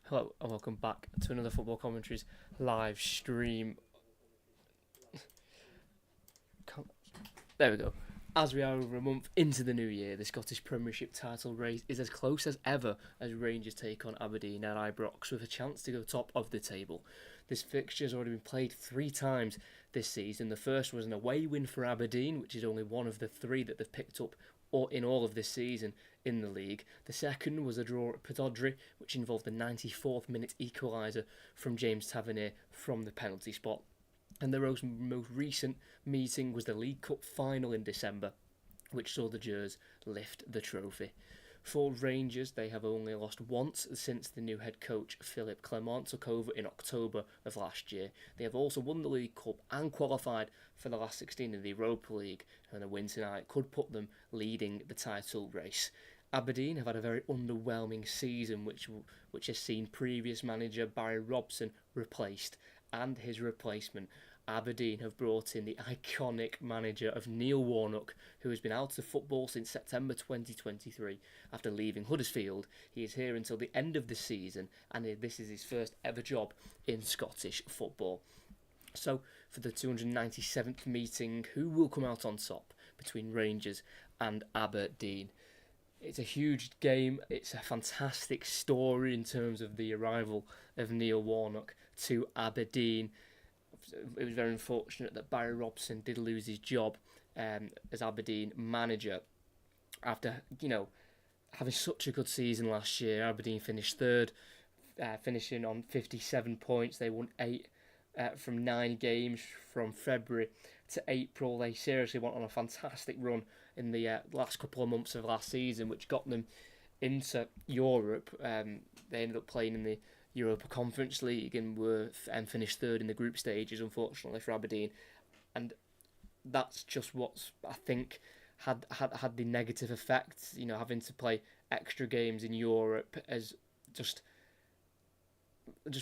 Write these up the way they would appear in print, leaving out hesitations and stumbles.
Hello and welcome back to another Football Commentaries live stream. There we go. As we are over a month into the new year, the Scottish Premiership title race is as close as ever as Rangers take on Aberdeen at Ibrox with a chance to go top of the table. This fixture has already been played 3 times this season. The first was an away win for Aberdeen, which is only one of the 3 that they've picked up in all of this season in the league. The second was a draw at Pittodrie, which involved the 94th minute equaliser from James Tavernier from the penalty spot. And the most recent meeting was the League Cup final in December, which saw the Gers lift the trophy. For Rangers, they have only lost once since the new head coach Philippe Clement took over in October of last year. They have also won the League Cup and qualified for the last 16 in the Europa League, and a win tonight could put them leading the title race. Aberdeen have had a very underwhelming season, which has seen previous manager Barry Robson replaced, and his replacement. Aberdeen have brought in the iconic manager of Neil Warnock, who has been out of football since September 2023 after leaving Huddersfield. He is here until the end of the season, and this is his first ever job in Scottish football. So, for the 297th meeting, who will come out on top between Rangers and Aberdeen? It's a huge game. It's a fantastic story in terms of the arrival of Neil Warnock to Aberdeen. It was very unfortunate that Barry Robson did lose his job as Aberdeen manager after, having such a good season last year. Aberdeen finished third, finishing on 57 points. They won 8 from 9 games from February to April. They seriously went on a fantastic run in the last couple of months of last season, which got them into Europe. They ended up playing in the Europa Conference League and finished third in the group stages, unfortunately for Aberdeen, and that's just what's, I think, had the negative effect. Having to play extra games in Europe has just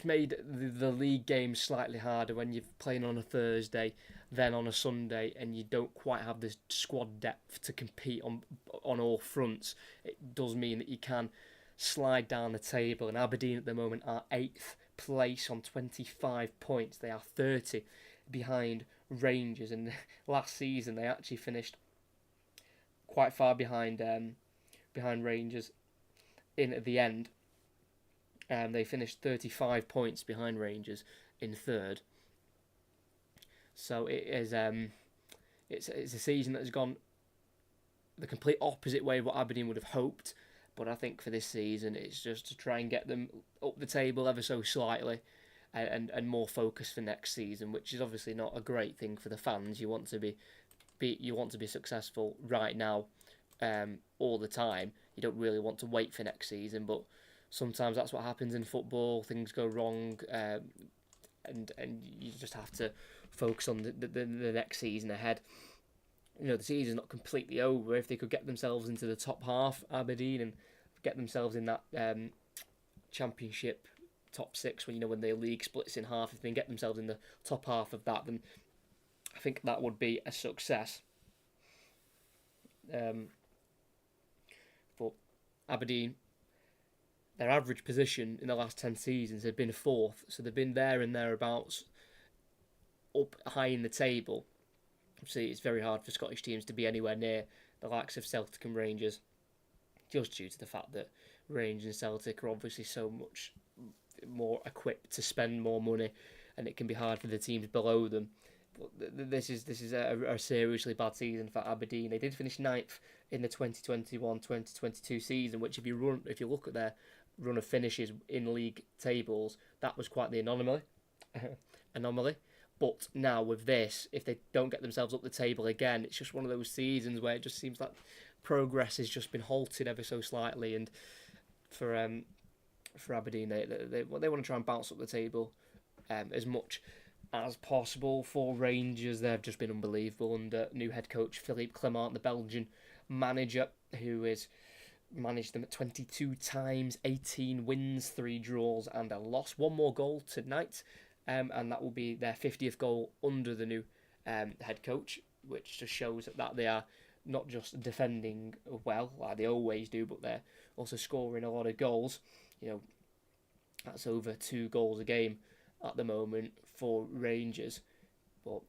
made the league games slightly harder when you're playing on a Thursday, then on a Sunday, and you don't quite have the squad depth to compete on all fronts. It does mean that you can slide down the table, and Aberdeen at the moment are 8th place on 25 points. They are 30 behind Rangers, and last season they actually finished quite far behind Rangers at the end. They finished 35 points behind Rangers in third. So it is it's a season that has gone the complete opposite way of what Aberdeen would have hoped. But I think for this season, it's just to try and get them up the table ever so slightly, and more focused for next season, which is obviously not a great thing for the fans. You want to be successful right now, all the time. You don't really want to wait for next season, but sometimes that's what happens in football. Things go wrong, and you just have to focus on the next season ahead. The season's not completely over. If they could get themselves into the top half, Aberdeen, and get themselves in that Championship top 6, when the league splits in half, if they can get themselves in the top half of that, then I think that would be a success. But Aberdeen, their average position in the last 10 seasons had been 4th, so they've been there and thereabouts, up high in the table. Obviously, it's very hard for Scottish teams to be anywhere near the likes of Celtic and Rangers, just due to the fact that Rangers and Celtic are obviously so much more equipped to spend more money, and it can be hard for the teams below them. But this is a seriously bad season for Aberdeen. They did finish 9th in the 2021-2022 season, which if you look at their run of finishes in league tables, that was quite the anomaly. But now with this, if they don't get themselves up the table again, it's just one of those seasons where it just seems like progress has just been halted ever so slightly. And for Aberdeen, they want to try and bounce up the table as much as possible. For Rangers, they've just been unbelievable under new head coach Philippe Clement, the Belgian manager, who has managed them at 22 times, 18 wins, 3 draws and a loss. One more goal tonight. And that will be their 50th goal under the new head coach, which just shows that they are not just defending well, like they always do, but they're also scoring a lot of goals. That's over 2 goals a game at the moment for Rangers. But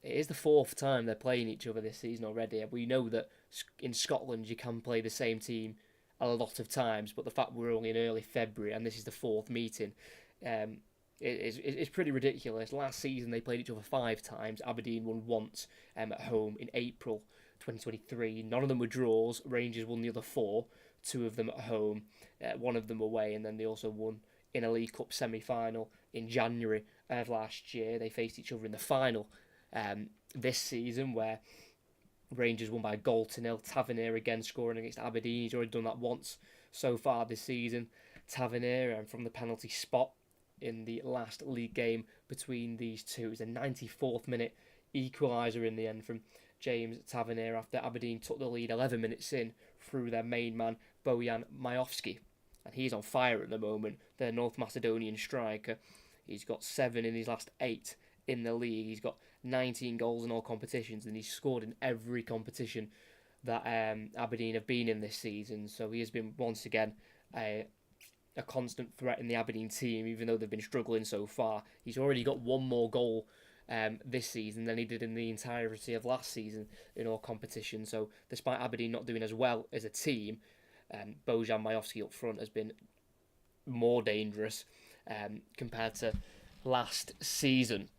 it is the fourth time they're playing each other this season already. We know that in Scotland you can play the same team a lot of times, but the fact we're only in early February and this is the fourth meeting, it's pretty ridiculous. Last season they played each other 5 times. Aberdeen won once at home in April 2023. None of them were draws. Rangers won the other 4, 2 of them at home, 1 of them away, and then they also won in a League Cup semi-final in January of last year. They faced each other in the final this season, where Rangers won by a goal to nil. Tavernier again scoring against Aberdeen. He's already done that once so far this season. Tavernier from the penalty spot in the last league game between these two. It was a 94th minute equaliser in the end from James Tavernier after Aberdeen took the lead 11 minutes in through their main man Bojan Majovski. And he's on fire at the moment, their North Macedonian striker. He's got 7 in his last 8 in the league. He's got 19 goals in all competitions, and he's scored in every competition that Aberdeen have been in this season. So he has been, once again, a constant threat in the Aberdeen team, even though they've been struggling so far. He's already got 1 more goal this season than he did in the entirety of last season in all competitions. So despite Aberdeen not doing as well as a team, Bojan Majovski up front has been more dangerous compared to last season.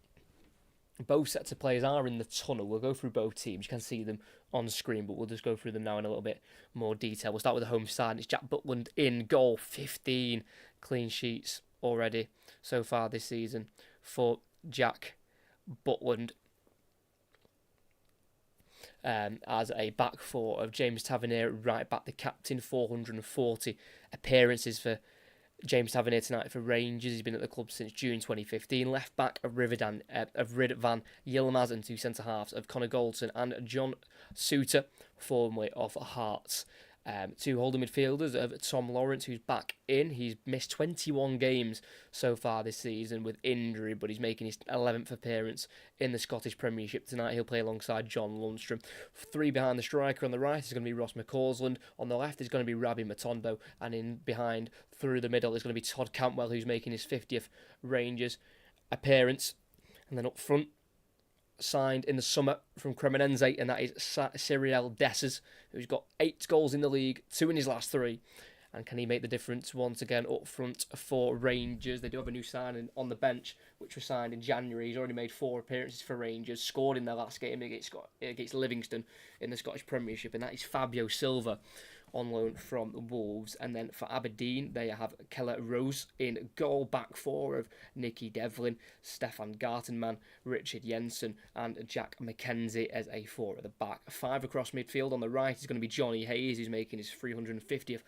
Both sets of players are in the tunnel. We'll go through both teams. You can see them on screen, but we'll just go through them now in a little bit more detail. We'll start with the home side. It's Jack Butland in goal. 15 clean sheets already so far this season for Jack Butland. As a back 4 of James Tavernier, right back, the captain. 440 appearances for James Tavernier tonight for Rangers. He's been at the club since June 2015. Left back of Ridvan Yilmaz, and 2 centre halves of Connor Goldson and John Suter, formerly of Hearts. 2 holding midfielders of Tom Lawrence, who's back in. He's missed 21 games so far this season with injury, but he's making his 11th appearance in the Scottish Premiership tonight. He'll play alongside John Lundstrom. 3 behind the striker on the right is going to be Ross McCausland. On the left is going to be Rabbi Matondo, and in behind through the middle is going to be Todd Cantwell, who's making his 50th Rangers appearance. And then up front, signed in the summer from Cremonense, and that is Cyril Dessers, who's got 8 goals in the league, 2 in his last 3. And can he make the difference once again up front for Rangers? They do have a new signing on the bench, which was signed in January. He's already made 4 appearances for Rangers, scored in their last game against Livingston in the Scottish Premiership, and that is Fabio Silva, on loan from the Wolves. And then for Aberdeen, they have Keller Rose in goal, back 4 of Nicky Devlin, Stefan Gartenmann, Richard Jensen and Jack McKenzie as a 4 at the back. 5 across midfield. On the right is going to be Johnny Hayes, who's making his 350th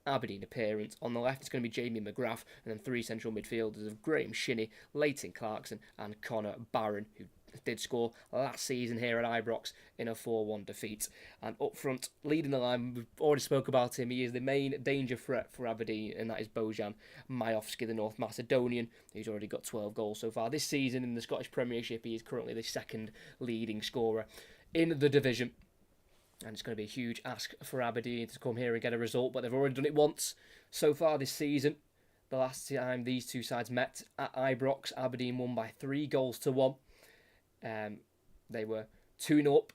Aberdeen appearance. On the left it's going to be Jamie McGrath, and then 3 central midfielders of Graham Shinney, Leighton Clarkson and Connor Barron, who did score last season here at Ibrox in a 4-1 defeat. And up front, leading the line, we've already spoke about him, he is the main danger threat for Aberdeen, and that is Bojan Majovski, the North Macedonian, who's already got 12 goals so far this season in the Scottish Premiership. He is currently the 2nd leading scorer in the division, and it's going to be a huge ask for Aberdeen to come here and get a result, but they've already done it once so far this season. The last time these two sides met at Ibrox, Aberdeen won by 3 goals to 1. They were 2-0 up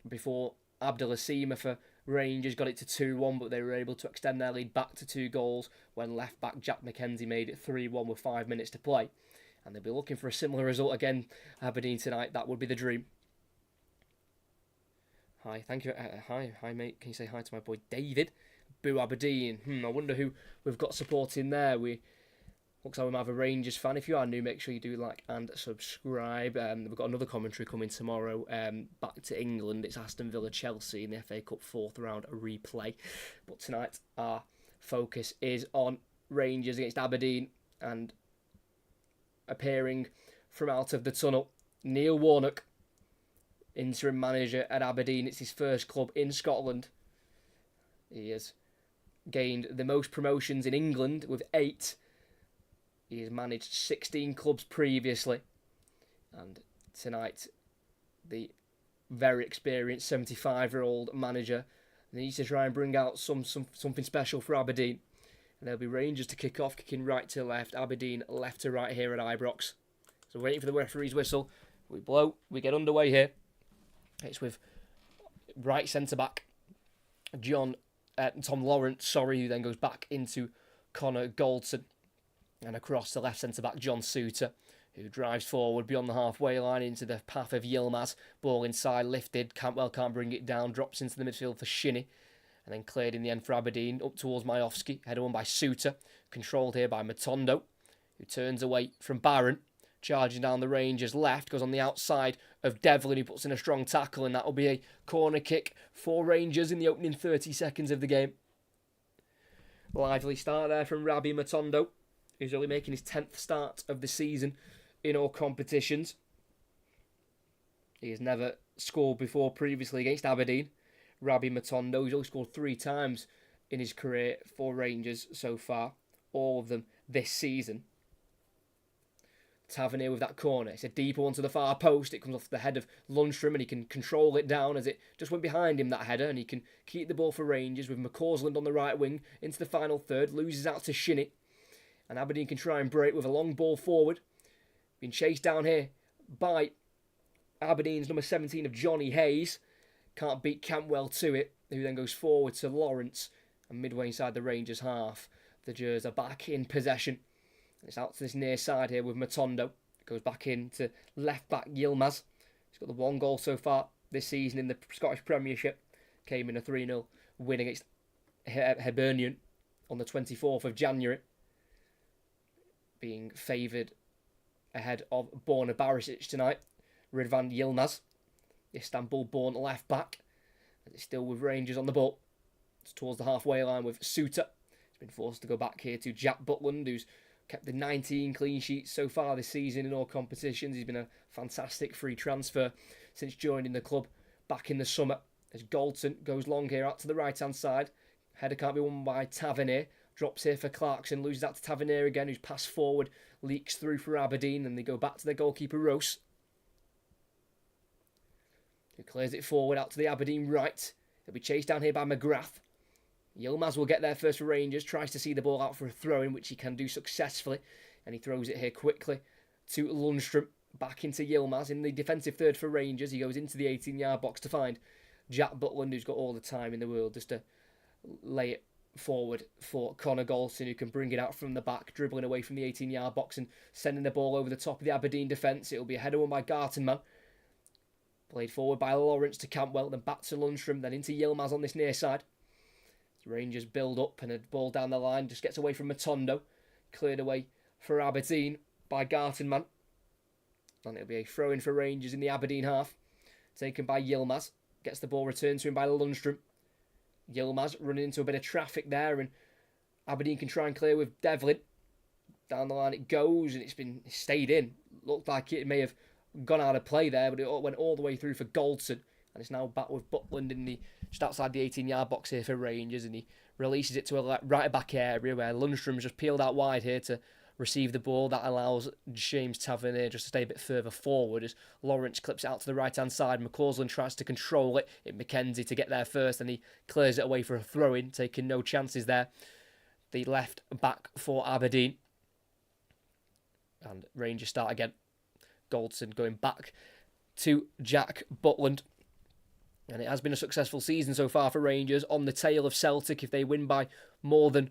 before Abdelassima for Rangers got it to 2-1, but they were able to extend their lead back to 2 goals when left-back Jack McKenzie made it 3-1 with 5 minutes to play. And they'll be looking for a similar result again, Aberdeen, tonight. That would be the dream. Hi, thank you. Hi, mate. Can you say hi to my boy David? Boo Aberdeen. I wonder who we've got supporting there. Looks like we might have a Rangers fan. If you are new, make sure you do like and subscribe. We've got another commentary coming tomorrow. Back to England. It's Aston Villa Chelsea in the FA Cup 4th round replay. But tonight our focus is on Rangers against Aberdeen, and appearing from out of the tunnel, Neil Warnock, interim manager at Aberdeen. It's his first club in Scotland. He has gained the most promotions in England with 8. He has managed 16 clubs previously, and tonight the very experienced 75-year-old manager needs to try and bring out something special for Aberdeen. And there'll be Rangers to kick off, kicking right to left, Aberdeen left to right here at Ibrox. So waiting for the referee's whistle. We blow, we get underway here. It's with right centre-back Tom Lawrence, who then goes back into Connor Goldson. And across the left centre-back, John Suter, who drives forward beyond the halfway line into the path of Yilmaz. Ball inside, lifted. Cantwell can't bring it down. Drops into the midfield for Shinnie. And then cleared in the end for Aberdeen. Up towards Majowski. Headed on by Suter. Controlled here by Matondo, who turns away from Barron. Charging down the Rangers left. Goes on the outside of Devlin, who puts in a strong tackle. And that will be a corner kick for Rangers in the opening 30 seconds of the game. Lively start there from Rabbi Matondo, who's only making his 10th start of the season in all competitions. He has never scored before previously against Aberdeen. Rabbi Matondo, he's only scored 3 times in his career for Rangers so far. All of them this season. Tavernier with that corner. It's a deeper one to the far post. It comes off the head of Lundstrom and he can control it down as it just went behind him, that header. And he can keep the ball for Rangers with McCausland on the right wing into the final third. Loses out to Shinnie. And Aberdeen can try and break with a long ball forward. Being chased down here by Aberdeen's number 17 of Johnny Hayes. Can't beat Cantwell to it, who then goes forward to Lawrence. And midway inside the Rangers half, the Gers are back in possession. It's out to this near side here with Matondo. Goes back in to left back Yilmaz. He's got the 1 goal so far this season in the Scottish Premiership. Came in a 3-0 win against Hibernian on the 24th of January. Being favoured ahead of Borna Barisic tonight. Ridvan Yilmaz, Istanbul-born left back. And it's still with Rangers on the ball. It's towards the halfway line with Suter. He's been forced to go back here to Jack Butland, who's kept the 19 clean sheets so far this season in all competitions. He's been a fantastic free transfer since joining the club back in the summer. As Goldson goes long here out to the right-hand side. Header can't be won by Tavernier. Drops here for Clarkson. Loses out to Tavernier again, who's passed forward. Leaks through for Aberdeen. And they go back to their goalkeeper, Rose, who clears it forward out to the Aberdeen right. They'll be chased down here by McGrath. Yilmaz will get there first for Rangers. Tries to see the ball out for a throw-in, which he can do successfully. And he throws it here quickly to Lundstrom. Back into Yilmaz in the defensive third for Rangers. He goes into the 18-yard box to find Jack Butland, who's got all the time in the world just to lay it forward for Connor Goldson, who can bring it out from the back, dribbling away from the 18-yard box and sending the ball over the top of the Aberdeen defence. It'll be a header won by Gartenman. Played forward by Lawrence to Cantwell, then back to Lundstrom, then into Yilmaz on this near side. Rangers build up and a ball down the line, just gets away from Matondo. Cleared away for Aberdeen by Gartenman. And it'll be a throw-in for Rangers in the Aberdeen half. Taken by Yilmaz. Gets the ball returned to him by Lundstrom. Yilmaz running into a bit of traffic there, and Aberdeen can try and clear with Devlin. Down the line it goes, and it's stayed in. Looked like it may have gone out of play there, but it went all the way through for Goldson. And it's now back with Butland in just outside the 18-yard box here for Rangers, and he releases it to a right-back area where Lundstrom's just peeled out wide here to receive the ball. That allows James Tavernier just to stay a bit further forward as Lawrence clips it out to the right-hand side. McCausland tries to control it. McKenzie to get there first, and he clears it away for a throw-in, taking no chances there. The left back for Aberdeen. And Rangers start again. Goldson going back to Jack Butland. And it has been a successful season so far for Rangers, on the tail of Celtic. If they win by more than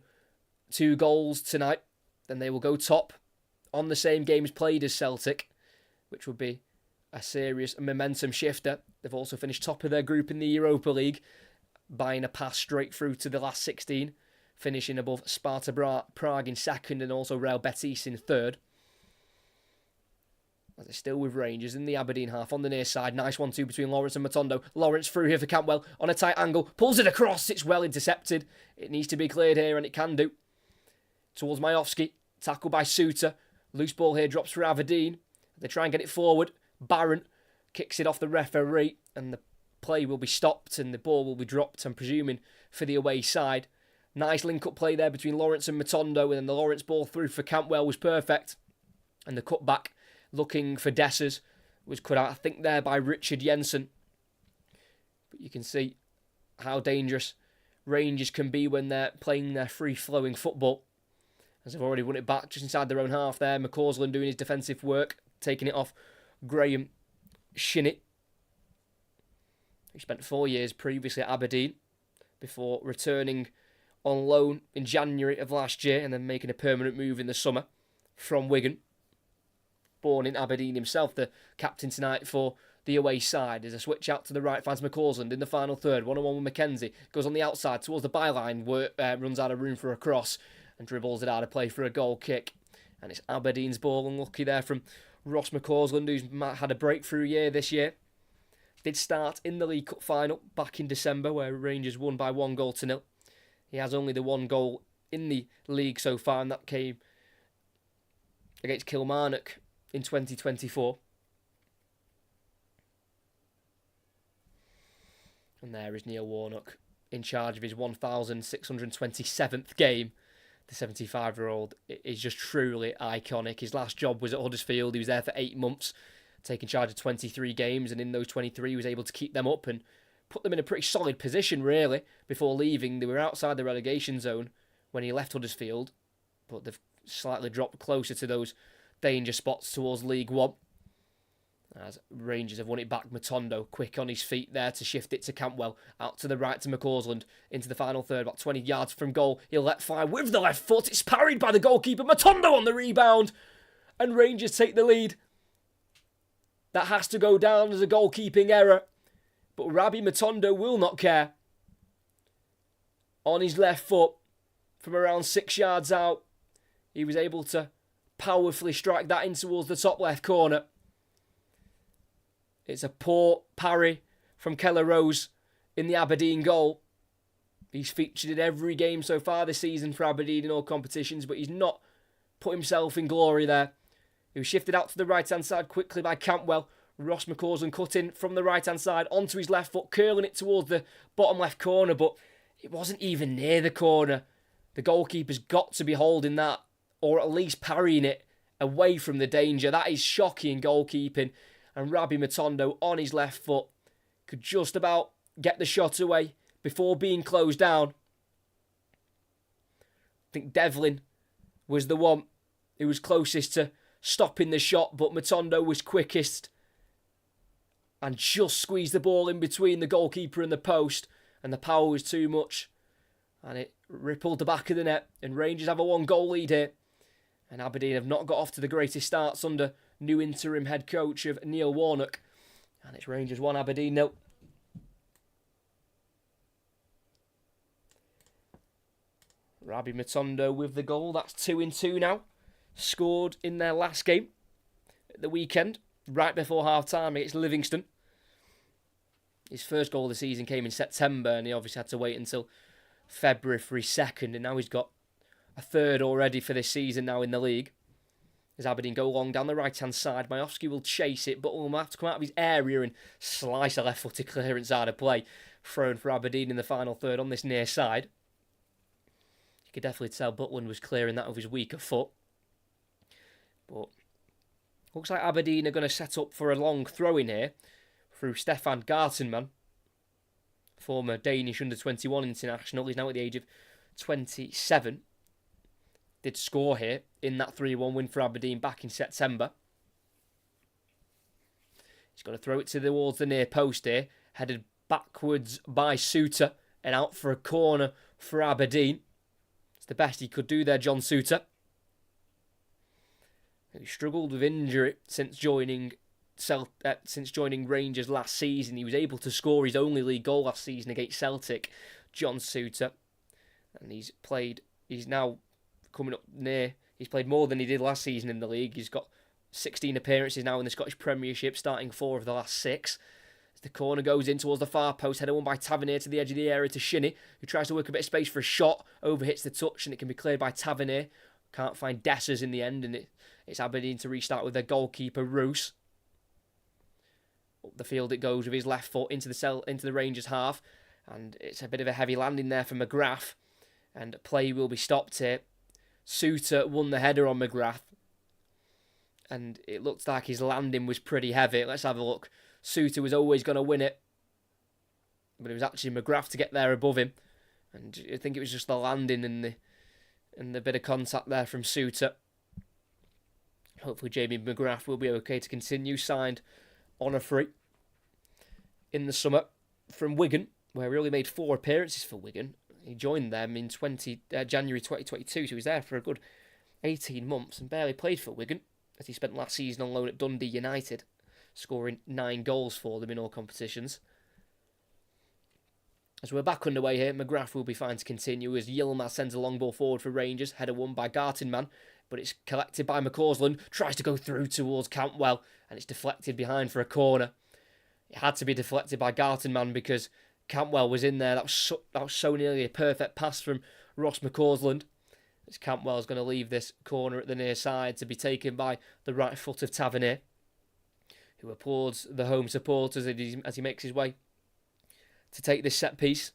2 goals tonight, then they will go top on the same games played as Celtic, which would be a serious momentum shifter. They've also finished top of their group in the Europa League, buying a pass straight through to the last 16, finishing above Sparta Prague in second and also Real Betis in third. They're still with Rangers in the Aberdeen half on the near side. Nice 1-2 between Lawrence and Matondo. Lawrence through here for Cantwell on a tight angle. Pulls it across. It's well intercepted. It needs to be cleared here, and it can do. Towards Majowski. Tackled by Suter. Loose ball here drops for Aberdeen. They try and get it forward. Barron kicks it off the referee, and the play will be stopped and the ball will be dropped, I'm presuming, for the away side. Nice link-up play there between Lawrence and Matondo, and then the Lawrence ball through for Cantwell was perfect. And the cutback looking for Dessers was cut out, I think, there by Richard Jensen. But you can see how dangerous Rangers can be when they're playing their free-flowing football. As they've already won it back just inside their own half there. McCausland doing his defensive work, taking it off Graham Shinnett. He spent 4 years previously at Aberdeen before returning on loan in January of last year and then making a permanent move in the summer from Wigan. Born in Aberdeen himself, the captain tonight for the away side. There's a switch out to the right, finds McCausland in the final third. 1-on-1 with McKenzie. Goes on the outside towards the byline, runs out of room for a cross and dribbles it out of play for a goal kick. And it's Aberdeen's ball, unlucky there from Ross McCausland, who's had a breakthrough year this year. Did start in the League Cup final back in December, where Rangers won by 1-0. He has only the 1 goal in the league so far, and that came against Kilmarnock in 2024. And there is Neil Warnock in charge of his 1,627th game. The 75-year-old is just truly iconic. His last job was at Huddersfield. He was there for 8 months, taking charge of 23 games, and in those 23 he was able to keep them up and put them in a pretty solid position, really, before leaving. They were outside the relegation zone when he left Huddersfield, but they've slightly dropped closer to those danger spots towards League One. As Rangers have won it back, Matondo quick on his feet there to shift it to Cantwell. Out to the right to McCausland into the final third, about 20 yards from goal. He'll let fly with the left foot. It's parried by the goalkeeper. Matondo on the rebound. And Rangers take the lead. That has to go down as a goalkeeping error. But Rabbi Matondo will not care. On his left foot, from around 6 yards out, he was able to powerfully strike that in towards the top left corner. It's a poor parry from Keller Rose in the Aberdeen goal. He's featured in every game so far this season for Aberdeen in all competitions, but he's not put himself in glory there. He was shifted out to the right-hand side quickly by Cantwell. Ross McCausland cut in from the right-hand side onto his left foot, curling it towards the bottom left corner, but it wasn't even near the corner. The goalkeeper's got to be holding that, or at least parrying it away from the danger. That is shocking goalkeeping. And Rabbi Matondo on his left foot could just about get the shot away before being closed down. I think Devlin was the one who was closest to stopping the shot, but Matondo was quickest and just squeezed the ball in between the goalkeeper and the post, and the power was too much and it rippled the back of the net, and Rangers have a 1-goal lead here. And Aberdeen have not got off to the greatest starts under new interim head coach of Neil Warnock. And it's Rangers 1, Aberdeen 0. Rabbi Matondo with the goal. That's 2-2 now. Scored in their last game at the weekend, right before half-time against Livingston. His first goal of the season came in September, and he obviously had to wait until February for his second, and now he's got a third already for this season now in the league. As Aberdeen go long down the right-hand side, Majowski will chase it, but will have to come out of his area and slice a left-footed clearance out of play. Thrown for Aberdeen in the final third on this near side. You could definitely tell Butland was clearing that with his weaker foot. But looks like Aberdeen are going to set up for a long throw-in here through Stefan Gartenmann, former Danish under-21 international. He's now at the age of 27. Did score here in that 3-1 win for Aberdeen back in September. He's got to throw it towards the near post here. Headed backwards by Suter and out for a corner for Aberdeen. It's the best he could do there, John Suter. He struggled with injury since joining Rangers last season. He was able to score his only league goal last season against Celtic, John Suter. And he's now coming up near. He's played more than he did last season in the league. He's got 16 appearances now in the Scottish Premiership, starting 4 of the last 6. As the corner goes in towards the far post, headed on by Tavernier to the edge of the area to Shinney, who tries to work a bit of space for a shot, overhits the touch, and it can be cleared by Tavernier. Can't find Dessers in the end, and it's Aberdeen to restart with their goalkeeper, Roos. Up the field it goes with his left foot into the Rangers half, and it's a bit of a heavy landing there for McGrath, and play will be stopped here. Suter won the header on McGrath, and it looked like his landing was pretty heavy. Let's have a look. Suter was always going to win it, but it was actually McGrath to get there above him, And I think it was just the landing and the bit of contact there from Suter. Hopefully Jamie McGrath will be okay to continue. Signed on a free in the summer from Wigan, where he only made 4 appearances for Wigan. He joined them in January 2022, so he was there for a good 18 months and barely played for Wigan, as he spent last season on loan at Dundee United, scoring 9 goals for them in all competitions. As we're back underway here, McGrath will be fine to continue as Yilmaz sends a long ball forward for Rangers, header won by Gartenmann, but it's collected by McCausland, tries to go through towards Cantwell, and it's deflected behind for a corner. It had to be deflected by Gartenmann because Cantwell was in there. That was so nearly a perfect pass from Ross McCausland. As Cantwell's going to leave this corner at the near side to be taken by the right foot of Tavernier, who applauds the home supporters as he makes his way to take this set piece.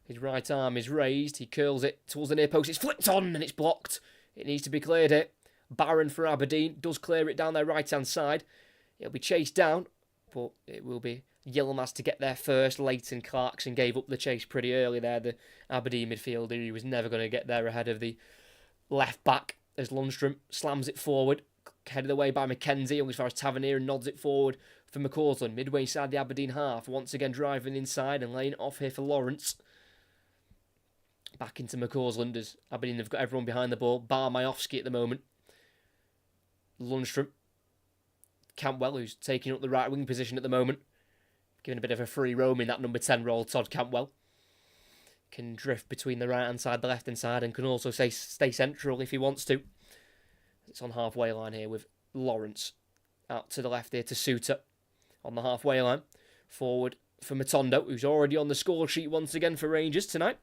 His right arm is raised. He curls it towards the near post. It's flicked on and it's blocked. It needs to be cleared here. Barron for Aberdeen does clear it down their right-hand side. It'll be chased down, but it will be Yilmaz to get there first. Leighton Clarkson gave up the chase pretty early there. The Aberdeen midfielder, he was never going to get there ahead of the left back as Lundstrom slams it forward. Headed away by McKenzie, only as far as Tavernier, and nods it forward for McCausland. Midway inside the Aberdeen half. Once again driving inside and laying it off here for Lawrence. Back into McCausland as Aberdeen have got everyone behind the ball, bar Majowski at the moment. Lundstrom. Cantwell, who's taking up the right wing position at the moment. Giving a bit of a free roam in that number 10 role. Todd Cantwell can drift between the right hand side, the left hand side, and can also stay central if he wants to. It's on halfway line here with Lawrence. Out to the left here to Suter on the halfway line. Forward for Matondo, who's already on the score sheet once again for Rangers tonight.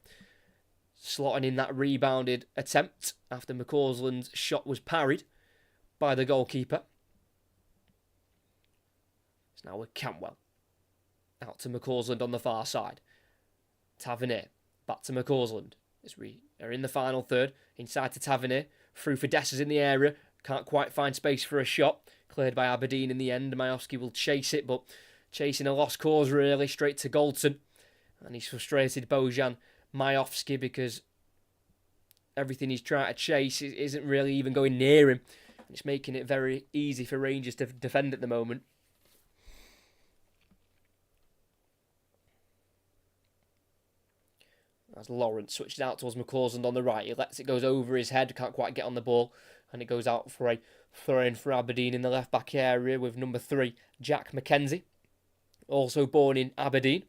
Slotting in that rebounded attempt after McCausland's shot was parried by the goalkeeper. It's now with Cantwell. Out to McCausland on the far side. Tavernier. Back to McCausland. As we are in the final third. Inside to Tavernier. Through for Dessers in the area. Can't quite find space for a shot. Cleared by Aberdeen in the end. Majowski will chase it, but chasing a lost cause really. Straight to Galton. And he's frustrated Bojan Majowski because everything he's trying to chase isn't really even going near him. And it's making it very easy for Rangers to defend at the moment. As Lawrence switches out towards McCausland on the right. He lets it goes over his head. Can't quite get on the ball. And it goes out for a throw-in for Aberdeen in the left-back area with number 3, Jack McKenzie. Also born in Aberdeen.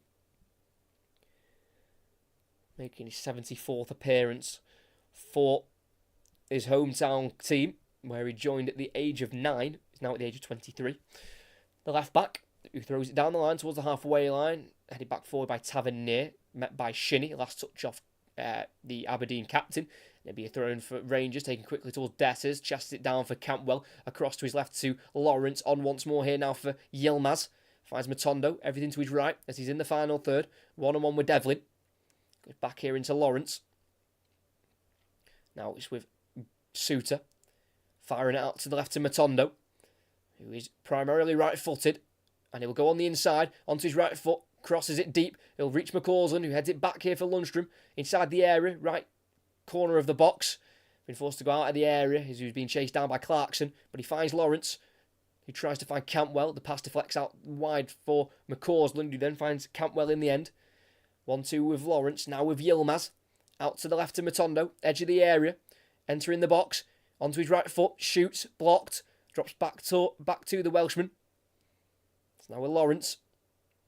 Making his 74th appearance for his hometown team, where he joined at the age of 9. He's now at the age of 23. The left-back, who throws it down the line towards the halfway line. Headed back forward by Tavernier. Met by Shinnie, last touch off the Aberdeen captain. There'll be a throw in for Rangers, taken quickly towards Dessers, chasts it down for Cantwell, across to his left to Lawrence, on once more here now for Yilmaz. Finds Matondo, everything to his right, as he's in the final third, 1-on-1 with Devlin. Goes back here into Lawrence. Now it's with Suter, firing it out to the left to Matondo, who is primarily right-footed, and he will go on the inside, onto his right foot, crosses it deep. He'll reach McCausland, who heads it back here for Lundstrom. Inside the area, right corner of the box. Been forced to go out of the area as he was being chased down by Clarkson. But he finds Lawrence, who tries to find Cantwell. The pass deflects out wide for McCausland, who then finds Cantwell in the end. 1-2 with Lawrence, now with Yilmaz. Out to the left to Matondo, edge of the area. Entering the box, onto his right foot, shoots, blocked. Drops back to the Welshman. It's now with Lawrence.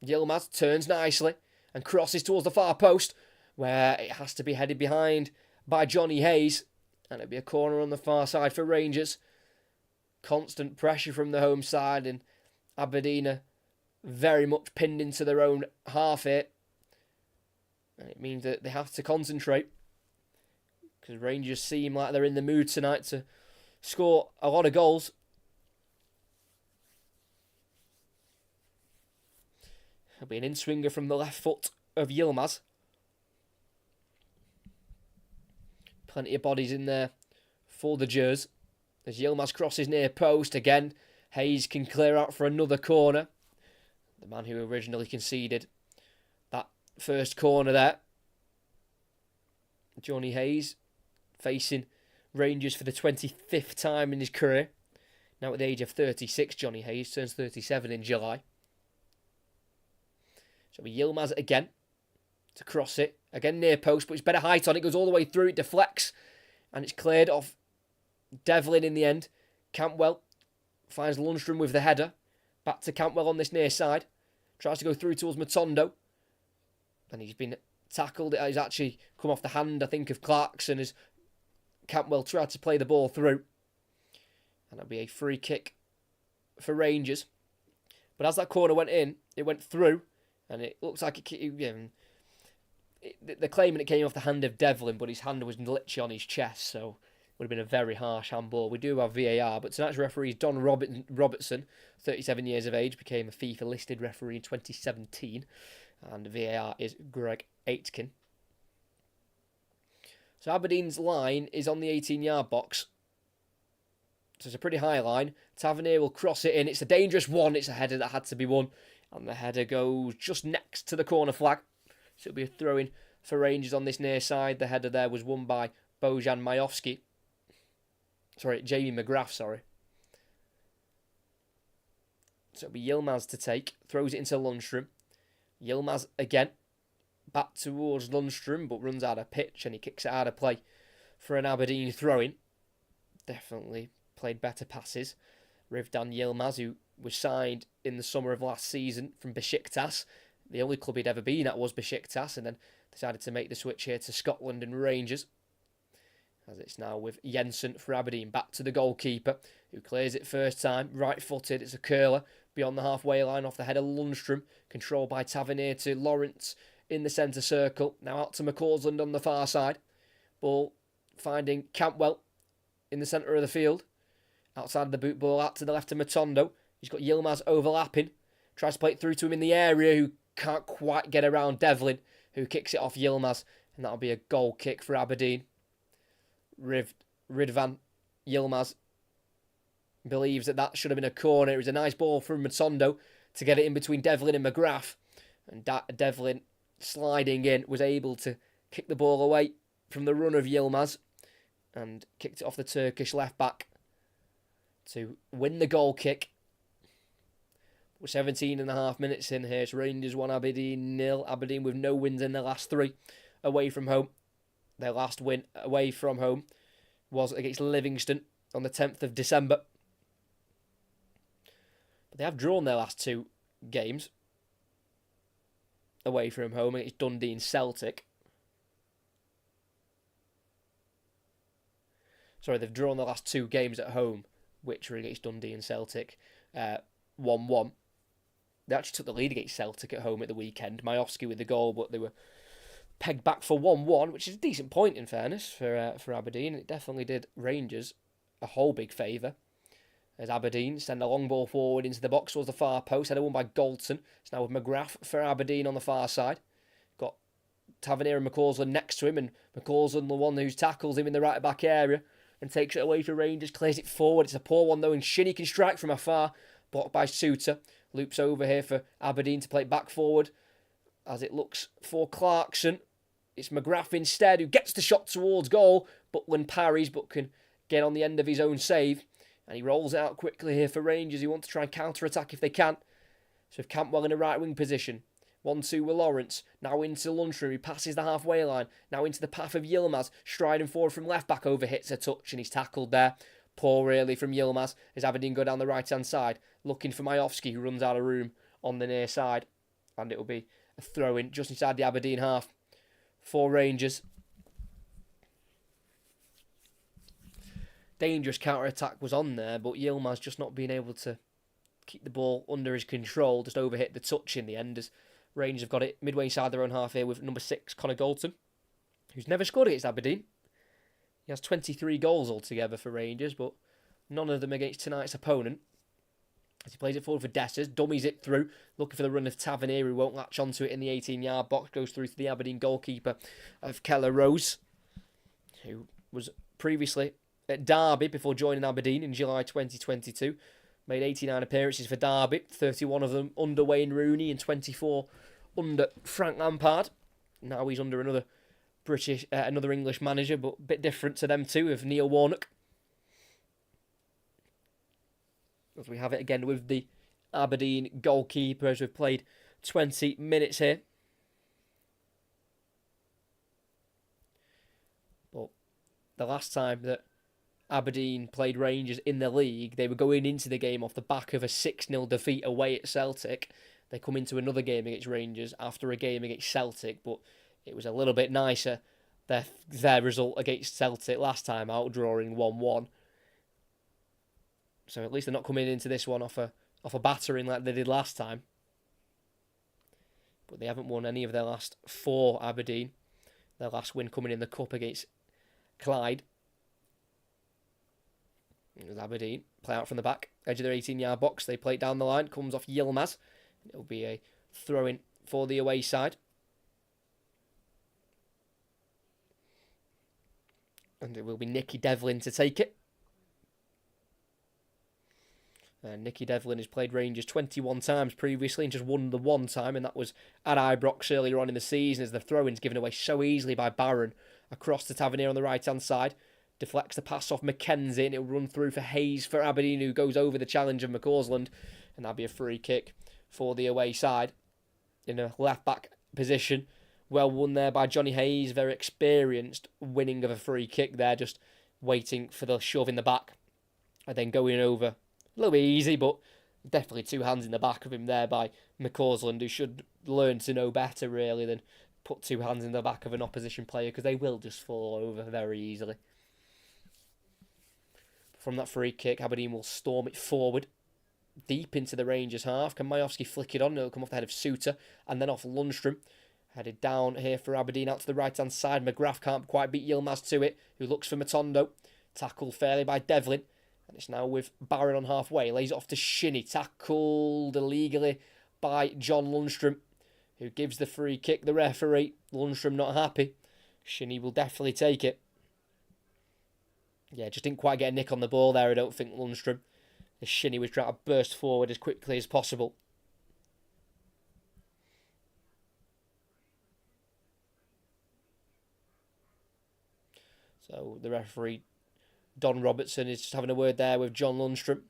Yilmaz turns nicely and crosses towards the far post, where it has to be headed behind by Johnny Hayes, and it'll be a corner on the far side for Rangers. Constant pressure from the home side, and Aberdeen are very much pinned into their own half here, and it means that they have to concentrate, because Rangers seem like they're in the mood tonight to score a lot of goals. There'll be an in-swinger from the left foot of Yilmaz. Plenty of bodies in there for the Jers. As Yilmaz crosses near post again, Hayes can clear out for another corner. The man who originally conceded that First corner there. Johnny Hayes facing Rangers for the 25th time in his career. Now at the age of 36, Johnny Hayes turns 37 in July. So Yilmaz again to cross it. Again near post, but it's better height on it. Goes all the way through. It deflects. And it's cleared off Devlin in the end. Cantwell finds Lundstrom with the header. Back to Cantwell on this near side. Tries to go through towards Matondo. And he's been tackled. It has actually come off the hand, I think, of Clarkson as Cantwell tried to play the ball through. And that'll be a free kick for Rangers. But as that corner went in, it went through. And it looks like they're claiming it came off the hand of Devlin, but his hand was literally on his chest, so it would have been a very harsh handball. We do have VAR, but tonight's referee is Don Robertson, 37 years of age, became a FIFA-listed referee in 2017, and VAR is Greg Aitken. So Aberdeen's line is on the 18-yard box. So it's a pretty high line. Tavernier will cross it in. It's a dangerous one. It's a header that had to be won. And the header goes just next to the corner flag. So it'll be a throw-in for Rangers on this near side. The header there was won by Bojan Majowski. Jamie McGrath, sorry. So it'll be Yilmaz to take. Throws it into Lundstrom. Yilmaz again. Back towards Lundstrom, but runs out of pitch and he kicks it out of play for an Aberdeen throw-in. Definitely played better passes. Rivdan Yilmaz, who was signed in the summer of last season from Besiktas. The only club he'd ever been at was Besiktas, and then decided to make the switch here to Scotland and Rangers. As it's now with Jensen for Aberdeen. Back to the goalkeeper, who clears it first time. Right-footed, it's a curler. Beyond the halfway line off the head of Lundstrom. Controlled by Tavernier to Lawrence in the centre circle. Now out to McCausland on the far side. Ball finding Cantwell in the centre of the field. Outside of the boot, ball out to the left of Matondo. He's got Yilmaz overlapping. Tries to play it through to him in the area, who can't quite get around Devlin, who kicks it off Yilmaz. And that'll be a goal kick for Aberdeen. Ridvan Yilmaz believes that should have been a corner. It was a nice ball from Matondo to get it in between Devlin and McGrath. And Devlin, sliding in, was able to kick the ball away from the run of Yilmaz. And kicked it off the Turkish left-back to win the goal kick. We're 17 and a half minutes in here. It's Rangers 1, Aberdeen 0. Aberdeen with no wins in their last 3 away from home. Their last win away from home was against Livingston on the 10th of December. But they have drawn their last 2 games away from home against Dundee and Celtic. Sorry, they've drawn the last 2 games at home, which were against Dundee and Celtic, 1-1. They actually took the lead against Celtic at home at the weekend. Majowski with the goal, but they were pegged back for 1-1, which is a decent point in fairness for Aberdeen. It definitely did Rangers a whole big favour. As Aberdeen send a long ball forward into the box towards the far post. Header won by Galton. It's now with McGrath for Aberdeen on the far side. Got Tavernier and McCausland next to him, and McCausland the one who tackles him in the right back area and takes it away for Rangers, clears it forward. It's a poor one though, and Shinnie can strike from afar. Blocked by Suter. Loops over here for Aberdeen to play it back forward. As it looks for Clarkson. It's McGrath instead, who gets the shot towards goal. Butland parries, but can get on the end of his own save. And he rolls it out quickly here for Rangers, who want to try and counter-attack if they can. So if Cantwell in a right-wing position. 1-2 with Lawrence. Now into Lundstrom, who passes the halfway line. Now into the path of Yilmaz. Striding forward from left-back, overhits a touch, and he's tackled there. Poor really from Yilmaz as Aberdeen go down the right-hand side. Looking for Majowski, who runs out of room on the near side. And it will be a throw-in just inside the Aberdeen half for Rangers. Dangerous counter-attack was on there, but Yilmaz just not being able to keep the ball under his control. Just overhit the touch in the end as Rangers have got it midway inside their own half here with number 6, Connor Galton, who's never scored against Aberdeen. He has 23 goals altogether for Rangers, but none of them against tonight's opponent. As he plays it forward for Dessers, dummies it through, looking for the run of Tavernier, who won't latch onto it in the 18-yard box, goes through to the Aberdeen goalkeeper of Keller Rose, who was previously at Derby before joining Aberdeen in July 2022. Made 89 appearances for Derby, 31 of them under Wayne Rooney and 24 under Frank Lampard. Now he's under another English manager, but a bit different to them too, of Neil Warnock. As we have it again with the Aberdeen goalkeeper, as we've played 20 minutes here. But the last time that Aberdeen played Rangers in the league, they were going into the game off the back of a 6-0 defeat away at Celtic. They come into another game against Rangers after a game against Celtic, but it was a little bit nicer, their result against Celtic last time out, drawing 1-1. So at least they're not coming into this one off a battering like they did last time. But they haven't won any of their last 4, Aberdeen. Their last win coming in the Cup against Clyde. It was Aberdeen. Play out from the back. Edge of their 18-yard box. They play it down the line. Comes off Yilmaz. It'll be a throw-in for the away side. And it will be Nicky Devlin to take it. Nicky Devlin has played Rangers 21 times previously and just won the one time, and that was at Ibrox earlier on in the season, as the throw-in's given away so easily by Barron across to Tavernier on the right-hand side. Deflects the pass off McKenzie, and it'll run through for Hayes for Aberdeen, who goes over the challenge of McCausland, and that'll be a free kick for the away side in a left-back position. Well won there by Johnny Hayes, very experienced winning of a free kick there, just waiting for the shove in the back and then going over. A little bit easy, but definitely 2 hands in the back of him there by McCausland, who should learn to know better, really, than put 2 hands in the back of an opposition player, because they will just fall over very easily. From that free kick, Aberdeen will storm it forward, deep into the Rangers half. Can Majowski flick it on? It'll come off the head of Suter, and then off Lundstrom. Headed down here for Aberdeen, out to the right-hand side. McGrath can't quite beat Yilmaz to it, who looks for Matondo. Tackled fairly by Devlin. And it's now with Barron on halfway. Lays it off to Shinnie. Tackled illegally by John Lundstrom, who gives the free kick. The referee, Lundstrom, not happy. Shinnie will definitely take it. Yeah, just didn't quite get a nick on the ball there, I don't think, Lundstrom. As Shinnie was trying to burst forward as quickly as possible. So the referee, Don Robertson, is just having a word there with John Lundstrom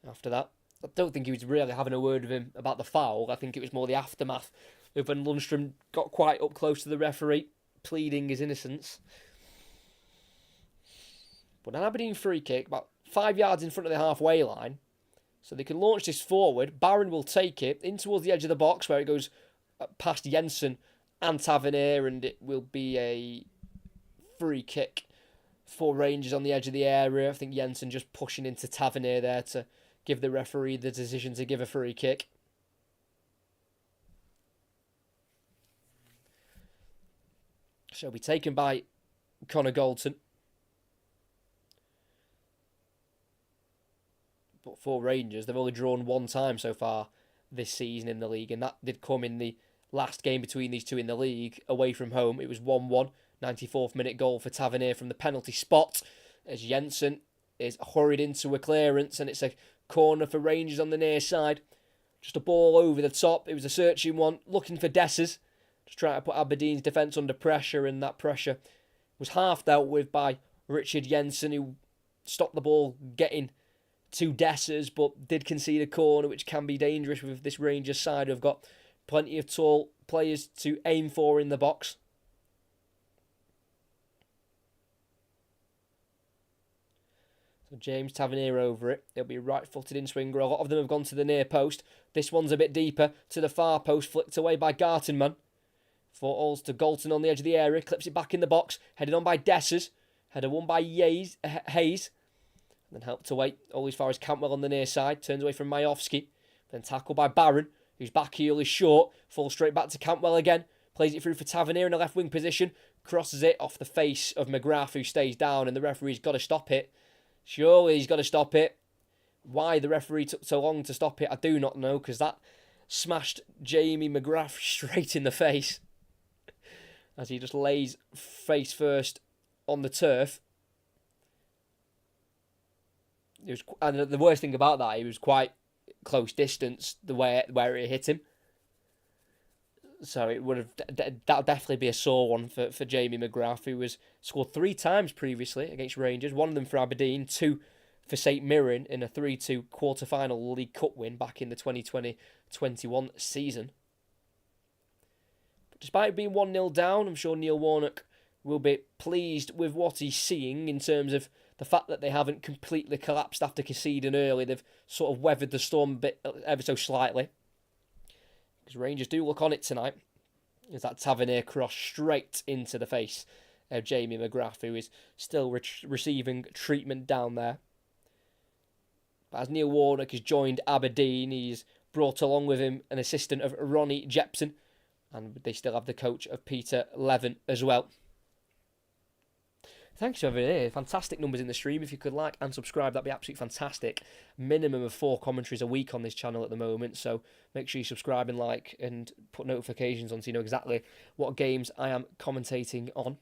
after that. I don't think he was really having a word with him about the foul. I think it was more the aftermath of when Lundstrom got quite up close to the referee, pleading his innocence. But an Aberdeen free kick, about 5 yards in front of the halfway line. So they can launch this forward. Barron will take it in towards the edge of the box, where it goes past Jensen and Tavernier, and it will be a free kick for Rangers on the edge of the area. I think Jensen just pushing into Tavernier there to give the referee the decision to give a free kick. So it'll be taken by Connor Goldson. But for Rangers, they've only drawn 1 time so far this season in the league, and that did come in the last game between these two in the league, away from home. It was 1-1, 94th minute goal for Tavernier from the penalty spot, as Jensen is hurried into a clearance, and it's a corner for Rangers on the near side. Just a ball over the top. It was a searching one, looking for Dessers, just trying to put Aberdeen's defence under pressure, and that pressure was half dealt with by Richard Jensen, who stopped the ball getting to Dessers, but did concede a corner, which can be dangerous with this Rangers side, who've got plenty of tall players to aim for in the box. So James Tavernier over it. He'll be right-footed in swinger. A lot of them have gone to the near post. This one's a bit deeper to the far post, flicked away by Gartenman. For Alls to Galton on the edge of the area, clips it back in the box, headed on by Dessers. Header won by Hayes. Then helped away all as far as Cantwell on the near side. Turns away from Majowski. Then tackled by Barron, whose back heel is short. Falls straight back to Cantwell again. Plays it through for Tavernier in a left wing position. Crosses it off the face of McGrath, who stays down, and the referee's got to stop it. Surely he's got to stop it. Why the referee took so long to stop it, I do not know, because that smashed Jamie McGrath straight in the face as he just lays face first on the turf. And the worst thing about that, he was quite close distance where it hit him. So it would have that'll definitely be a sore one for Jamie McGrath, who was scored 3 times previously against Rangers. One of them for Aberdeen, 2 for St Mirren in a 3-2 quarter-final League Cup win back in the 2020-21 season. But despite being 1-0 down, I'm sure Neil Warnock will be pleased with what he's seeing in terms of the fact that they haven't completely collapsed after conceding early. They've sort of weathered the storm a bit, ever so slightly. Because Rangers do look on it tonight. As that Tavernier cross straight into the face of Jamie McGrath, who is still receiving treatment down there. But as Neil Warnock has joined Aberdeen, he's brought along with him an assistant of Ronnie Jepson. And they still have the coach of Peter Levin as well. Thanks for having here. Fantastic numbers in the stream. If you could like and subscribe, that'd be absolutely fantastic. Minimum of 4 commentaries a week on this channel at the moment, so make sure you subscribe and like and put notifications on so you know exactly what games I am commentating on.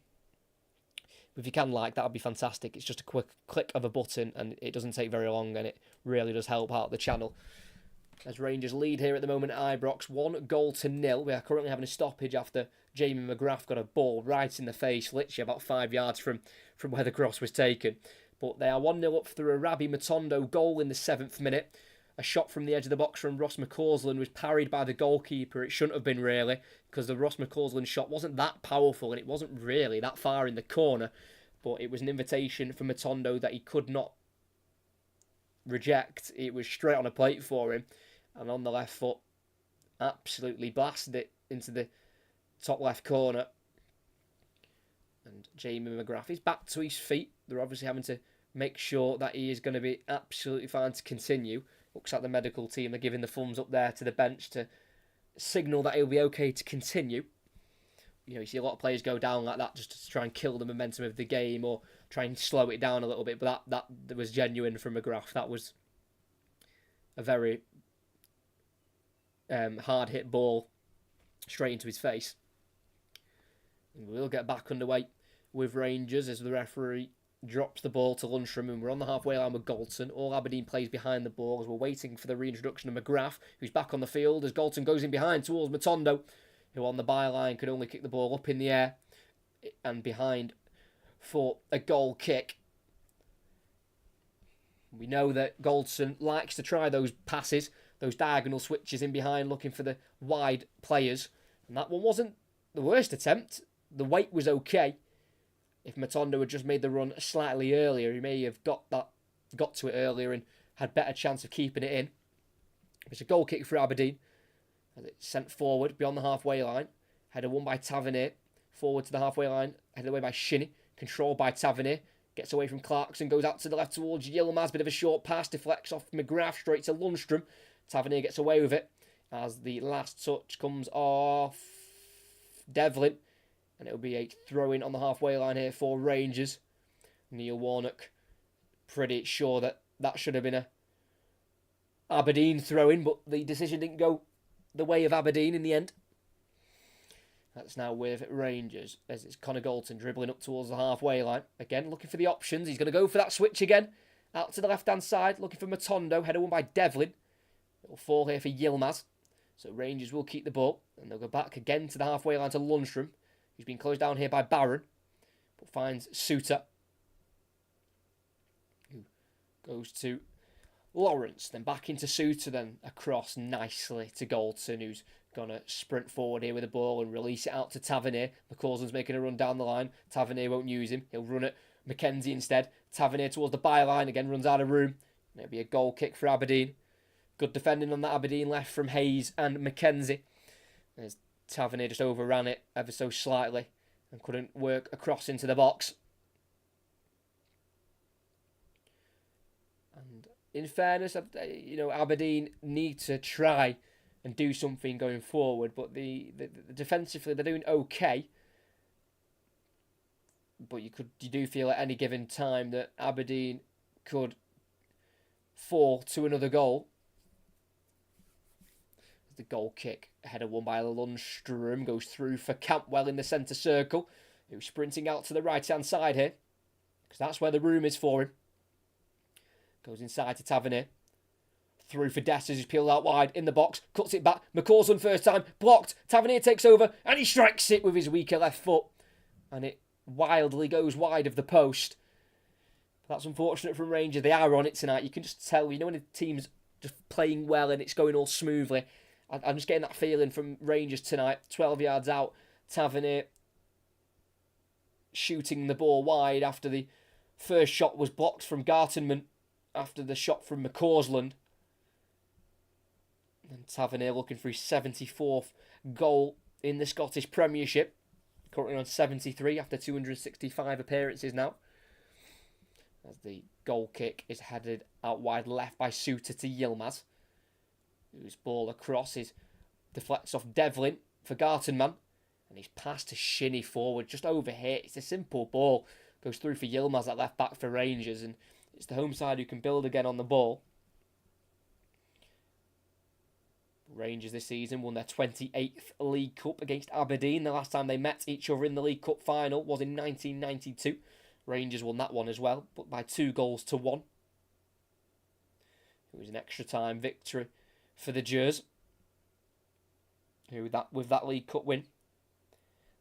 If you can like, that would be fantastic. It's just a quick click of a button and it doesn't take very long and it really does help out the channel. As Rangers lead here at the moment at Ibrox, 1-0. We are currently having a stoppage after Jamie McGrath got a ball right in the face, literally about 5 yards from where the cross was taken. But they are 1-0 up through a Rabbi Matondo goal in the 7th minute. A shot from the edge of the box from Ross McCausland was parried by the goalkeeper. It shouldn't have been really, because the Ross McCausland shot wasn't that powerful and it wasn't really that far in the corner. But it was an invitation for Matondo that he could not reject. It was straight on a plate for him. And on the left foot, absolutely blasted it into the top left corner. And Jamie McGrath is back to his feet. They're obviously having to make sure that he is going to be absolutely fine to continue. Looks like the medical team are giving the thumbs up there to the bench to signal that he'll be okay to continue. You know, you see a lot of players go down like that just to try and kill the momentum of the game or try and slow it down a little bit. But that was genuine from McGrath. That was a very hard hit ball straight into his face. And we'll get back underway with Rangers as the referee drops the ball to Lundstrom, and we're on the halfway line with Galton. All Aberdeen plays behind the ball as we're waiting for the reintroduction of McGrath, who's back on the field as Galton goes in behind towards Matondo, who on the byline could only kick the ball up in the air and behind for a goal kick. We know that Galton likes to try those passes, those diagonal switches in behind, looking for the wide players. And that one wasn't the worst attempt. The weight was okay. If Matondo had just made the run slightly earlier, he may have got to it earlier and had better chance of keeping it in. It's a goal kick for Aberdeen. As it's sent forward beyond the halfway line. Header won by Tavernier. Forward to the halfway line. Headed away by Shinnie. Controlled by Tavernier. Gets away from Clarkson. Goes out to the left towards Yilmaz. Bit of a short pass. Deflects off McGrath straight to Lundstrom. Tavernier gets away with it. As the last touch comes off Devlin. And it'll be a throw-in on the halfway line here for Rangers. Neil Warnock pretty sure that should have been a Aberdeen throw-in. But the decision didn't go the way of Aberdeen in the end. That's now with Rangers as it's Connor Galton dribbling up towards the halfway line. Again, looking for the options. He's going to go for that switch again. Out to the left-hand side, looking for Matondo. Header won by Devlin. It'll fall here for Yilmaz. So Rangers will keep the ball. And they'll go back again to the halfway line to Lundstrom, who's been closed down here by Barron. But finds Suter, who goes to Lawrence, then back into Suter, then across nicely to Galton, who's going to sprint forward here with the ball and release it out to Tavernier. McCausland's making a run down the line. Tavernier won't use him. He'll run at Mackenzie instead. Tavernier towards the byline again, runs out of room. It'll be a goal kick for Aberdeen. Good defending on that Aberdeen left from Hayes and Mackenzie. As Tavernier just overran it ever so slightly and couldn't work across into the box. And in fairness, Aberdeen need to try and do something going forward, but the defensively they're doing okay. But you do feel at any given time that Aberdeen could fall to another goal. The goal kick, a header won by Lundstrom, goes through for Campbell in the centre circle, who's sprinting out to the right hand side here, because that's where the room is for him. Goes inside to Tavernier. Through for Dessers, who's peeled out wide in the box, cuts it back. McCausland first time, blocked. Tavernier takes over, and he strikes it with his weaker left foot. And it wildly goes wide of the post. That's unfortunate from Rangers. They are on it tonight. You can just tell, when the team's just playing well and it's going all smoothly. I'm just getting that feeling from Rangers tonight. 12 yards out, Tavernier shooting the ball wide after the first shot was blocked from Gartenman after the shot from McCausland. And Tavernier looking for his 74th goal in the Scottish Premiership. Currently on 73 after 265 appearances now. As the goal kick is headed out wide left by Suter to Yilmaz. Whose ball across deflects off Devlin for Gartenman. And he's passed to Shinnie forward, just overhit. It's a simple ball. Goes through for Yilmaz at left back for Rangers. And it's the home side who can build again on the ball. Rangers this season won their 28th League Cup against Aberdeen. The last time they met each other in the League Cup final was in 1992. Rangers won that one as well, but by 2-1. It was an extra time victory for the Gers, who with that League Cup win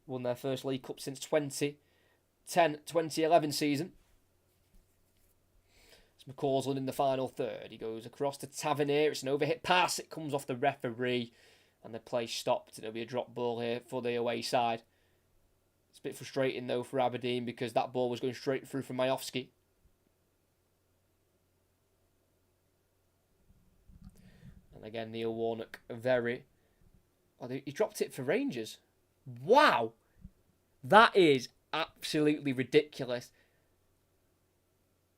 won their first League Cup since 2010-2011 season. It's McCausland in the final third. He goes across to Tavernier. It's an overhit pass. It comes off the referee and the play stopped. It'll be a drop ball here for the away side. It's a bit frustrating though for Aberdeen because that ball was going straight through for Majowski. And again, Neil Warnock he dropped it for Rangers. Wow! That is absolutely ridiculous.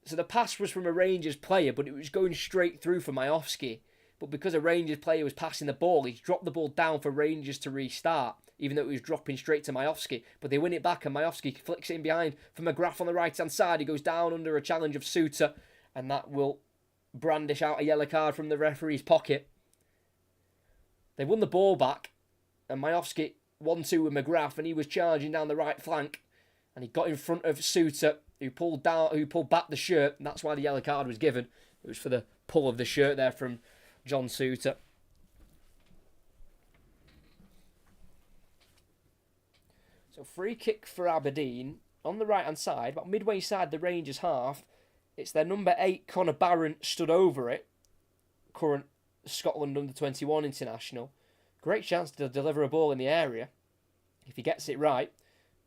So the pass was from a Rangers player, but it was going straight through for Majowski. But because a Rangers player was passing the ball, he's dropped the ball down for Rangers to restart, even though it was dropping straight to Majowski. But they win it back, and Majowski flicks it in behind for McGrath on the right-hand side. He goes down under a challenge of Suter, and that will brandish out a yellow card from the referee's pocket. They won the ball back, and Majowski 1-2 with McGrath, and he was charging down the right flank, and he got in front of Suter, who pulled back the shirt, and that's why the yellow card was given. It was for the pull of the shirt there from John Suter. So free kick for Aberdeen on the right hand side, about midway side the Rangers half. It's their number 8 Conor Barron stood over it, current Scotland under-21 international. Great chance to deliver a ball in the area if he gets it right.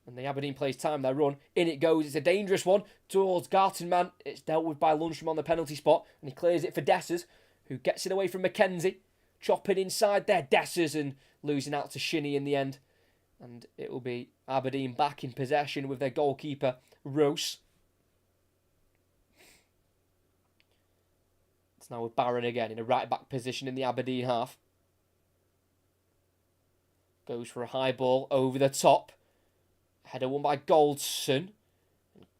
And the Aberdeen players time their run. In it goes. It's a dangerous one towards Gartenman. It's dealt with by Lundstrom on the penalty spot. And he clears it for Dessers, who gets it away from McKenzie. Chopping inside there. Dessers and losing out to Shinnie in the end. And it will be Aberdeen back in possession with their goalkeeper, Rose. It's now with Barron again in a right-back position in the Aberdeen half. Goes for a high ball over the top. Header won by Goldson.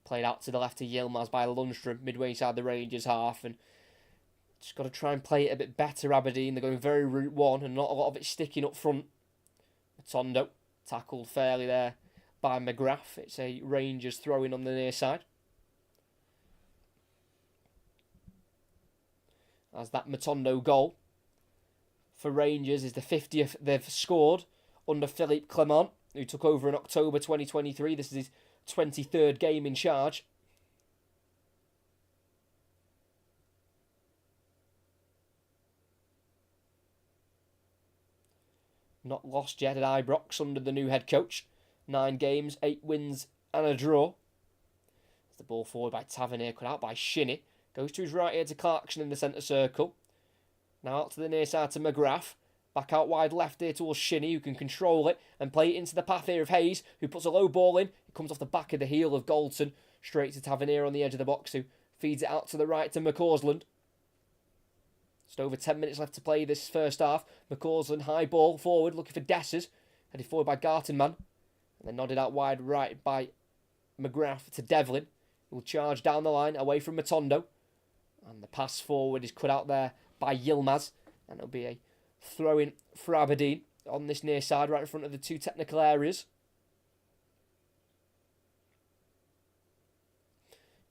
Played out to the left to Yilmaz by Lundstrom, midway inside the Rangers half. And just got to try and play it a bit better, Aberdeen. They're going very route one and not a lot of it sticking up front. Matondo tackled fairly there by McGrath. It's a Rangers throw-in on the near side. As that Matondo goal for Rangers is the 50th they've scored under Philippe Clement, who took over in October 2023. This is his 23rd game in charge. Not lost yet at Ibrox under the new head coach. 9 games, 8 wins and a draw. As the ball forward by Tavernier, cut out by Shinnie. Goes to his right here to Clarkson in the centre circle. Now out to the near side to McGrath. Back out wide left here towards Shinnie, who can control it and play it into the path here of Hayes, who puts a low ball in. It comes off the back of the heel of Goldson, straight to Tavernier on the edge of the box, who feeds it out to the right to McCausland. Just over 10 minutes left to play this first half. McCausland, high ball forward, looking for Dessers. Headed forward by Gartenman. And then nodded out wide right by McGrath to Devlin, who will charge down the line away from Matondo. And the pass forward is cut out there by Yilmaz. And it'll be a throw-in for Aberdeen on this near side, right in front of the 2 technical areas.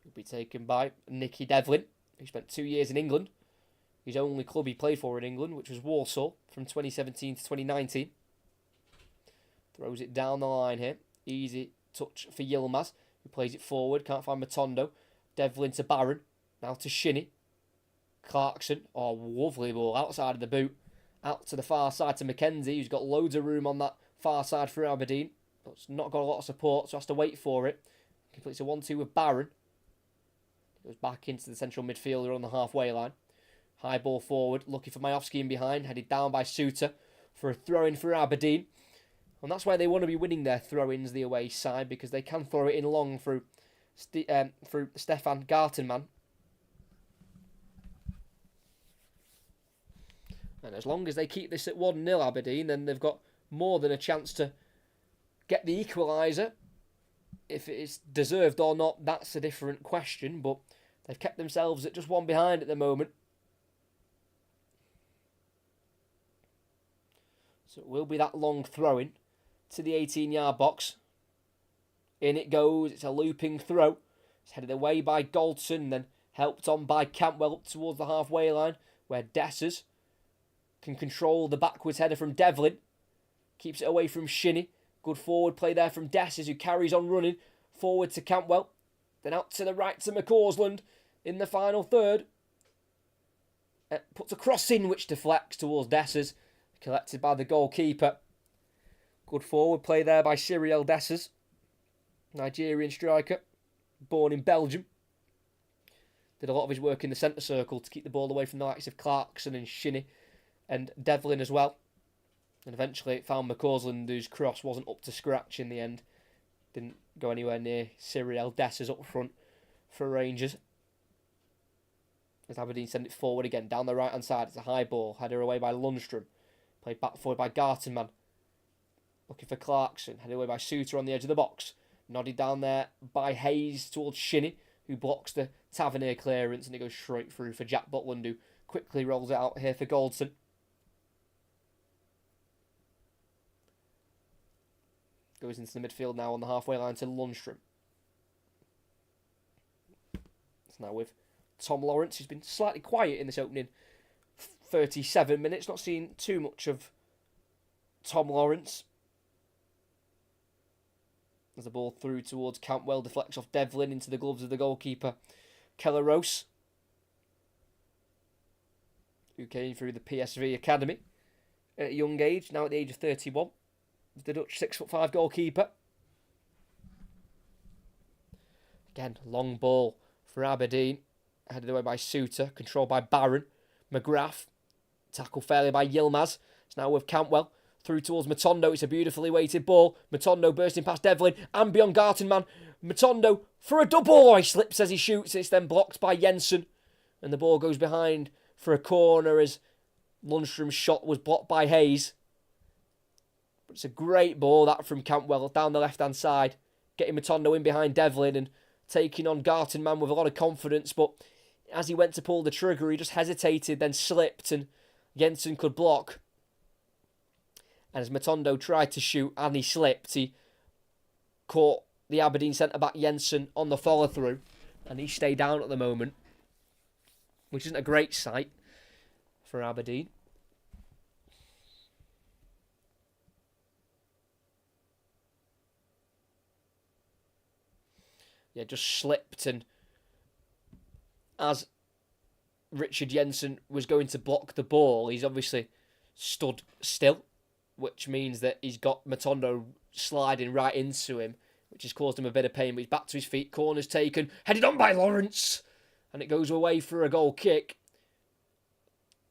It'll be taken by Nicky Devlin, who spent 2 years in England. his only club he played for in England, which was Warsaw from 2017 to 2019. Throws it down the line here. Easy touch for Yilmaz, who plays it forward. Can't find Matondo. Devlin to Barron. Now to Shinnie. Clarkson. Oh, lovely ball outside of the boot. Out to the far side to McKenzie, who's got loads of room on that far side for Aberdeen. But it's not got a lot of support, so has to wait for it. Completes a 1-2 with Barron. Goes back into the central midfielder on the halfway line. High ball forward, looking for Majowski in behind, headed down by Suter for a throw-in for Aberdeen. And that's why they want to be winning their throw-ins, the away side, because they can throw it in long through Stefan Gartenmann. And as long as they keep this at 1-0 Aberdeen, then they've got more than a chance to get the equaliser. If it is deserved or not, that's a different question, but they've kept themselves at just one behind at the moment. So it will be that long throw-in to the 18-yard box. In it goes. It's a looping throw. It's headed away by Goldson, then helped on by Cantwell towards the halfway line, where Dessers can control the backwards header from Devlin. Keeps it away from Shinnie. Good forward play there from Dessers, who carries on running. Forward to Cantwell. Then out to the right to McCausland in the final third. Puts a cross in, which deflects towards Dessers. Collected by the goalkeeper. Good forward play there by Cyriel Dessers. Nigerian striker. Born in Belgium. Did a lot of his work in the centre circle to keep the ball away from the likes of Clarkson and Shinnie and Devlin as well. And eventually it found McCausland, whose cross wasn't up to scratch in the end. Didn't go anywhere near Cyriel Dessers up front for Rangers. As Aberdeen send it forward again, down the right-hand side. It's a high ball, header away by Lundstrom. Played back forward by Gartenmann. Looking for Clarkson, headed away by Suter on the edge of the box. Nodded down there by Hayes towards Shinnie, who blocks the Tavernier clearance, and it goes straight through for Jack Butland, who quickly rolls it out here for Goldson. Goes into the midfield now on the halfway line to Lundstrom. It's now with Tom Lawrence, who's been slightly quiet in this opening 37 minutes. Not seen too much of Tom Lawrence. As the ball through towards Cantwell, deflects off Devlin into the gloves of the goalkeeper, Kelleros, who came through the PSV Academy at a young age, now at the age of 31. The Dutch 6'5" goalkeeper. Again, long ball for Aberdeen. Headed away by Suter, controlled by Barron. McGrath, tackled fairly by Yilmaz. It's now with Cantwell. Through towards Matondo. It's a beautifully weighted ball. Matondo bursting past Devlin and beyond Gartenmann. Matondo for a double. Oh, he slips as he shoots. It's then blocked by Jensen. And the ball goes behind for a corner as Lundstrom's shot was blocked by Hayes. But it's a great ball, that from Cantwell, down the left-hand side. Getting Matondo in behind Devlin and taking on Gartenmann with a lot of confidence. But as he went to pull the trigger, he just hesitated, then slipped, and Jensen could block. And as Matondo tried to shoot and he slipped, he caught the Aberdeen centre-back Jensen on the follow-through. And he stayed down at the moment, which isn't a great sight for Aberdeen. Yeah, just slipped, and as Richard Jensen was going to block the ball, he's obviously stood still, which means that he's got Matondo sliding right into him, which has caused him a bit of pain, but he's back to his feet, corner's taken, headed on by Lawrence, and it goes away for a goal kick.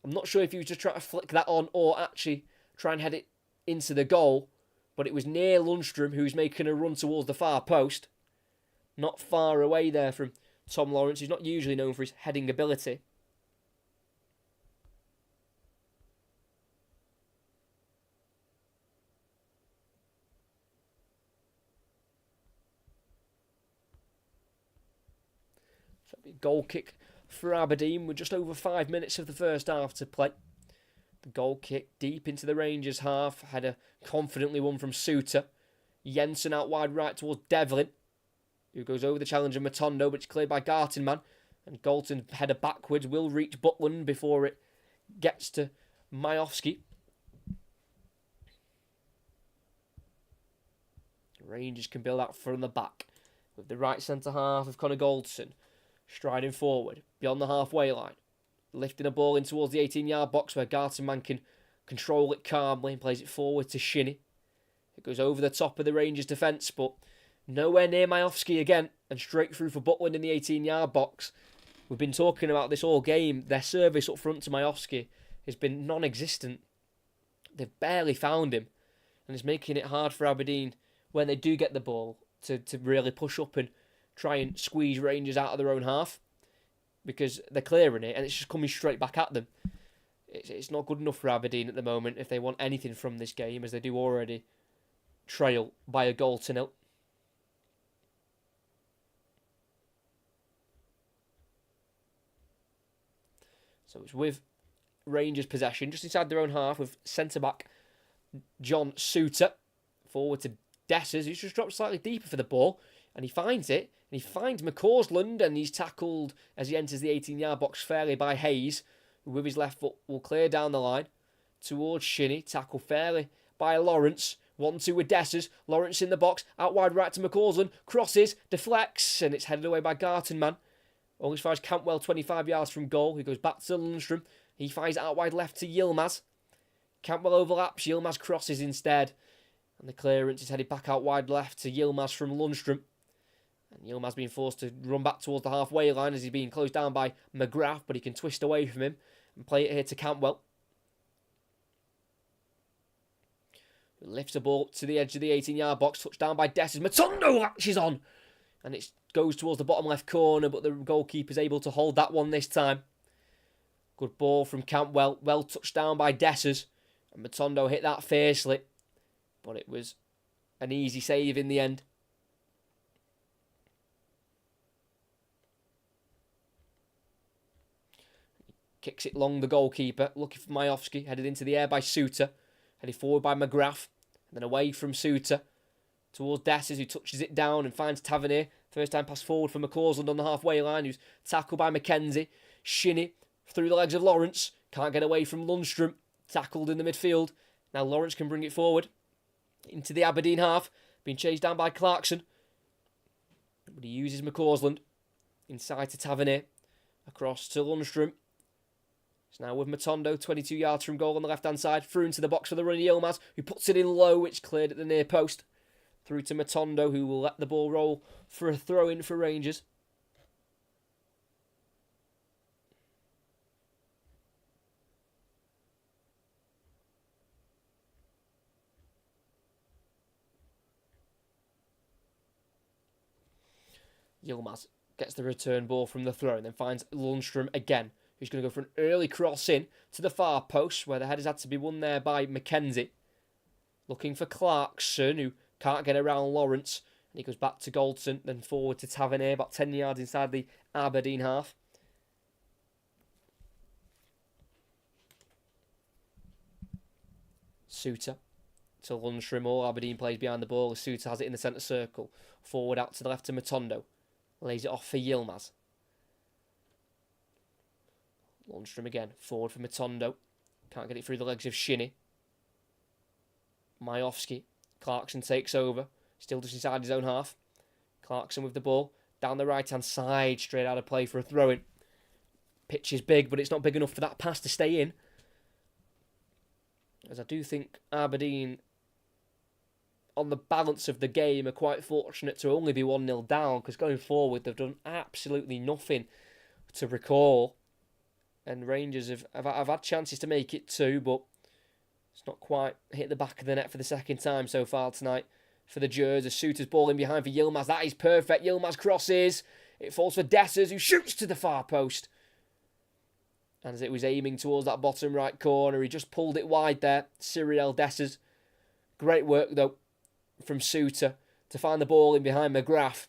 I'm not sure if he was just trying to flick that on or actually try and head it into the goal, but it was near Lundstrom, who's making a run towards the far post. Not far away there from Tom Lawrence, who's not usually known for his heading ability. So it'll be a goal kick for Aberdeen with just over 5 minutes of the first half to play. The goal kick deep into the Rangers half. Had a confidently won from Suter. Jensen out wide right towards Devlin, who goes over the challenge of Matondo, but it's cleared by Gartenmann. And Galton header backwards will reach Butland before it gets to Majowski. Rangers can build out from the back with the right centre half of Connor Goldson striding forward beyond the halfway line, lifting a ball in towards the 18-yard box where Gartenman can control it calmly and plays it forward to Shinnie. It goes over the top of the Rangers defence, but nowhere near Majowski again, and straight through for Butland in the 18-yard box. We've been talking about this all game. Their service up front to Majowski has been non-existent. They've barely found him, and it's making it hard for Aberdeen when they do get the ball to really push up and try and squeeze Rangers out of their own half, because they're clearing it and it's just coming straight back at them. It's not good enough for Aberdeen at the moment if they want anything from this game, as they do already trail by a goal to nil. So it's with Rangers possession just inside their own half with centre-back John Suter forward to Dessers, who's just dropped slightly deeper for the ball, and he finds it, and he finds McCausland, and he's tackled as he enters the 18-yard box fairly by Hayes, who with his left foot will clear down the line towards Shinnie, tackled fairly by Lawrence. 1-2 with Dessers, Lawrence in the box, out wide right to McCausland, crosses, deflects, and it's headed away by Gartenman. Only as far as Cantwell, 25 yards from goal, who goes back to Lundstrom. He finds out wide left to Yilmaz. Cantwell overlaps, Yilmaz crosses instead. And the clearance is headed back out wide left to Yilmaz from Lundstrom. And Yilmaz being forced to run back towards the halfway line as he's being closed down by McGrath, but he can twist away from him and play it here to Cantwell. Who lifts the ball up to the edge of the 18-yard box, touched down by Dessers. Matondo latches on! And it goes towards the bottom left corner, but the goalkeeper's able to hold that one this time. Good ball from Cantwell, well touched down by Dessers. And Matondo hit that fiercely, but it was an easy save in the end. Kicks it long, the goalkeeper, looking for Majowski, headed into the air by Suter, headed forward by McGrath, and then away from Suter towards Dessers, who touches it down and finds Tavernier. First time pass forward for McCausland on the halfway line, who's tackled by McKenzie. Shinnie through the legs of Lawrence, can't get away from Lundstrom, tackled in the midfield. Now Lawrence can bring it forward into the Aberdeen half, being chased down by Clarkson. But he uses McCausland inside to Tavernier, across to Lundstrom. It's now with Matondo, 22 yards from goal on the left-hand side, through into the box for the running Yilmaz, who puts it in low, which cleared at the near post. Through to Matondo, who will let the ball roll for a throw-in for Rangers. Yilmaz gets the return ball from the throw and then finds Lundstrom again, who's going to go for an early cross in to the far post, where the headers had to be won there by McKenzie. Looking for Clarkson, who can't get around Lawrence, and he goes back to Goldson, then forward to Tavernier, about 10 yards inside the Aberdeen half. Suter to Lundstrom, all Aberdeen plays behind the ball as Suter has it in the centre circle. Forward out to the left to Matondo, lays it off for Yilmaz. Lundstrom again, forward for Matondo, can't get it through the legs of Shinnie. Majowski, Clarkson takes over, still just inside his own half. Clarkson with the ball, down the right-hand side, straight out of play for a throw-in. Pitch is big, but it's not big enough for that pass to stay in. As I do think Aberdeen, on the balance of the game, are quite fortunate to only be 1-0 down, because going forward they've done absolutely nothing to recall. And Rangers have had chances to make it too, but it's not quite hit the back of the net for the second time so far tonight for the Gers. Suter's ball in behind for Yilmaz. That is perfect. Yilmaz crosses. It falls for Dessers, who shoots to the far post. And as it was aiming towards that bottom right corner, he just pulled it wide there. Cyril Dessers. Great work, though, from Suter to find the ball in behind McGrath.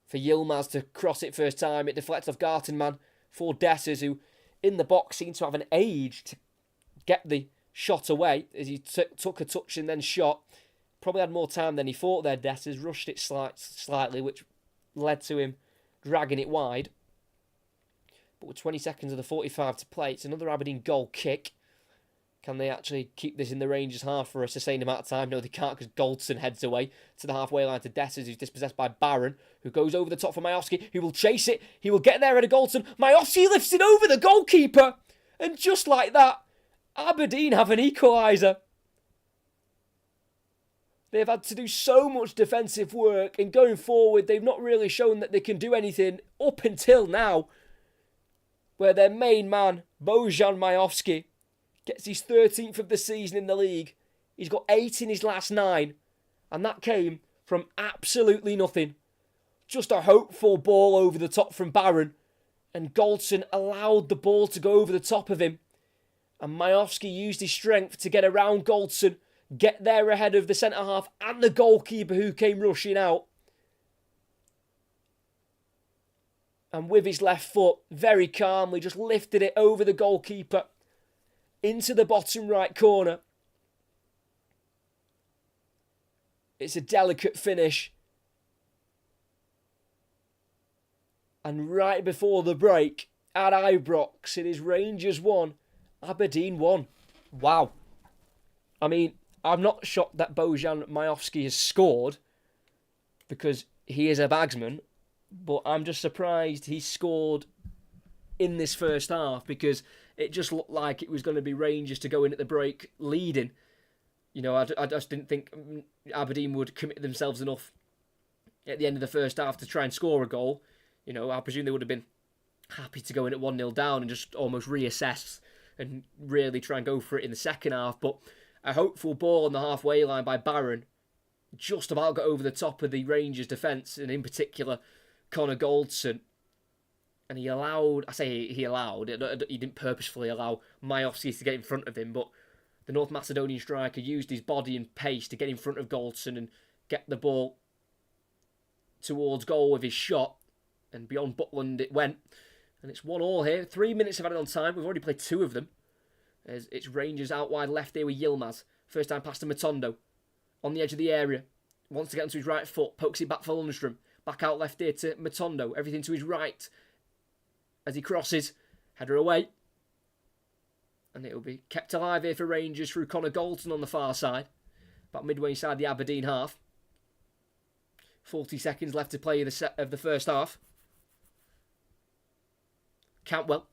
For Yilmaz to cross it first time. It deflects off Gartenman for Dessers, who in the box seemed to have an age to get the shot away as he took a touch and then shot. Probably had more time than he thought there, Dessers. Rushed it slightly, which led to him dragging it wide. But with 20 seconds of the 45 to play, it's another Aberdeen goal kick. Can they actually keep this in the Rangers half for a sustained amount of time? No, they can't, because Goldson heads away to the halfway line to Dessers, who's dispossessed by Barron, who goes over the top for Majowski, who will chase it. He will get there at a Goldson. Majowski lifts it over the goalkeeper. And just like that, Aberdeen have an equaliser. They've had to do so much defensive work, and going forward, they've not really shown that they can do anything up until now, where their main man, Bojan Majowski, gets his 13th of the season in the league. He's got 8 in his last 9. And that came from absolutely nothing. Just a hopeful ball over the top from Barron. And Goldson allowed the ball to go over the top of him. And Majowski used his strength to get around Goldson, get there ahead of the centre-half and the goalkeeper who came rushing out. And with his left foot, very calmly, just lifted it over the goalkeeper into the bottom right corner. It's a delicate finish. And right before the break, at Ibrox, it is Rangers 1, Aberdeen 1. Wow. I mean, I'm not shocked that Bojan Majowski has scored, because he is a bagsman, but I'm just surprised he scored in this first half, because it just looked like it was going to be Rangers to go in at the break leading. You know, I just didn't think Aberdeen would commit themselves enough at the end of the first half to try and score a goal. You know, I presume they would have been happy to go in at 1-0 down and just almost reassess and really try and go for it in the second half. But a hopeful ball on the halfway line by Barron just about got over the top of the Rangers defence, and in particular Connor Goldson. And he allowed, he didn't purposefully allow Majowski to get in front of him, but the North Macedonian striker used his body and pace to get in front of Goldson and get the ball towards goal with his shot. And beyond Butland it went. And it's 1-1 here. 3 minutes of added on time. We've already played 2 of them. As it's Rangers out wide left here with Yilmaz. First time pass to Matondo. On the edge of the area. Wants to get onto his right foot. Pokes it back for Lundstrom. Back out left here to Matondo. Everything to his right. As he crosses. Header away. And it will be kept alive here for Rangers through Connor Goldson on the far side. About midway inside the Aberdeen half. 40 seconds left to play of the first half. Cantwell.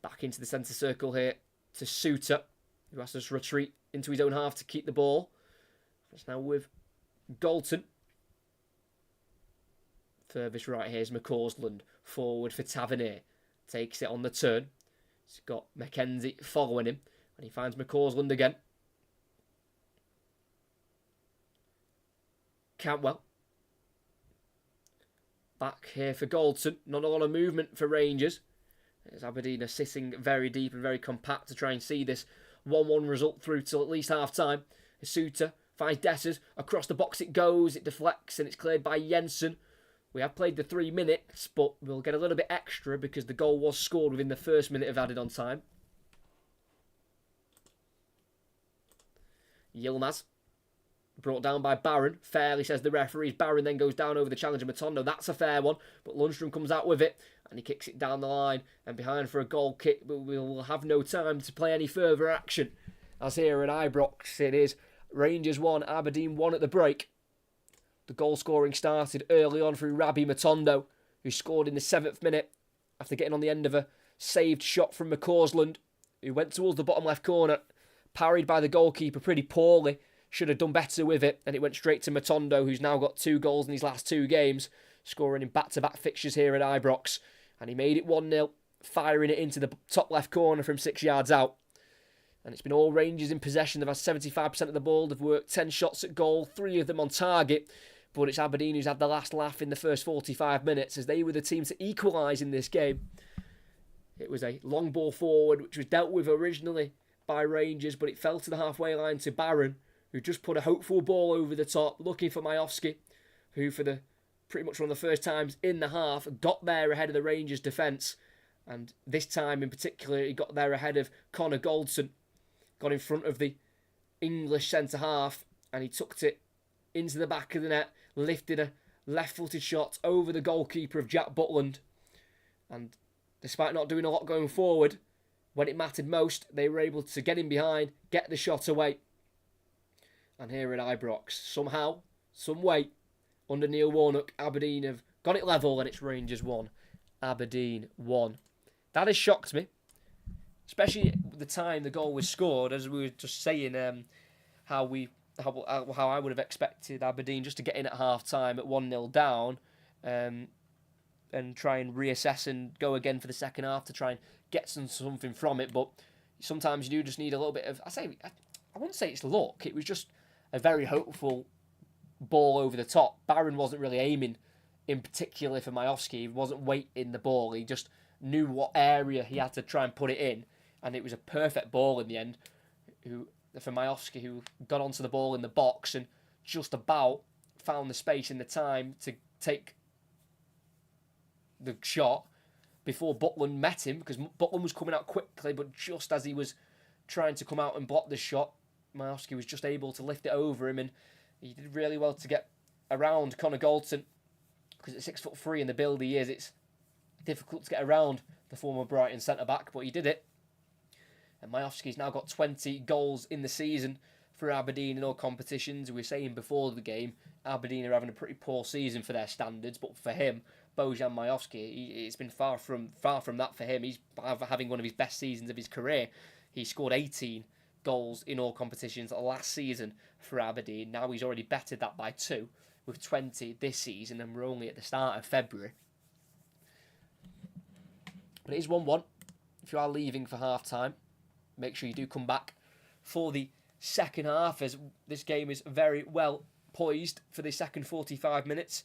Back into the centre circle here to Suter, who has to retreat into his own half to keep the ball. It's now with Galton. Furthest right here is McCausland. Forward for Tavernier. Takes it on the turn. He's got McKenzie following him. And he finds McCausland again. Cantwell. Back here for Goldson. Not a lot of movement for Rangers. As Aberdeen are sitting very deep and very compact to try and see this 1-1 result through till at least half-time. Suter finds Dessers. Across the box it goes. It deflects and it's cleared by Jensen. We have played the 3 minutes, but we'll get a little bit extra because the goal was scored within the first minute of added on time. Yilmaz. Brought down by Barron. Fairly, says the referees. Barron then goes down over the challenger Matondo. That's a fair one. But Lundstrom comes out with it. And he kicks it down the line. And behind for a goal kick. But we'll have no time to play any further action. As here at Ibrox, it is Rangers 1, Aberdeen 1 at the break. The goal scoring started early on through Rabbi Matondo, who scored in the 7th minute after getting on the end of a saved shot from McCausland, who went towards the bottom left corner. Parried by the goalkeeper pretty poorly. Should have done better with it, and it went straight to Matondo, who's now got 2 goals in his last 2 games, scoring in back-to-back fixtures here at Ibrox. And he made it 1-0, firing it into the top left corner from 6 yards out. And it's been all Rangers in possession. They've had 75% of the ball. They've worked 10 shots at goal, 3 of them on target. But it's Aberdeen who's had the last laugh in the first 45 minutes, as they were the team to equalise in this game. It was a long ball forward, which was dealt with originally by Rangers, but it fell to the halfway line to Barron, who just put a hopeful ball over the top, looking for Majowski, who for the pretty much one of the first times in the half got there ahead of the Rangers' defence. And this time in particular, he got there ahead of Connor Goldson, got in front of the English centre-half, and he tucked it into the back of the net, lifted a left-footed shot over the goalkeeper of Jack Butland. And despite not doing a lot going forward, when it mattered most, they were able to get in behind, get the shot away. And here at Ibrox, somehow, some way, under Neil Warnock, Aberdeen have got it level and it's Rangers 1. Aberdeen 1. That has shocked me, especially the time the goal was scored, as we were just saying, how I would have expected Aberdeen just to get in at half-time at 1-0 down, and try and reassess and go again for the second half to try and get something from it. But sometimes you do just need a little bit of, I wouldn't say it's luck, it was just a very hopeful ball over the top. Barron wasn't really aiming in particular for Majowski. He wasn't weighting the ball. He just knew what area he had to try and put it in, and it was a perfect ball in the end for Majowski, who got onto the ball in the box and just about found the space and the time to take the shot before Butland met him, because Butland was coming out quickly, but just as he was trying to come out and block the shot, Majowski was just able to lift it over him, and he did really well to get around Connor Galton, because at 6'3" in the build he is, it's difficult to get around the former Brighton centre-back, but he did it. And Majowski's now got 20 goals in the season for Aberdeen in all competitions. We were saying before the game, Aberdeen are having a pretty poor season for their standards, but for him, Bojan Majowski, it's been far from that for him. He's having one of his best seasons of his career. He scored 18 goals in all competitions last season for Aberdeen. Now he's already bettered that by 2 with 20 this season, and we're only at the start of February. But it is 1-1. If you are leaving for half-time, make sure you do come back for the second half, as this game is very well poised for the second 45 minutes.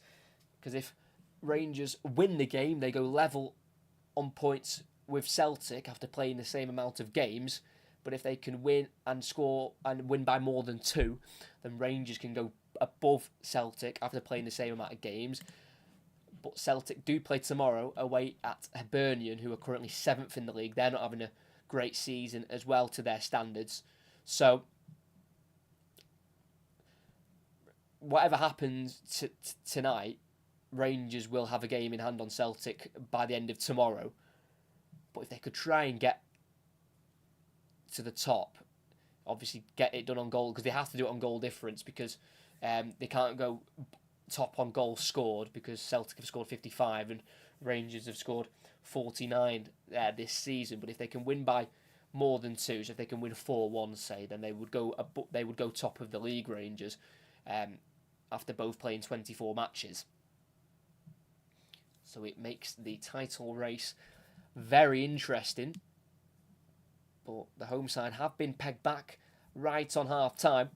Because if Rangers win the game, they go level on points with Celtic after playing the same amount of games. But if they can win and score and win by more than 2, then Rangers can go above Celtic after playing the same amount of games. But Celtic do play tomorrow away at Hibernian, who are currently 7th in the league. They're not having a great season as well to their standards. So whatever happens tonight, Rangers will have a game in hand on Celtic by the end of tomorrow. But if they could try and get to the top, obviously get it done on goal, because they have to do it on goal difference, because they can't go top on goals scored, because Celtic have scored 55 and Rangers have scored 49 this season. But if they can win by more than 2, so if they can win 4-1, say, then they would go top of the league, Rangers, after both playing 24 matches. So it makes the title race very interesting. But the home side have been pegged back right on half-time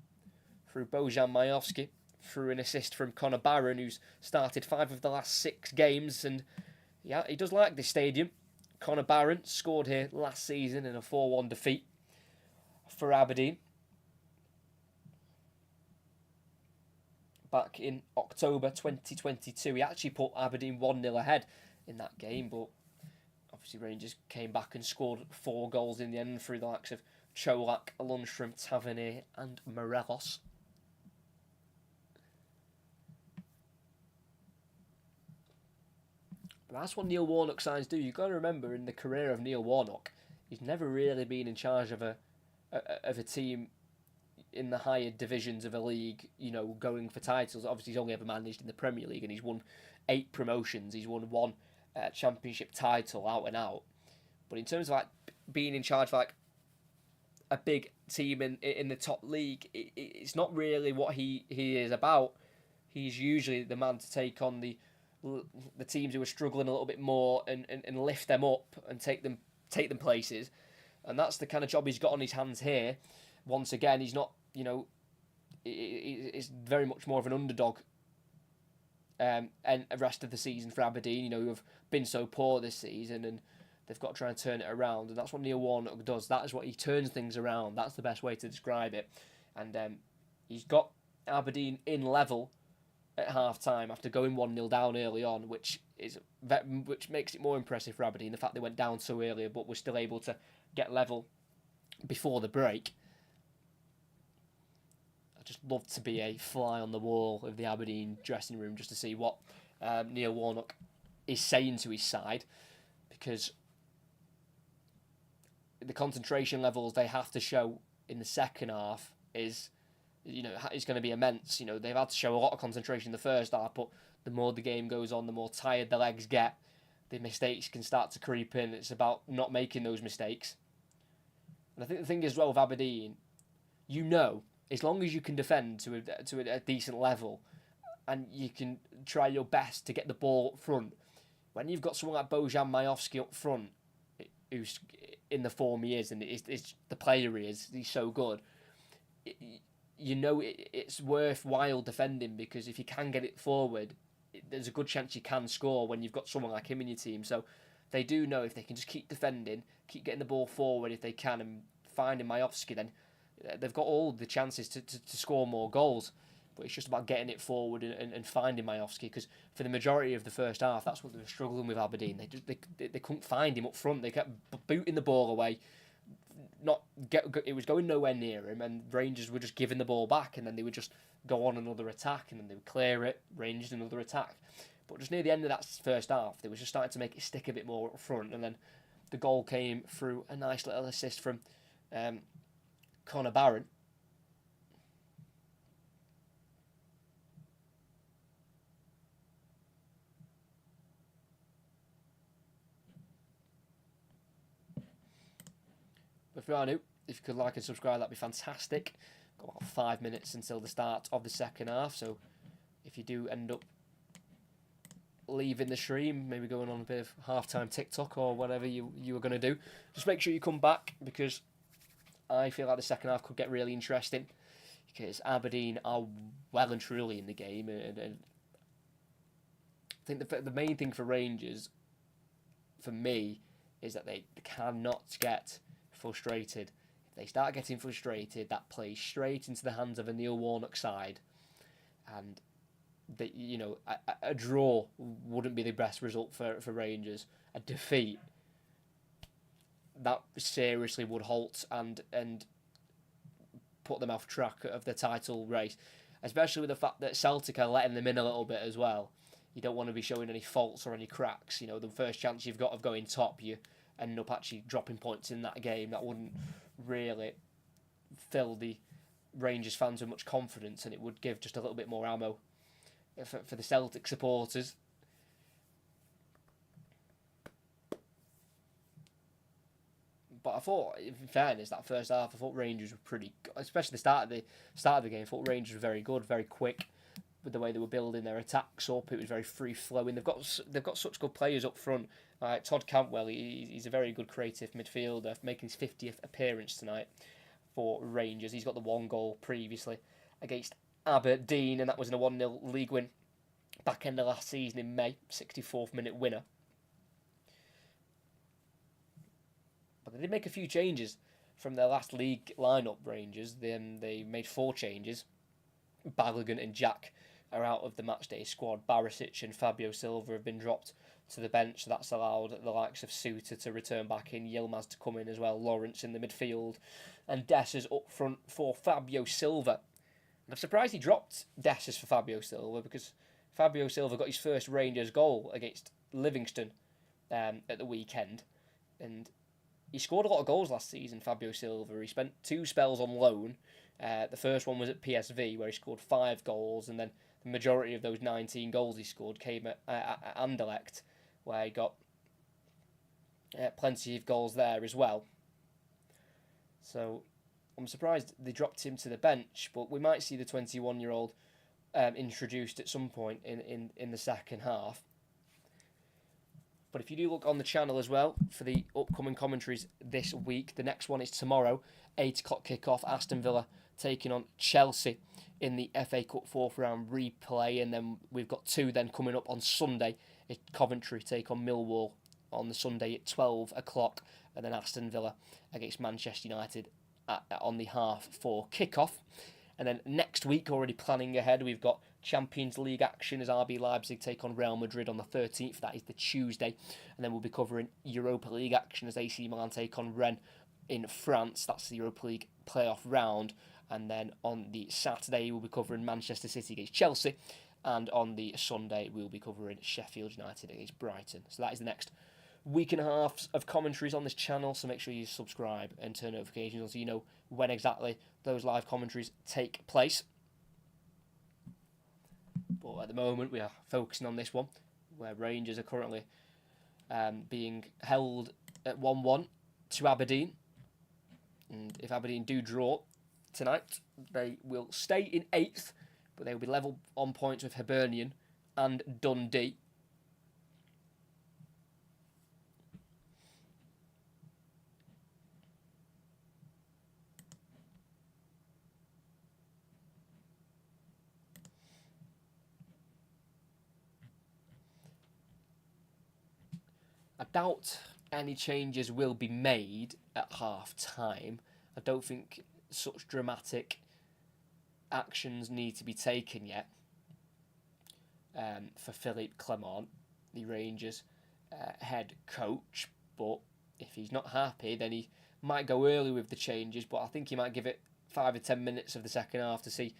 through Bojan Majowski, through an assist from Connor Barron, who's started 5 of the last 6 games. And yeah, he does like this stadium. Connor Barron scored here last season in a 4-1 defeat for Aberdeen back in October 2022. He actually put Aberdeen 1-0 ahead in that game, but obviously Rangers came back and scored 4 goals in the end through the likes of Cholak, Lundstrom, Tavernier and Morelos. But that's what Neil Warnock sides do. You've got to remember, in the career of Neil Warnock, he's never really been in charge of a team in the higher divisions of a league, you know, going for titles. Obviously, he's only ever managed in the Premier League, and he's won 8 promotions. He's won 1 championship title out and out. But in terms of like being in charge of like a big team in the top league, it's not really what he is about. He's usually the man to take on the teams who are struggling a little bit more and lift them up and take them places. And that's the kind of job he's got on his hands here. Once again, he's not, you know, it's very much more of an underdog and the rest of the season for Aberdeen, you know, who have been so poor this season, and they've got to try and turn it around. And that's what Neil Warnock does. That is what he turns things around. That's the best way to describe it. And he's got Aberdeen in level at half-time after going 1-0 down early on, which makes it more impressive for Aberdeen, the fact they went down so early but were still able to get level before the break. I'd just love to be a fly on the wall of the Aberdeen dressing room just to see what Neil Warnock is saying to his side, because the concentration levels they have to show in the second half is going to be immense. They've had to show a lot of concentration in the first half, but the more the game goes on, the more tired the legs get. The mistakes can start to creep in. It's about not making those mistakes. And I think the thing as well with Aberdeen, as long as you can defend to a decent level, and you can try your best to get the ball up front, when you've got someone like Bojan Majowski up front, who's in the form he is, and is the player he is, he's so good, it's worthwhile defending, because if you can get it forward, there's a good chance you can score when you've got someone like him in your team. So they do know if they can just keep defending, keep getting the ball forward if they can, and finding Majowski, then they've got all the chances to score more goals. But it's just about getting it forward and finding Majowski, because for the majority of the first half, that's what they were struggling with Aberdeen. They couldn't find him up front. They kept booting the ball away. It was going nowhere near him, and Rangers were just giving the ball back, and then they would just go on another attack, and then they would clear it, Rangers another attack. But just near the end of that first half, they were just starting to make it stick a bit more up front, and then the goal came through a nice little assist from Connor Barron. But if you are new, if you could like and subscribe, that'd be fantastic. Got about 5 minutes until the start of the second half, so if you do end up leaving the stream, maybe going on a bit of half-time TikTok or whatever you were going to do, just make sure you come back, because I feel like the second half could get really interesting, because Aberdeen are well and truly in the game, and I think the main thing for Rangers, for me, is that they cannot get frustrated. If they start getting frustrated, that plays straight into the hands of a Neil Warnock side, and a draw wouldn't be the best result for Rangers. A defeat, that seriously would halt and put them off track of the title race, especially with the fact that Celtic are letting them in a little bit as well. You don't want to be showing any faults or any cracks. The first chance you've got of going top, you end up actually dropping points in that game. That wouldn't really fill the Rangers fans with much confidence, and it would give just a little bit more ammo for the Celtic supporters. But I thought, in fairness, that first half, I thought Rangers were pretty good, especially the start of the game. I thought Rangers were very good, very quick with the way they were building their attacks up. It was very free flowing. They've got such good players up front. Todd Cantwell, he's a very good creative midfielder, making his 50th appearance tonight for Rangers. He's got the one goal previously against Aberdeen, and that was in a 1-0 league win back end of last season in May, 64th minute winner. But they did make a few changes from their last league lineup, Rangers. They made 4 changes. Balogun and Jack are out of the matchday squad. Barisic and Fabio Silva have been dropped to the bench, so that's allowed the likes of Suter to return back in, Yilmaz to come in as well, Lawrence in the midfield, and Dessers up front for Fabio Silva. And I'm surprised he dropped Dessers for Fabio Silva, because Fabio Silva got his first Rangers goal against Livingston at the weekend, and he scored a lot of goals last season, Fabio Silva. He spent 2 spells on loan. The first one was at PSV, where he scored 5 goals, and then the majority of those 19 goals he scored came at Anderlecht, where he got plenty of goals there as well. So I'm surprised they dropped him to the bench, but we might see the 21-year-old introduced at some point in the second half. But if you do look on the channel as well for the upcoming commentaries this week, the next one is tomorrow, 8 o'clock kickoff, Aston Villa taking on Chelsea in the FA Cup 4th round replay, and then we've got 2 then coming up on Sunday. Coventry take on Millwall on the Sunday at 12 o'clock, and then Aston Villa against Manchester United on the 4:30 kickoff. And then next week, already planning ahead, we've got Champions League action as RB Leipzig take on Real Madrid on the 13th. That is the Tuesday. And then we'll be covering Europa League action as AC Milan take on Rennes in France. That's the Europa League playoff round. And then on the Saturday, we'll be covering Manchester City against Chelsea. And on the Sunday, we'll be covering Sheffield United against Brighton. So that is the next week and a half of commentaries on this channel, so make sure you subscribe and turn notifications on so you know when exactly those live commentaries take place. But at the moment, we are focusing on this one, where Rangers are currently being held at 1-1 to Aberdeen. And if Aberdeen do draw tonight, they will stay in 8th, but they will be level on points with Hibernian and Dundee. I doubt any changes will be made at half time. I don't think such dramatic actions need to be taken yet for Philippe Clement, the Rangers head coach. But if he's not happy, then he might go early with the changes. But I think he might give it 5 or 10 minutes of the second half to see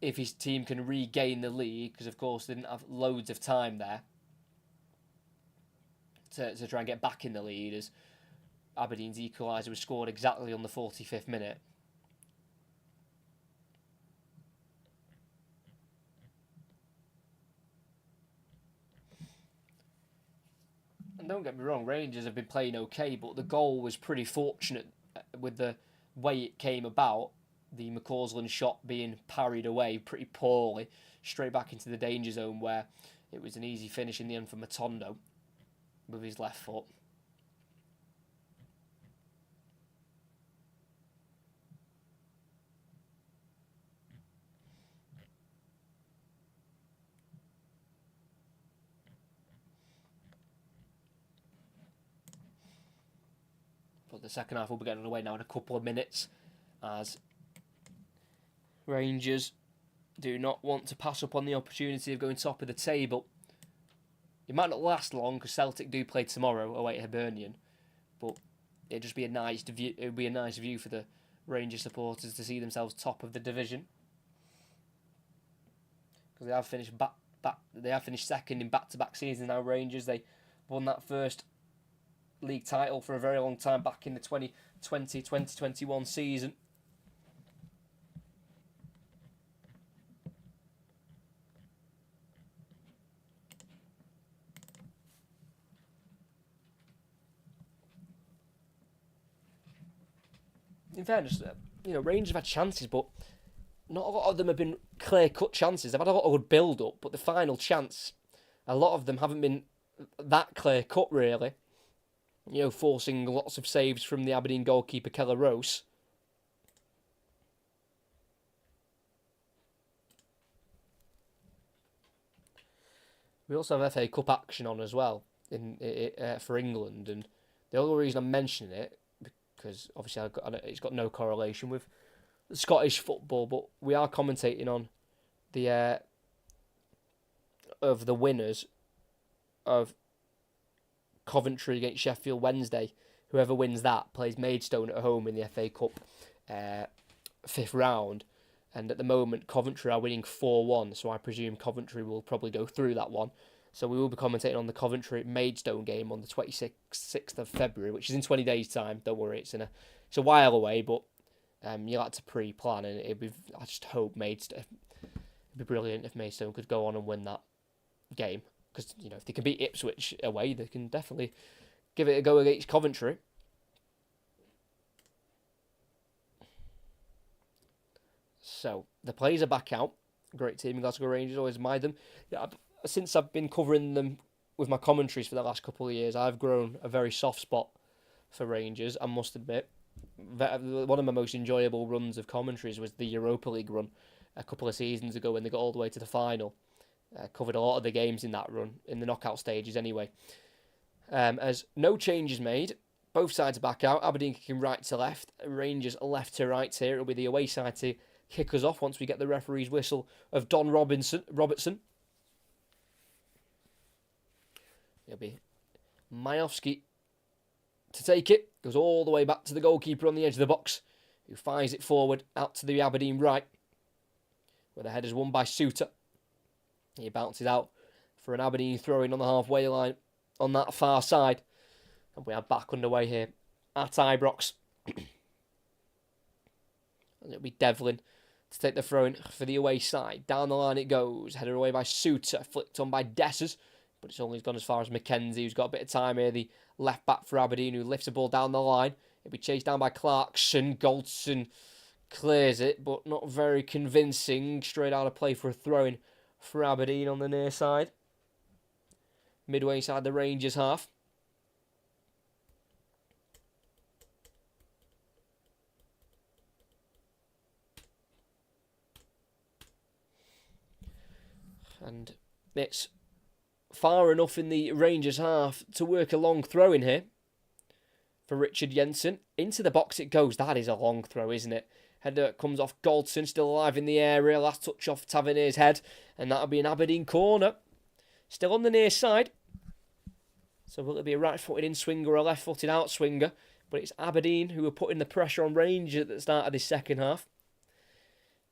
if his team can regain the lead, because of course they didn't have loads of time there to try and get back in the lead, as Aberdeen's equaliser was scored exactly on the 45th minute. And don't get me wrong, Rangers have been playing okay, but the goal was pretty fortunate with the way it came about. The McCausland shot being parried away pretty poorly, straight back into the danger zone, where it was an easy finish in the end for Matondo with his left foot. But the second half will be getting underway now in a couple of minutes, as Rangers do not want to pass up on the opportunity of going top of the table. It might not last long because Celtic do play tomorrow away at Hibernian, but it'd just be a nice view. It would be a nice view for the Rangers supporters to see themselves top of the division, because they have finished They have finished second in back-to-back seasons now. Rangers, they won that first league title for a very long time back in the 2020-2021 season. In fairness, Rangers have had chances, but not a lot of them have been clear-cut chances. They've had a lot of good build-up, but the final chance, a lot of them haven't been that clear-cut, really. Forcing lots of saves from the Aberdeen goalkeeper, Keller Rose. We also have FA Cup action on as well for England, and the only reason I'm mentioning it, because obviously it's got no correlation with Scottish football, but we are commentating on the winners of Coventry against Sheffield Wednesday. Whoever wins that plays Maidstone at home in the FA Cup 5th round, and at the moment Coventry are winning 4-1, so I presume Coventry will probably go through that one. So we will be commentating on the Coventry-Maidstone game on the 26th of February, which is in 20 days' time. Don't worry, it's a while away, but you like to pre-plan, and I just hope Maidstone. It'd be brilliant if Maidstone could go on and win that game, because if they can beat Ipswich away, they can definitely give it a go against Coventry. So the players are back out. Great team in Glasgow Rangers, always admired them. Since I've been covering them with my commentaries for the last couple of years, I've grown a very soft spot for Rangers, I must admit. One of my most enjoyable runs of commentaries was the Europa League run a couple of seasons ago when they got all the way to the final. Covered a lot of the games in that run, in the knockout stages anyway. As no changes made, both sides are back out. Aberdeen kicking right to left, Rangers left to right here. It'll be the away side to kick us off once we get the referee's whistle of Don Robertson. It'll be Majowski to take it. Goes all the way back to the goalkeeper on the edge of the box, who fires it forward out to the Aberdeen right, where the header's won by Suter. He bounces out for an Aberdeen throw-in on the halfway line on that far side. And we are back underway here at Ibrox. And it'll be Devlin to take the throw-in for the away side. Down the line it goes. Headed away by Suter. Flicked on by Dessers. But it's only gone as far as Mackenzie, who's got a bit of time here. The left back for Aberdeen, who lifts the ball down the line. It'll be chased down by Clarkson. Goldson clears it, but not very convincing. Straight out of play for a throw-in for Aberdeen on the near side. Midway inside the Rangers half. And it's far enough in the Rangers half to work a long throw in here for Richard Jensen. Into the box it goes. That is a long throw, isn't it? Header comes off Goldson, still alive in the area. Last touch off Tavernier's head. And that'll be an Aberdeen corner. Still on the near side. So will it be a right-footed in-swinger or a left-footed out-swinger? But it's Aberdeen who are putting the pressure on Rangers at the start of this second half.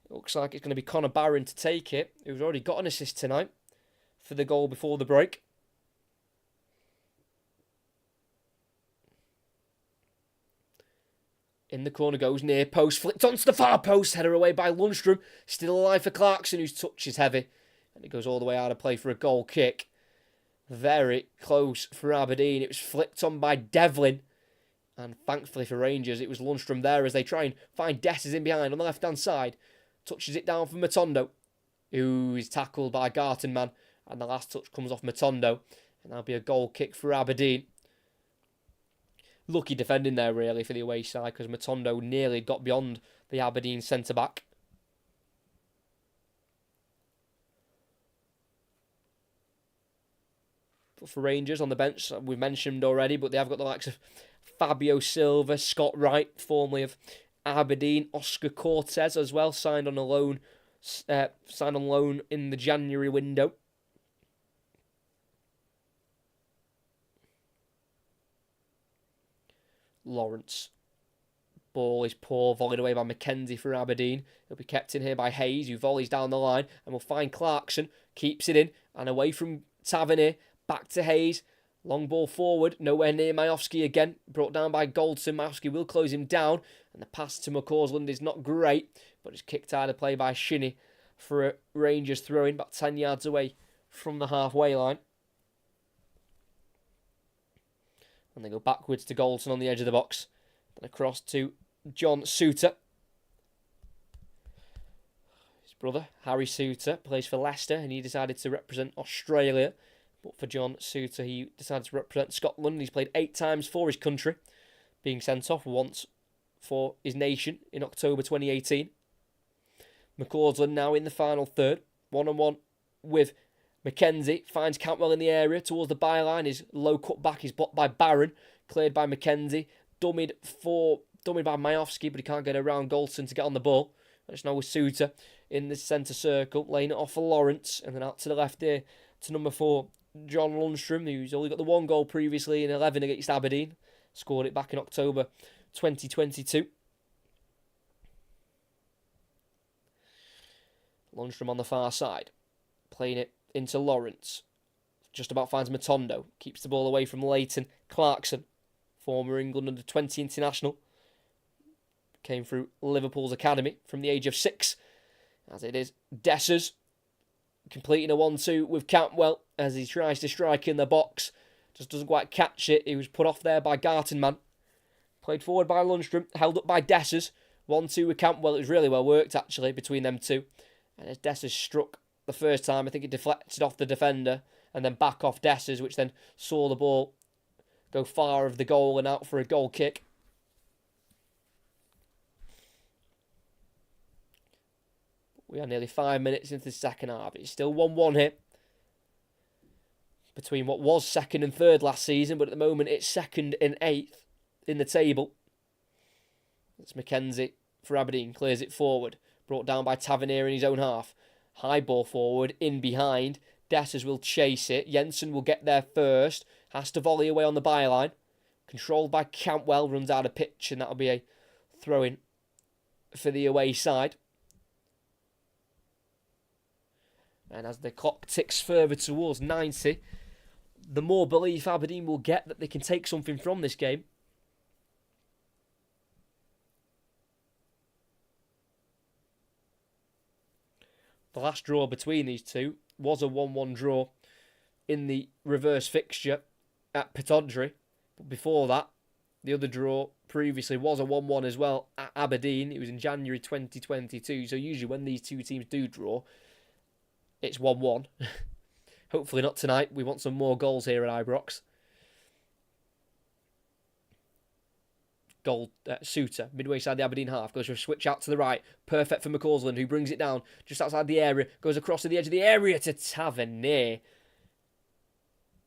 It looks like it's going to be Connor Barron to take it, who's already got an assist tonight for the goal before the break. In the corner goes, near post, flicked onto the far post, header away by Lundstrom. Still alive for Clarkson, whose touch is heavy. And it goes all the way out of play for a goal kick. Very close for Aberdeen. It was flicked on by Devlin. And thankfully for Rangers, it was Lundstrom there as they try and find Dessers in behind on the left-hand side. Touches it down for Matondo, who is tackled by Gartenman. And the last touch comes off Matondo. And that'll be a goal kick for Aberdeen. Lucky defending there, really, for the away side, because Matondo nearly got beyond the Aberdeen centre-back. But for Rangers on the bench, we've mentioned already, but they have got the likes of Fabio Silva, Scott Wright, formerly of Aberdeen, Oscar Cortez as well, signed on loan in the January window. Lawrence. Ball is poor, volleyed away by Mackenzie for Aberdeen. It'll be kept in here by Hayes, who volleys down the line, and will find Clarkson, keeps it in, and away from Tavernier, back to Hayes. Long ball forward, nowhere near Majowski again, brought down by Goldson. Majowski will close him down, and the pass to McCausland is not great, but it's kicked out of play by Shinnie for a Rangers throw-in, about 10 yards away from the halfway line. And they go backwards to Goldson on the edge of the box. Then across to John Suter. His brother, Harry Suter, plays for Leicester and he decided to represent Australia. But for John Suter, he decided to represent Scotland. He's played 8 times for his country, being sent off once for his nation in October 2018. McCausland now in the final third. 1-on-1 with Mackenzie, finds Cantwell in the area towards the byline. His low cut back is blocked by Barron, cleared by Mackenzie, dummied by Majowski, but he can't get around Goldson to get on the ball. And it's now with Suter in the centre circle, laying it off for Lawrence, and then out to the left here to number 4, John Lundstrom, who's only got the 1 goal previously in 11 against Aberdeen. Scored it back in October 2022. Lundstrom on the far side, playing it into Lawrence. Just about finds Matondo. Keeps the ball away from Leighton. Clarkson, former England under-20 international. Came through Liverpool's academy from the age of 6. As it is Dessers completing a 1-2 with Cantwell as he tries to strike in the box. Just doesn't quite catch it. He was put off there by Gartenman. Played forward by Lundstrom. Held up by Dessers. 1-2 with Cantwell. It was really well worked, actually, between them two. And as Dessers struck the first time, I think it deflected off the defender and then back off Dessers, which then saw the ball go far of the goal and out for a goal kick. We are nearly 5 minutes into the second half. It's still 1-1 here between what was 2nd and 3rd last season, but at the moment it's 2nd and 8th in the table. It's Mackenzie for Aberdeen, clears it forward, brought down by Tavernier in his own half. High ball forward, in behind. Dessers will chase it. Jensen will get there first. Has to volley away on the byline. Controlled by Cantwell, runs out of pitch, and that'll be a throw-in for the away side. And as the clock ticks further towards 90, the more belief Aberdeen will get that they can take something from this game. The last draw between these two was a 1-1 draw in the reverse fixture at Pittodrie. But before that, the other draw previously was a 1-1 as well at Aberdeen. It was in January 2022. So usually when these two teams do draw, it's 1-1. Hopefully not tonight. We want some more goals here at Ibrox. Goal, Suter, midway side the Aberdeen half, goes for a switch out to the right. Perfect for McCausland, who brings it down just outside the area. Goes across to the edge of the area to Tavernier,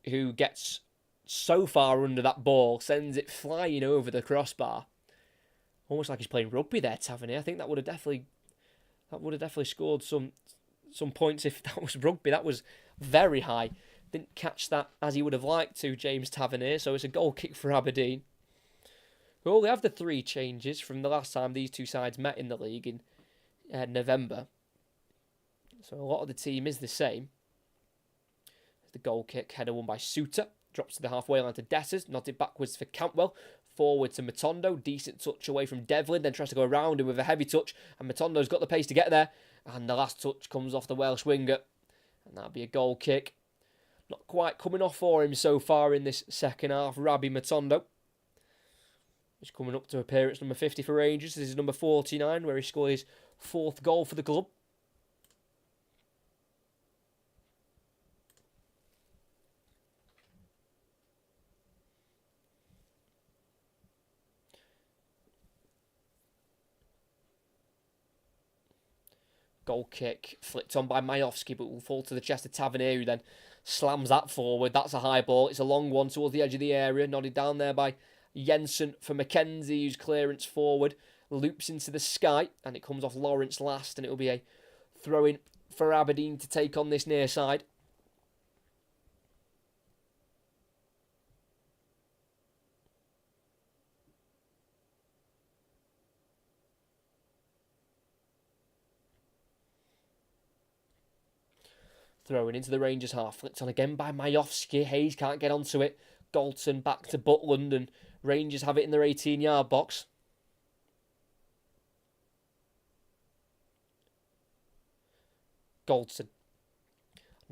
who gets so far under that ball, sends it flying over the crossbar. Almost like he's playing rugby there, Tavernier. I think that would have definitely scored some points if that was rugby. That was very high. Didn't catch that as he would have liked to, James Tavernier. So it's a goal kick for Aberdeen, who only have the 3 changes from the last time these two sides met in the league in November. So a lot of the team is the same. The goal kick, header won by Suter. Drops to the halfway line to Dessers. Nodded backwards for Cantwell. Forward to Matondo. Decent touch away from Devlin. Then tries to go around him with a heavy touch. And Matondo's got the pace to get there. And the last touch comes off the Welsh winger. And that'll be a goal kick. Not quite coming off for him so far in this second half. Rabbi Matondo. He's coming up to appearance number 50 for Rangers. This is number 49, where he scored his 4th goal for the club. Goal kick, flicked on by Majowski, but will fall to the chest of Tavernier, who then slams that forward. That's a high ball. It's a long one towards the edge of the area. Nodded down there by Jensen for McKenzie, whose clearance forward loops into the sky, and it comes off Lawrence last, and it will be a throw-in for Aberdeen to take on this near side. Throwing into the Rangers half, flicked on again by Majowski. Hayes can't get onto it. Dalton back to Butland, and Rangers have it in their 18-yard box. Goldson.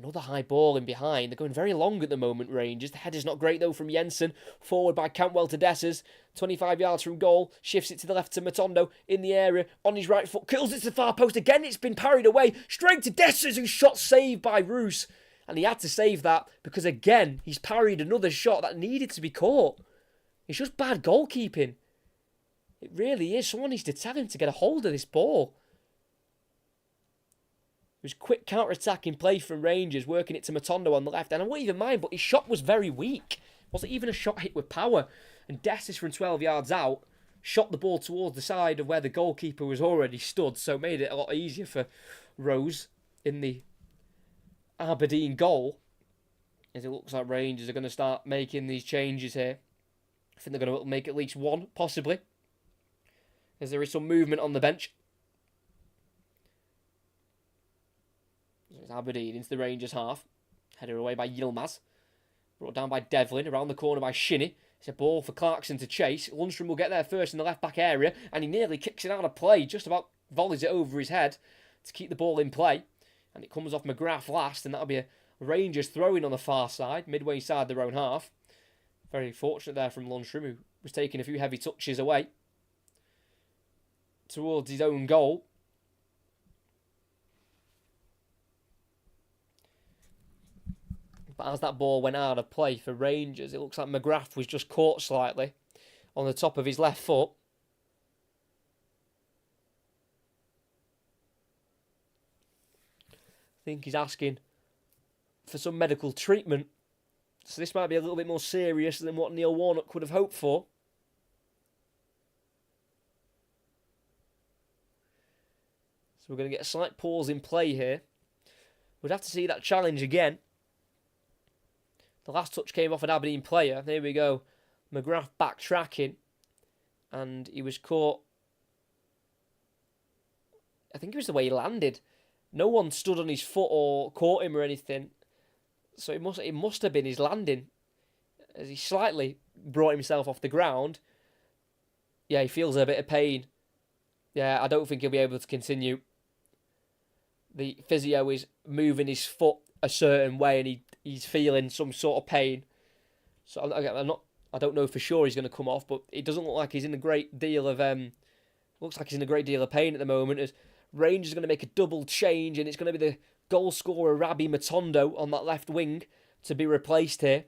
Another high ball in behind. They're going very long at the moment, Rangers. The header's not great, though, from Jensen. Forward by Cantwell to Dessers. 25 yards from goal. Shifts it to the left to Matondo. In the area. On his right foot. Kills it to the far post. Again, it's been parried away. Straight to Dessers, whose shot saved by Roos. And he had to save that because, again, he's parried another shot that needed to be caught. It's just bad goalkeeping. It really is. Someone needs to tell him to get a hold of this ball. It was quick counter-attacking play from Rangers, working it to Matondo on the left. And I wouldn't even mind, but his shot was very weak. Wasn't even a shot hit with power. And Dessers from 12 yards out shot the ball towards the side of where the goalkeeper was already stood. So it made it a lot easier for Rose in the Aberdeen goal. As it looks like Rangers are going to start making these changes here. I think they're going to make at least one, possibly. As there is some movement on the bench. It's Aberdeen into the Rangers half. Header away by Yilmaz. Brought down by Devlin. Around the corner by Shinnie. It's a ball for Clarkson to chase. Lundstrom will get there first in the left-back area. And he nearly kicks it out of play. Just about volleys it over his head to keep the ball in play. And it comes off McGrath last. And that'll be a Rangers throwing on the far side. Midway side their own half. Very fortunate there from Lundstrom, who was taking a few heavy touches away towards his own goal. But as that ball went out of play for Rangers, it looks like McGrath was just caught slightly on the top of his left foot. I think he's asking for some medical treatment. So this might be a little bit more serious than what Neil Warnock could have hoped for. So we're going to get a slight pause in play here. We'd have to see that challenge again. The last touch came off an Aberdeen player. There we go. McGrath backtracking. And he was caught. I think it was the way he landed. No one stood on his foot or caught him or anything. So it must have been his landing, as he slightly brought himself off the ground. Yeah, he feels a bit of pain. Yeah, I don't think he'll be able to continue. The physio is moving his foot a certain way, and he's feeling some sort of pain. So I don't know for sure he's going to come off, but it doesn't look like he's in a great deal of looks like he's in a great deal of pain at the moment. As Rangers are going to make a double change, and it's going to be the goal scorer Rabbi Matondo on that left wing to be replaced here.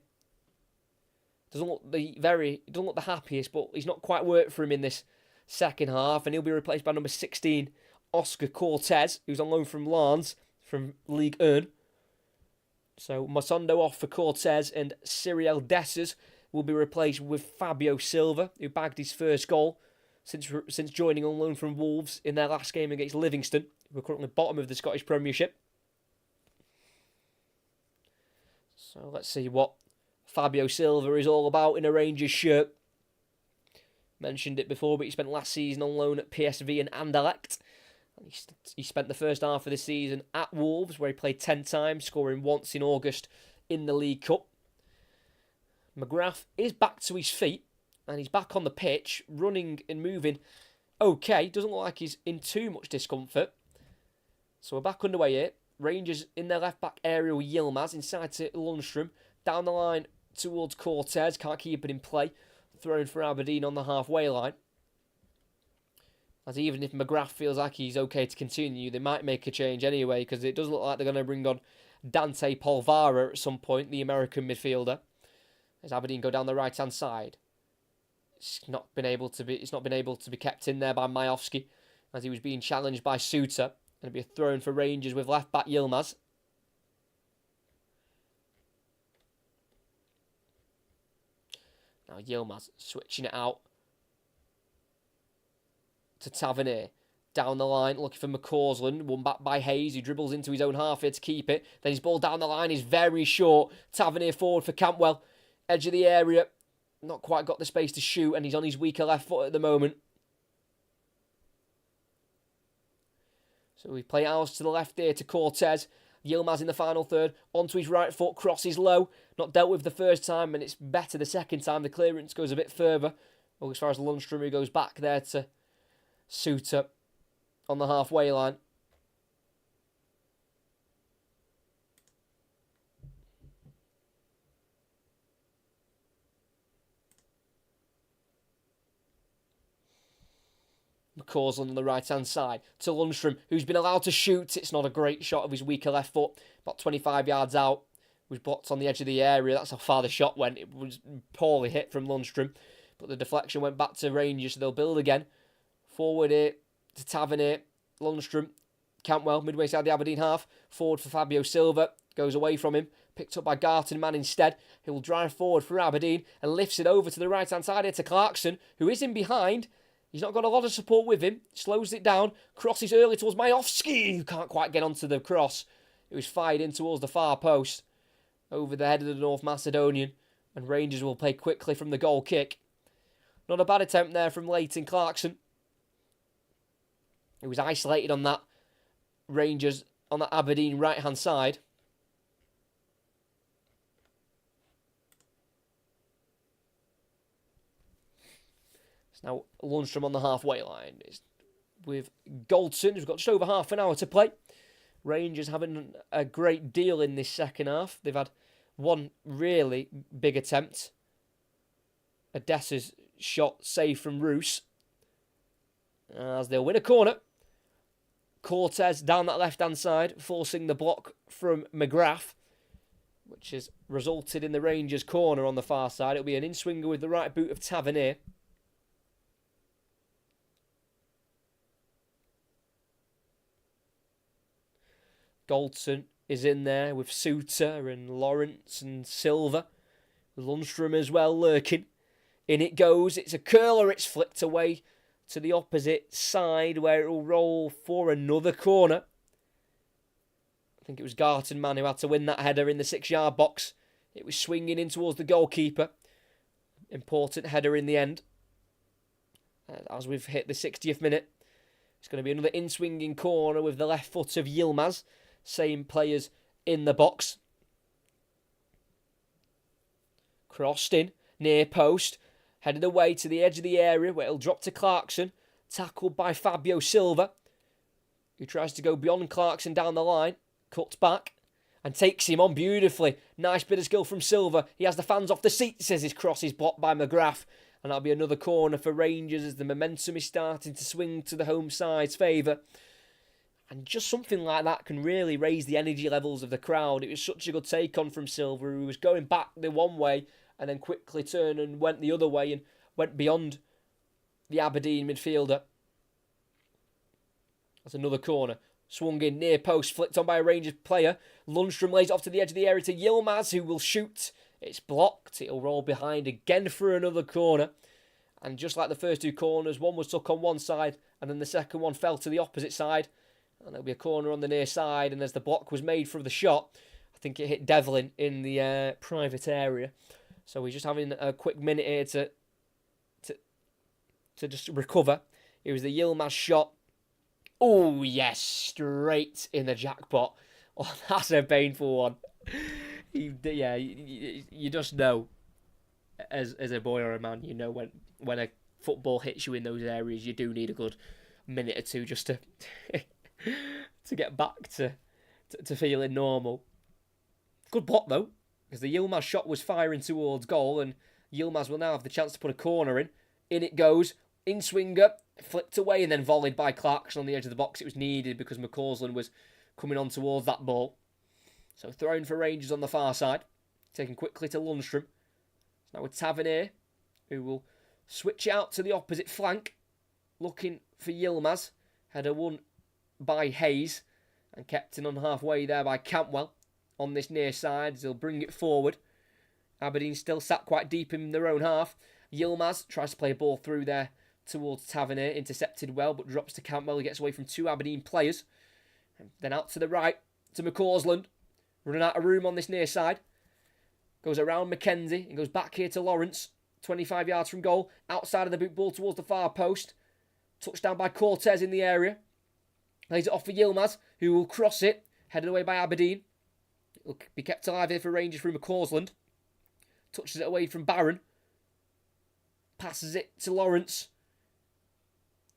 Doesn't look the happiest, but he's not quite worked for him in this second half, and he'll be replaced by number 16, Oscar Cortez, who's on loan from Lens from Ligue 1. So Matondo off for Cortez, and Cyril Dessers will be replaced with Fabio Silva, who bagged his first goal since joining on loan from Wolves in their last game against Livingston, who are currently bottom of the Scottish Premiership. So let's see what Fabio Silva is all about in a Rangers shirt. Mentioned it before, but he spent last season on loan at PSV and Anderlecht. He spent the first half of the season at Wolves, where he played 10 times, scoring once in August in the League Cup. McGrath is back to his feet, and he's back on the pitch, running and moving okay. Doesn't look like he's in too much discomfort. So we're back underway here. Rangers in their left-back area with Yilmaz, inside to Lundstrom, down the line towards Cortez, can't keep it in play, thrown for Aberdeen on the halfway line. As even if McGrath feels like he's okay to continue, they might make a change anyway, because it does look like they're going to bring on Dante Polvara at some point, the American midfielder, as Aberdeen go down the right-hand side. It's not been able to be kept in there by Majowski, as he was being challenged by Suter. Going to be a throw-in for Rangers with left-back Yilmaz. Now Yilmaz switching it out to Tavernier. Down the line, looking for McCausland. Won back by Hayes, who dribbles into his own half here to keep it. Then his ball down the line is very short. Tavernier forward for Cantwell. Edge of the area. Not quite got the space to shoot, and he's on his weaker left foot at the moment. So we play ours to the left here to Cortez. Yilmaz in the final third. Onto his right foot, crosses low. Not dealt with the first time, and it's better the second time. The clearance goes a bit further. Well, as far as Lundstrom, who goes back there to Suter on the halfway line. McCausland on the right-hand side to Lundstrom, who's been allowed to shoot. It's not a great shot of his weaker left foot. About 25 yards out. Was blocked on the edge of the area. That's how far the shot went. It was poorly hit from Lundstrom. But the deflection went back to Rangers, so they'll build again. Forward here to Tavernier. Lundstrom. Cantwell, midway side the Aberdeen half. Forward for Fabio Silva. Goes away from him. Picked up by Garton Man instead. He'll drive forward for Aberdeen and lifts it over to the right-hand side here to Clarkson, who is in behind. He's not got a lot of support with him. Slows it down. Crosses early towards Majowski, who can't quite get onto the cross. It was fired in towards the far post. Over the head of the North Macedonian. And Rangers will play quickly from the goal kick. Not a bad attempt there from Leighton Clarkson. He was isolated on that Rangers, on that Aberdeen right-hand side. Now, Lundstrom on the halfway line. It's with Goldson, who's got just over half an hour to play. Rangers having a great deal in this second half. They've had one really big attempt. A Dessers shot saved from Roos. As they'll win a corner. Cortez down that left-hand side, forcing the block from McGrath, which has resulted in the Rangers corner on the far side. It'll be an in-swinger with the right boot of Tavernier. Goldson is in there with Suter and Lawrence and Silva. Lundstrom as well lurking. In it goes. It's a curler. It's flicked away to the opposite side where it will roll for another corner. I think it was Garton Man who had to win that header in the 6-yard box. It was swinging in towards the goalkeeper. Important header in the end. As we've hit the 60th minute, it's going to be another in-swinging corner with the left foot of Yilmaz. Same players in the box. Crossed in, near post. Headed away to the edge of the area where it'll drop to Clarkson. Tackled by Fabio Silva, who tries to go beyond Clarkson down the line. Cuts back and takes him on beautifully. Nice bit of skill from Silva. He has the fans off the seats as his cross is blocked by McGrath. And that'll be another corner for Rangers as the momentum is starting to swing to the home side's favour. And just something like that can really raise the energy levels of the crowd. It was such a good take on from Silva, who was going back the one way and then quickly turned and went the other way and went beyond the Aberdeen midfielder. That's another corner. Swung in, near post, flicked on by a Rangers player. Lundstrom lays it off to the edge of the area to Yilmaz, who will shoot. It's blocked. It'll roll behind again for another corner. And just like the first two corners, one was stuck on one side and then the second one fell to the opposite side. And there'll be a corner on the near side, and as the block was made for the shot, I think it hit Devlin in the private area. So we're just having a quick minute here to just recover. It was the Yilmaz shot. Oh, yes, straight in the jackpot. Oh, that's a painful one. You just know, as a boy or a man, you know when a football hits you in those areas, you do need a good minute or two just to to get back to feeling normal. Good block, though, because the Yilmaz shot was firing towards goal, and Yilmaz will now have the chance to put a corner in. In it goes, in swinger, flicked away and then volleyed by Clarkson on the edge of the box. It was needed because McCausland was coming on towards that ball. So thrown for Rangers on the far side, taken quickly to Lundstrom. Now with Tavernier, who will switch out to the opposite flank, looking for Yilmaz. Header won by Hayes and kept in on halfway there by Cantwell on this near side as he'll bring it forward. Aberdeen still sat quite deep in their own half. Yilmaz tries to play a ball through there towards Tavernier, intercepted well but drops to Cantwell. He gets away from two Aberdeen players. And then out to the right to McCausland, running out of room on this near side. Goes around Mackenzie and goes back here to Lawrence, 25 yards from goal, outside of the boot ball towards the far post. Touchdown by Cortez in the area. Lays it off for Yilmaz, who will cross it, headed away by Aberdeen. It'll be kept alive here for Rangers through McCausland. Touches it away from Barron. Passes it to Lawrence.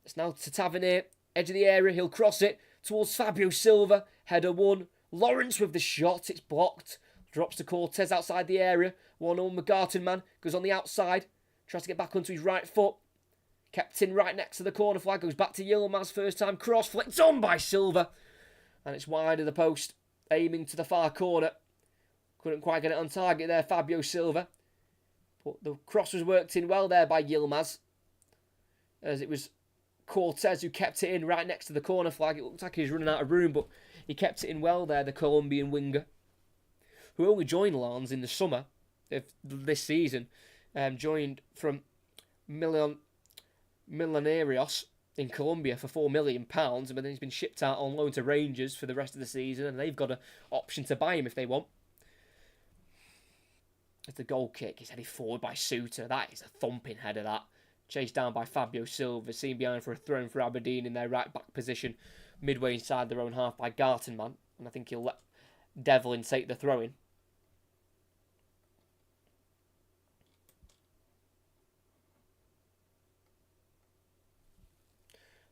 It's now to Tavernier, edge of the area. He'll cross it towards Fabio Silva. Header won. Lawrence with the shot. It's blocked. Drops to Cortez outside the area. 1-0 McGarton man goes on the outside. Tries to get back onto his right foot. Kept in right next to the corner flag. Goes back to Yilmaz. First time cross. Flicked on by Silva. And it's wide of the post. Aiming to the far corner. Couldn't quite get it on target there, Fabio Silva. But the cross was worked in well there by Yilmaz. As it was Cortez who kept it in right next to the corner flag. It looked like he was running out of room, but he kept it in well there, the Colombian winger. Who only joined Lens in the summer of this season. Joined from Millonarios in Colombia for £4 million, but then he's been shipped out on loan to Rangers for the rest of the season, and they've got an option to buy him if they want. It's the goal kick. He's headed forward by Suter. That is a thumping header, that. Chased down by Fabio Silva, seen behind for a throw for Aberdeen in their right back position, midway inside their own half by Gartenman, and I think he'll let Devlin take the throw in.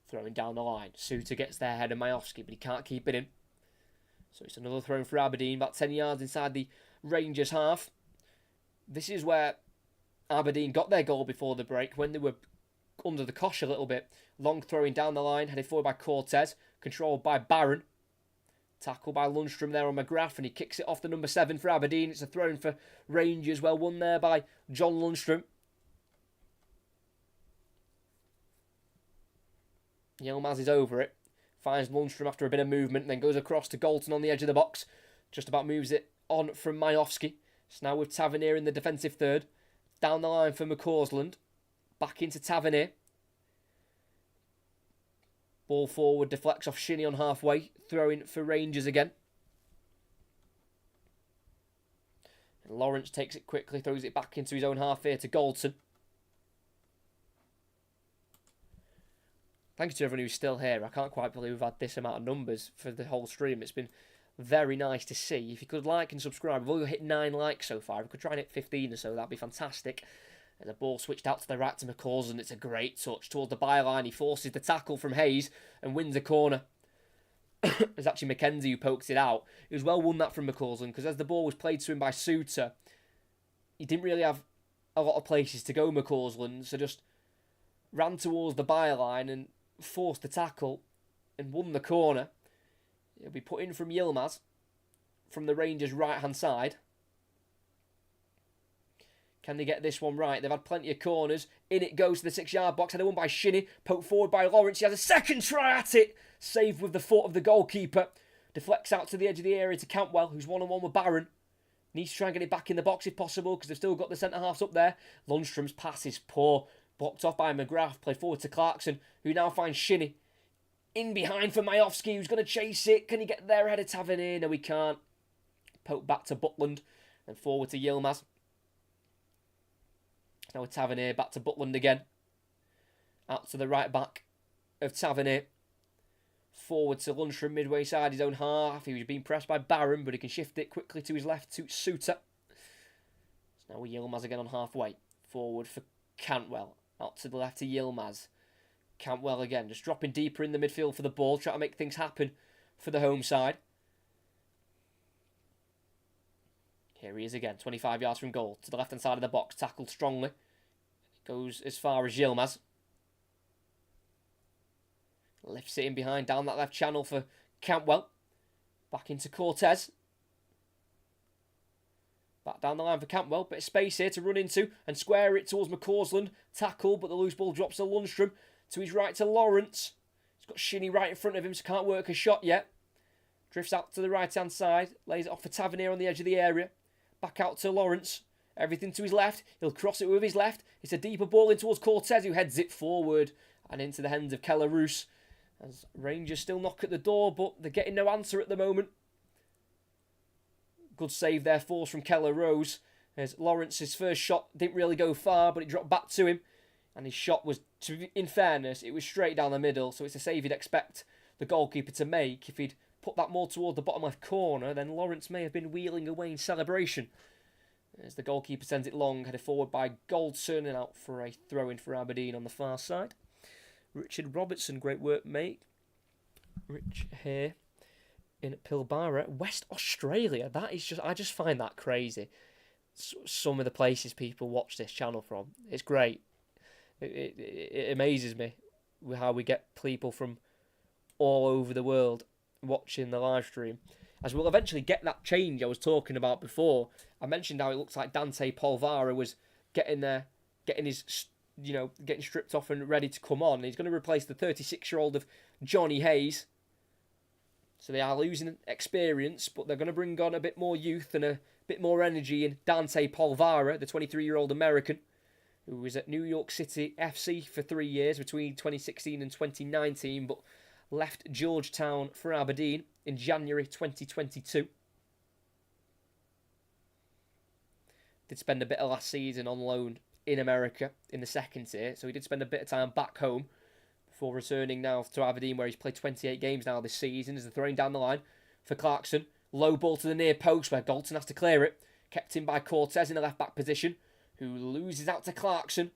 Throwing down the line. Suter gets there ahead of Majowski, but he can't keep it in. So it's another throw for Aberdeen, about 10 yards inside the Rangers half. This is where Aberdeen got their goal before the break, when they were under the cosh a little bit. Long throwing down the line, headed forward by Cortez, controlled by Barron. Tackle by Lundstrom there on McGrath, and he kicks it off the number 7 for Aberdeen. It's a throw for Rangers, well won there by John Lundstrom. Yilmaz is over it. Finds Lundstrom after a bit of movement, then goes across to Galton on the edge of the box. Just about moves it on from Majowski. It's now with Tavernier in the defensive third. Down the line for McCausland. Back into Tavernier. Ball forward, deflects off Shinnie on halfway. Throwing for Rangers again. And Lawrence takes it quickly, throws it back into his own half here to Galton. Thank you to everyone who's still here. I can't quite believe we've had this amount of numbers for the whole stream. It's been Very nice to see. If you could like and subscribe, we've only hit 9 likes so far. If we could try and hit 15 or so, that'd be fantastic. And the ball switched out to the right to McCausland, and it's a great touch towards the byline. He forces the tackle from Hayes and wins a corner. It's actually McKenzie who pokes it out. It was well won that from McCausland, because as the ball was played to him by Suter, he didn't really have a lot of places to go, McCausland, so just ran towards the byline and forced the tackle and won the corner. It'll be put in from Yilmaz from the Rangers' right-hand side. Can they get this one right? They've had plenty of corners. In it goes to the 6-yard box. Headed won by Shinnie. Poked forward by Lawrence. He has a second try at it. Saved with the foot of the goalkeeper. Deflects out to the edge of the area to Cantwell, who's one-on-one with Barron. Needs to try and get it back in the box if possible, because they've still got the centre-halves up there. Lundstrom's pass is poor. Blocked off by McGrath. Played forward to Clarkson, who now finds Shinnie. In behind for Majowski, who's going to chase it. Can he get there ahead of Tavernier? No, he can't. Poke back to Butland and forward to Yilmaz. Now with Tavernier, back to Butland again. Out to the right back of Tavernier. Forward to Lundstrom, midway side his own half. He was being pressed by Barron, but he can shift it quickly to his left to Suter. So now with Yilmaz again on halfway. Forward for Cantwell. Out to the left to Yilmaz. Cantwell again, just dropping deeper in the midfield for the ball, trying to make things happen for the home side. Here he is again, 25 yards from goal, to the left-hand side of the box, tackled strongly. Goes as far as Yilmaz. Lifts it in behind, down that left channel for Cantwell. Back into Cortez. Back down the line for Cantwell, bit of space here to run into and square it towards McCausland. Tackle, but the loose ball drops to Lundstrom. To his right to Lawrence. He's got Shinnie right in front of him, so can't work a shot yet. Drifts out to the right-hand side. Lays it off for Tavernier on the edge of the area. Back out to Lawrence. Everything to his left. He'll cross it with his left. It's a deeper ball in towards Cortez, who heads it forward and into the hands of Keller Roos. As Rangers still knock at the door, but they're getting no answer at the moment. Good save there, force from Keller Rose. As Lawrence's first shot didn't really go far, but it dropped back to him. And his shot was, in fairness, it was straight down the middle, so it's a save you'd expect the goalkeeper to make. If he'd put that more toward the bottom left corner, then Lawrence may have been wheeling away in celebration. As the goalkeeper sends it long, headed forward by Goldson, and out for a throw-in for Aberdeen on the far side. Richard Robertson, great work, mate. Rich here in Pilbara, West Australia. That is just, I just find that crazy. Some of the places people watch this channel from. It's great. It amazes me how we get people from all over the world watching the live stream. As we'll eventually get that change I was talking about before. I mentioned how it looks like Dante Polvara was getting stripped off and ready to come on. He's going to replace the 36-year-old of Johnny Hayes. So they are losing experience, but they're going to bring on a bit more youth and a bit more energy in Dante Polvara, the 23-year-old American, who was at New York City FC for 3 years between 2016 and 2019, but left Georgetown for Aberdeen in January 2022. Did spend a bit of last season on loan in America in the second tier, so he did spend a bit of time back home before returning now to Aberdeen, where he's played 28 games now this season. As they're throwing down the line for Clarkson. Low ball to the near post where Galton has to clear it. Kept in by Cortez in the left-back position, who loses out to Clarkson.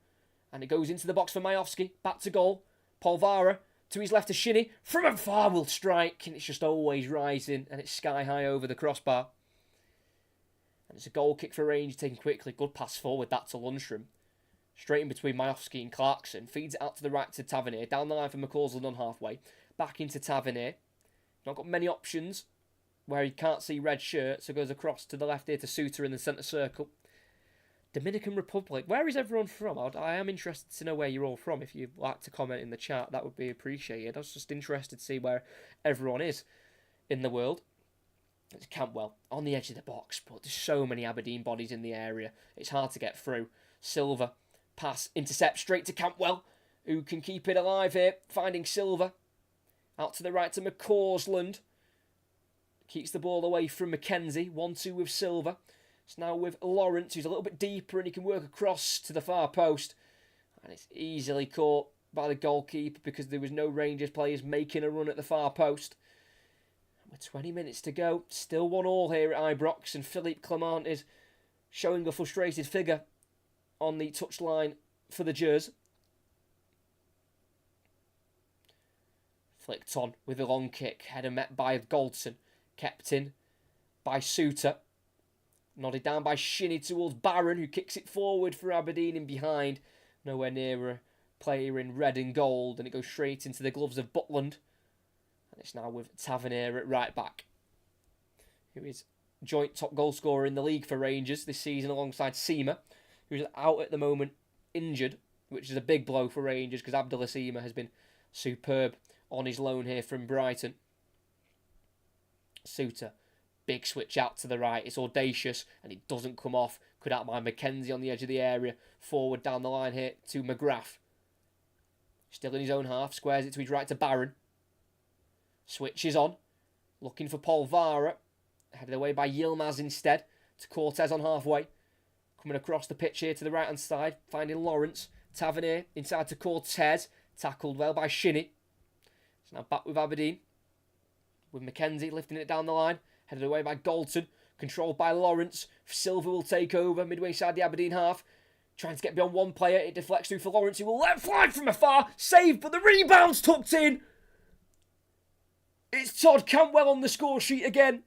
And it goes into the box for Majowski. Back to goal. Polvara to his left to Shinnie. From afar will strike, and it's just always rising, and it's sky high over the crossbar. And it's a goal kick for Rangers, taken quickly. Good pass forward, that to Lundstrom. Straight in between Majowski and Clarkson. Feeds it out to the right to Tavernier. Down the line for McCausland on halfway. Back into Tavernier. Not got many options where he can't see red shirt, so goes across to the left here to Suter in the centre circle. Dominican Republic. Where is everyone from? I am interested to know where you're all from. If you'd like to comment in the chat, that would be appreciated. I was just interested to see where everyone is in the world. It's Cantwell on the edge of the box, but there's so many Aberdeen bodies in the area. It's hard to get through. Silva, pass, intercept straight to Cantwell, who can keep it alive here. Finding Silva. Out to the right to McCausland. Keeps the ball away from McKenzie. 1-2 with Silva. It's now with Lawrence, who's a little bit deeper, and he can work across to the far post. And it's easily caught by the goalkeeper because there was no Rangers players making a run at the far post. With 20 minutes to go, still 1-1 here at Ibrox, and Philippe Clement is showing a frustrated figure on the touchline for the Jers. Flicked on with a long kick, header met by Goldson, kept in by Suter, nodded down by Shinnie towards Barron, who kicks it forward for Aberdeen in behind, nowhere near a player in red and gold, and it goes straight into the gloves of Butland. And it's now with Tavernier at right back, who is joint top goal scorer in the league for Rangers this season alongside Seema, who's out at the moment injured, which is a big blow for Rangers because Abdullah Seema has been superb on his loan here from Brighton. Suter, big switch out to the right. It's audacious and it doesn't come off. Could outmine McKenzie on the edge of the area. Forward down the line here to McGrath. Still in his own half. Squares it to his right to Barron. Switches on. Looking for Paul Vara. Headed away by Yilmaz instead. To Cortez on halfway. Coming across the pitch here to the right hand side. Finding Lawrence. Tavernier inside to Cortez. Tackled well by Shinnie. It's now back with Aberdeen. With McKenzie lifting it down the line. Headed away by Galton. Controlled by Lawrence. Silva will take over midway side the Aberdeen half. Trying to get beyond one player. It deflects through for Lawrence, who will let fly from afar. Save, but the rebound's tucked in. It's Todd Cantwell on the score sheet again.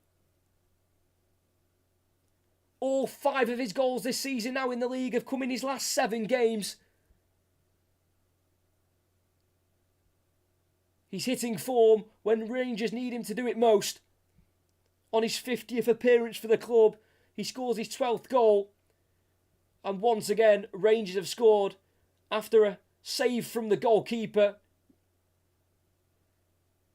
All 5 of his goals this season now in the league have come in his last 7 games. He's hitting form when Rangers need him to do it most. On his 50th appearance for the club, he scores his 12th goal. And once again, Rangers have scored after a save from the goalkeeper.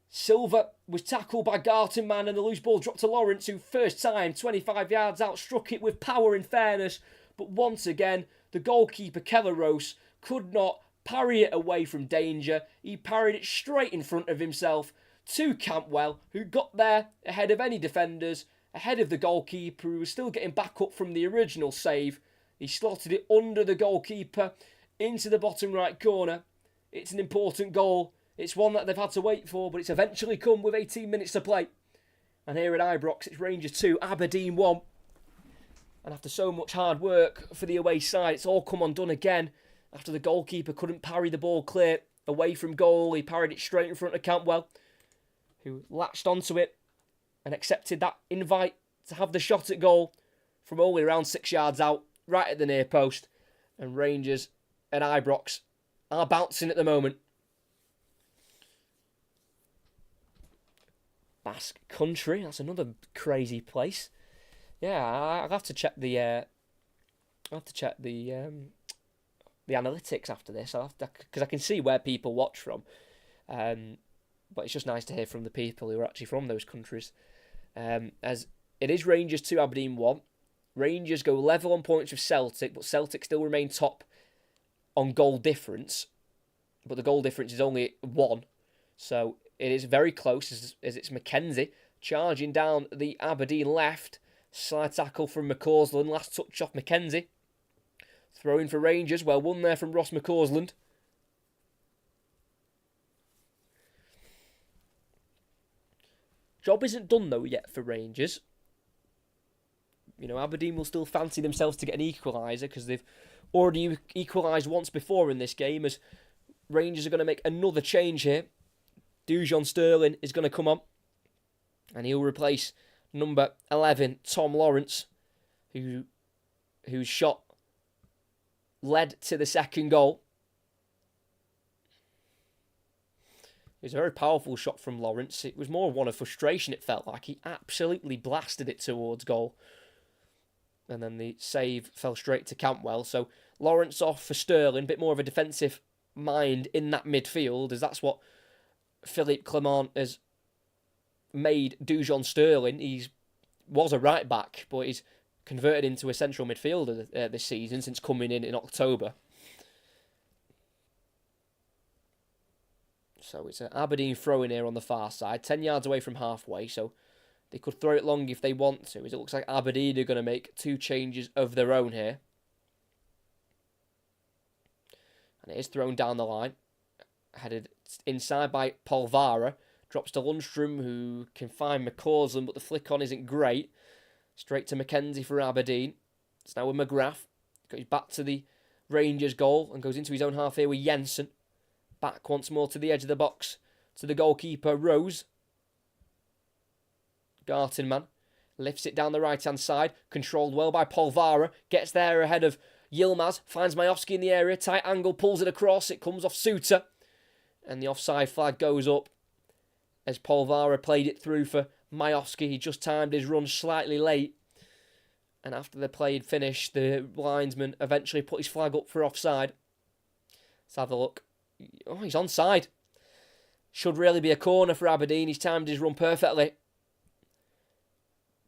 Silva was tackled by Gartenman and the loose ball dropped to Lawrence, who first time, 25 yards out, struck it with power and fairness. But once again, the goalkeeper, Kelleros, could not parry it away from danger. He parried it straight in front of himself to Cantwell, who got there ahead of any defenders, ahead of the goalkeeper, who was still getting back up from the original save. He slotted it under the goalkeeper into the bottom right corner. It's an important goal. It's one that they've had to wait for, but it's eventually come with 18 minutes to play. And here at Ibrox, it's Rangers 2, Aberdeen 1. And after so much hard work for the away side, it's all come undone again. After the goalkeeper couldn't parry the ball clear away from goal, he parried it straight in front of Cantwell, who latched onto it and accepted that invite to have the shot at goal from only around 6 yards out, right at the near post. And Rangers and Ibrox are bouncing at the moment. Basque Country, that's another crazy place. Yeah, I'll have to check the analytics after this. Because I can see where people watch from. But it's just nice to hear from the people who are actually from those countries. As it is Rangers 2, Aberdeen 1. Rangers go level on points with Celtic, but Celtic still remain top on goal difference. But the goal difference is only 1. So it is very close as it's McKenzie charging down the Aberdeen left. Slide tackle from McCausland. Last touch off McKenzie. Throw in for Rangers. Well won there from Ross McCausland. Job isn't done though yet for Rangers. You know, Aberdeen will still fancy themselves to get an equaliser because they've already equalised once before in this game, as Rangers are going to make another change here. Dujon Sterling is going to come on and he'll replace number 11, Tom Lawrence, whose shot led to the second goal. It was a very powerful shot from Lawrence. It was more one of frustration, it felt like. He absolutely blasted it towards goal. And then the save fell straight to Cantwell. So Lawrence off for Sterling. Bit more of a defensive mind in that midfield, as that's what Philippe Clement has made Dujon Sterling. He was a right back, but he's converted into a central midfielder this season since coming in October. So it's an Aberdeen throw-in here on the far side, 10 yards away from halfway, so they could throw it long if they want to, as it looks like Aberdeen are going to make 2 changes of their own here. And it is thrown down the line, headed inside by Paul Vara, Drops to Lundstrom, who can find McCausland, but the flick on isn't great. Straight to Mackenzie for Aberdeen. It's now with McGrath. Goes back to the Rangers goal and goes into his own half here with Jensen. Back once more to the edge of the box. To the goalkeeper, Rose. Gartenman lifts it down the right-hand side. Controlled well by Polvara. Gets there ahead of Yilmaz. Finds Majowski in the area. Tight angle. Pulls it across. It comes off Suter. And the offside flag goes up as Polvara played it through for Majowski. He just timed his run slightly late. And after the play had finished, the linesman eventually put his flag up for offside. Let's have a look. Oh, he's onside. Should really be a corner for Aberdeen. He's timed his run perfectly.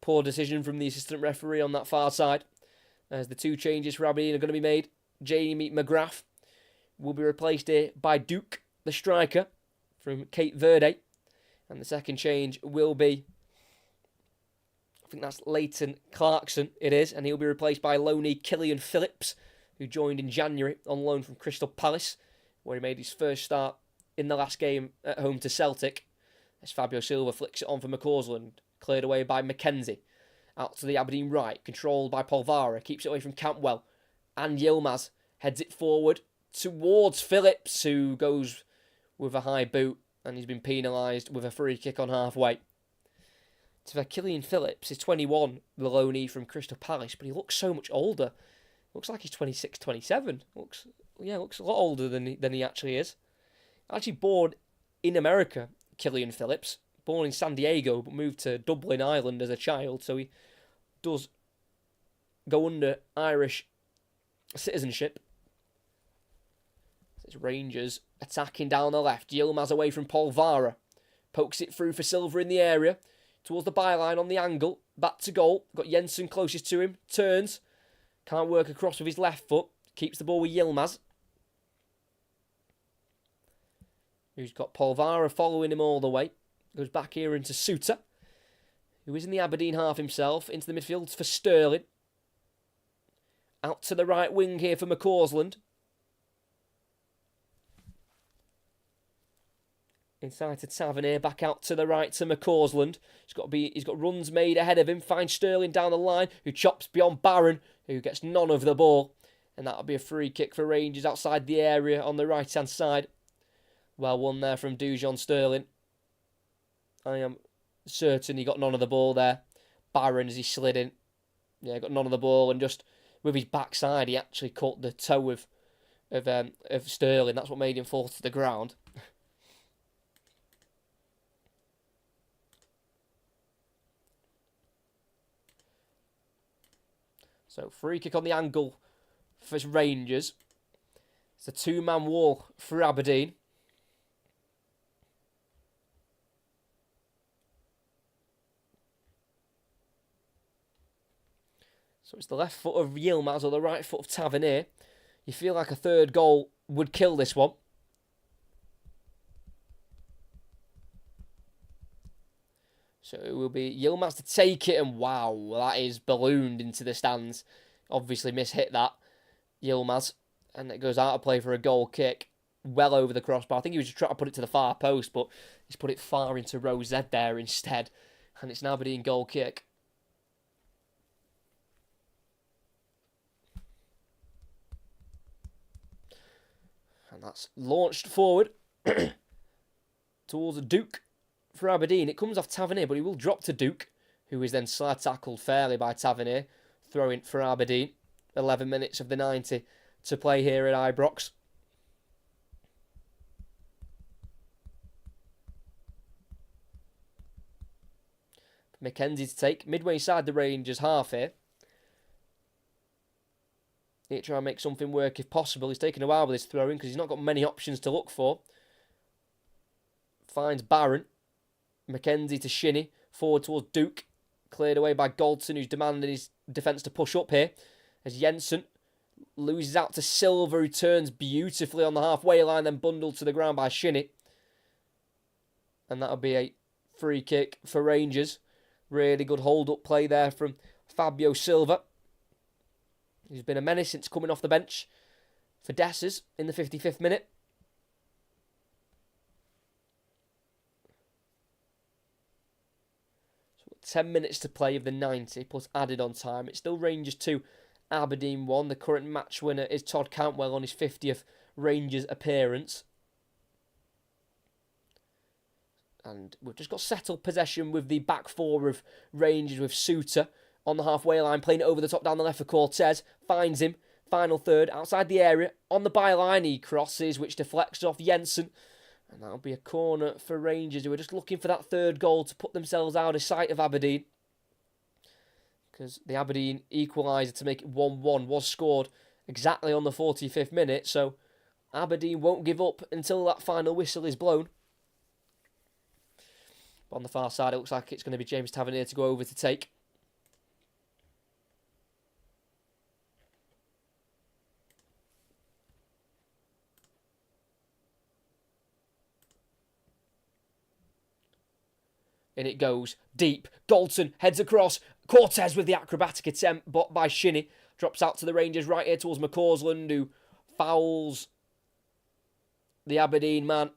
Poor decision from the assistant referee on that far side. As the two changes for Aberdeen are going to be made. Jamie McGrath will be replaced here by Duke, the striker from Cape Verde. And the second change will be, I think that's Leighton Clarkson, it is. And he'll be replaced by loanee Killian Phillips, who joined in January on loan from Crystal Palace, where he made his first start in the last game at home to Celtic. As Fabio Silva flicks it on for McCausland, cleared away by Mackenzie. Out to the Aberdeen right, controlled by Polvara, keeps it away from Campwell. And Yilmaz heads it forward towards Phillips, who goes with a high boot, and he's been penalised with a free kick on halfway. So Killian Phillips is 21, the loanee from Crystal Palace, but he looks so much older. Looks like he's 26, 27. Looks a lot older than he actually is. Actually born in America, Killian Phillips. Born in San Diego, but moved to Dublin, Ireland as a child, so he does go under Irish citizenship. It's Rangers attacking down the left. Yilmaz away from Polvara. Pokes it through for Silva in the area. Towards the byline on the angle. Back to goal. Got Jensen closest to him. Turns. Can't work across with his left foot. Keeps the ball with Yilmaz. Who's got Polvara following him all the way. Goes back here into Suter, who is in the Aberdeen half himself. Into the midfield for Sterling. Out to the right wing here for McCausland. Inside to Tavernier, back out to the right to McCausland. He's got runs made ahead of him. Finds Sterling down the line, who chops beyond Barron, who gets none of the ball. And that'll be a free kick for Rangers outside the area on the right-hand side. Well won there from Dujon Sterling. I am certain he got none of the ball there. Barron, as he slid in, got none of the ball, and just with his backside, he actually caught the toe of Sterling. That's what made him fall to the ground. So free kick on the angle for Rangers. It's a two-man wall for Aberdeen. So it's the left foot of Yilmaz or the right foot of Tavernier. You feel like a third goal would kill this one. So it will be Yilmaz to take it, and wow, that is ballooned into the stands. Obviously mishit that, Yilmaz. And it goes out of play for a goal kick. Well over the crossbar. I think he was just trying to put it to the far post, but he's put it far into row Z there instead. And it's an Aberdeen goal kick. And that's launched forward towards Duke for Aberdeen. It comes off Tavernier, but he will drop to Duke, who is then slide tackled fairly by Tavernier. Throwing for Aberdeen. 11 minutes of the 90 to play here at Ibrox. Mackenzie to take. Midway inside the Rangers half here. Need to try and make something work if possible. He's taken a while with his throwing because he's not got many options to look for. Finds Barron. Mackenzie to Shinnie. Forward towards Duke. Cleared away by Goldson, who's demanding his defence to push up here. As Jensen loses out to Silva, who turns beautifully on the halfway line, then bundled to the ground by Shinnie. And that'll be a free kick for Rangers. Really good hold-up play there from Fabio Silva. He's been a menace since coming off the bench for Dessers in the 55th minute. 10 minutes to play of the 90 plus added on time. It's still Rangers 2, Aberdeen 1. The current match winner is Todd Cantwell on his 50th Rangers appearance. And we've just got settled possession with the back four of Rangers, with Suter on the halfway line, playing it over the top down the left for Cortez. Finds him. Final third, outside the area. On the byline, he crosses, which deflects off Jensen. And that'll be a corner for Rangers, who are just looking for that third goal to put themselves out of sight of Aberdeen. Because the Aberdeen equaliser to make it 1-1 was scored exactly on the 45th minute. So Aberdeen won't give up until that final whistle is blown. But on the far side, it looks like it's going to be James Tavernier to go over to take. In it goes, deep. Goldson heads across. Cortez with the acrobatic attempt, but by Shinnie. Drops out to the Rangers right here towards McCausland, who fouls the Aberdeen man.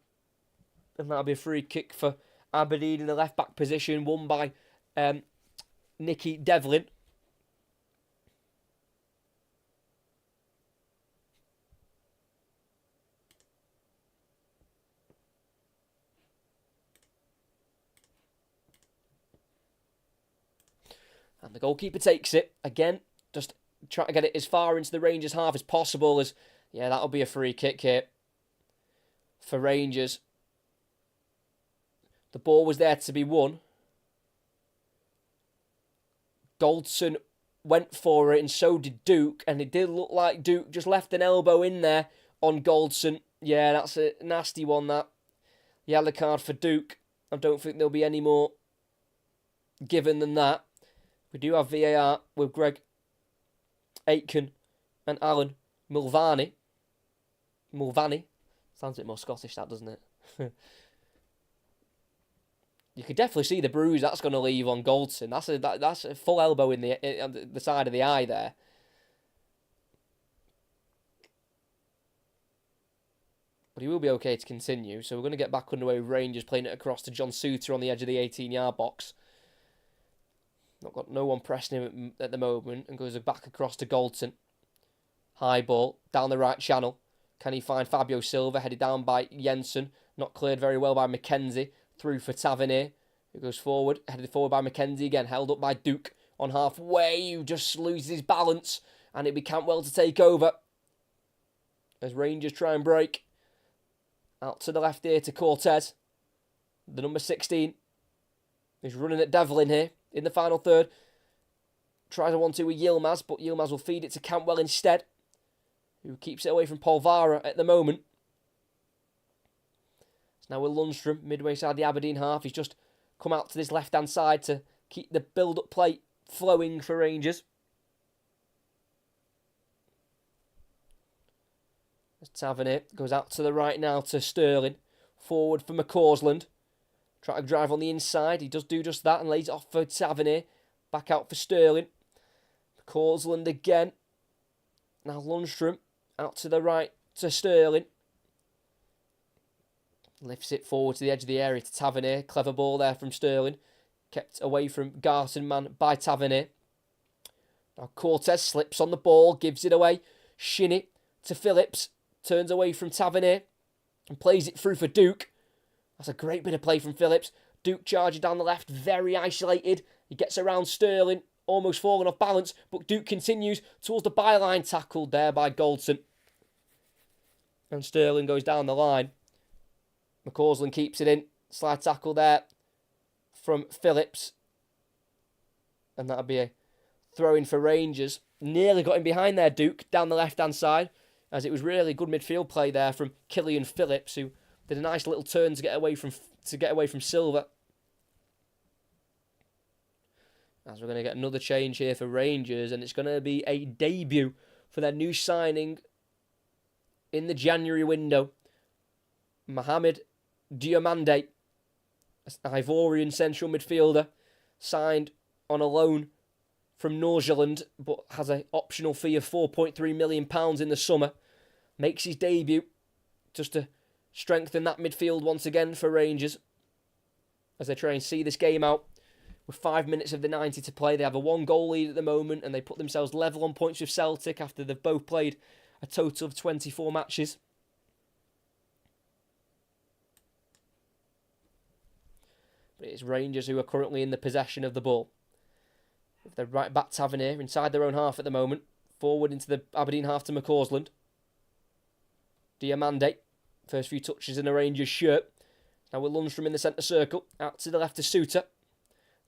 And that'll be a free kick for Aberdeen in the left-back position, won by Nicky Devlin. And the goalkeeper takes it. Again, just trying to get it as far into the Rangers half as possible. As yeah, that'll be a free kick here for Rangers. The ball was there to be won. Goldson went for it, and so did Duke. And it did look like Duke just left an elbow in there on Goldson. Yeah, that's a nasty one, that. Yellow card for Duke. I don't think there'll be any more given than that. We do have VAR with Greg Aitken and Alan Mulvaney. Mulvaney. Sounds a bit more Scottish, that, doesn't it? You could definitely see the bruise that's going to leave on Goldson. That's a full elbow in the side of the eye there. But he will be okay to continue. So we're going to get back underway with Rangers, playing it across to John Suter on the edge of the 18-yard box. Not got no one pressing him at the moment, and goes back across to Goldson. High ball down the right channel. Can he find Fabio Silva? Headed down by Jensen. Not cleared very well by McKenzie. Through for Tavernier, who goes forward. Headed forward by McKenzie again. Held up by Duke on halfway, who just loses his balance. And it'll be Cantwell to take over as Rangers try and break. Out to the left here to Cortez. The number 16. He's running at Devlin here in the final third. Tries a 1-2 with Yilmaz, but Yilmaz will feed it to Cantwell instead, who keeps it away from Polvara at the moment. It's now with Lundstrom, midway side the Aberdeen half. He's just come out to this left-hand side to keep the build-up play flowing for Rangers. As Tavernier goes out to the right now to Sterling. Forward for McCausland. Try to drive on the inside. He does do just that and lays it off for Tavernier. Back out for Sterling. McCausland again. Now Lundstrom out to the right to Sterling. Lifts it forward to the edge of the area to Tavernier. Clever ball there from Sterling. Kept away from Garson man by Tavernier. Now Cortez slips on the ball. Gives it away. Shinnie to Phillips. Turns away from Tavernier. And plays it through for Duke. That's a great bit of play from Phillips. Duke charging down the left, very isolated. He gets around Sterling, almost falling off balance, but Duke continues towards the byline, tackled there by Goldson. And Sterling goes down the line. McCausland keeps it in. Slide tackle there from Phillips. And that'll be a throw-in for Rangers. Nearly got him behind there, Duke, down the left-hand side, as it was really good midfield play there from Killian Phillips, who did a nice little turn to get away from Silva. As we're going to get another change here for Rangers, and it's going to be a debut for their new signing in the January window. Mohamed Diomande, an Ivorian central midfielder, signed on a loan from Norgeland, but has an optional fee of £4.3 million in the summer. Makes his debut just to strengthen that midfield once again for Rangers as they try and see this game out With 5 minutes of the 90 to play, they have a 1-goal lead at the moment, and they put themselves level on points with Celtic after they've both played a total of 24 matches. But it's Rangers who are currently in the possession of the ball. With their right back Tavernier inside their own half at the moment. Forward into the Aberdeen half to McCausland. Diamande. First few touches in a Rangers shirt. Now with Lundstrom in the centre circle. Out to the left to Suter.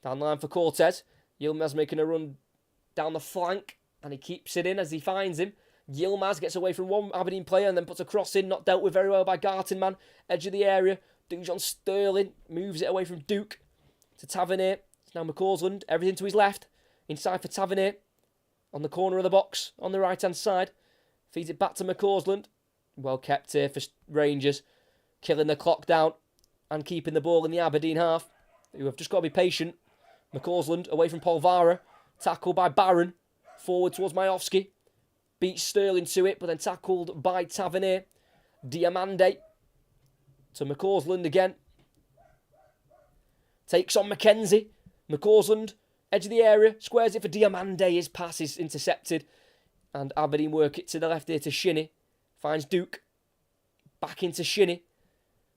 Down the line for Cortez. Yilmaz making a run down the flank. And he keeps it in as he finds him. Yilmaz gets away from one Aberdeen player and then puts a cross in. Not dealt with very well by Gartenman. Edge of the area. Dujon Sterling moves it away from Duke to Tavernier. It's now McCausland. Everything to his left. Inside for Tavernier. On the corner of the box. On the right-hand side. Feeds it back to McCausland. Well kept here for Rangers. Killing the clock down. And keeping the ball in the Aberdeen half. Who have just got to be patient. McCausland away from Polvara. Tackled by Barron. Forward towards Majowski. Beats Sterling to it. But then tackled by Tavernier. Diamande. To McCausland again. Takes on Mackenzie. McCausland. Edge of the area. Squares it for Diamande. His pass is intercepted. And Aberdeen work it to the left here to Shinnie. Finds Duke. Back into Shinnie.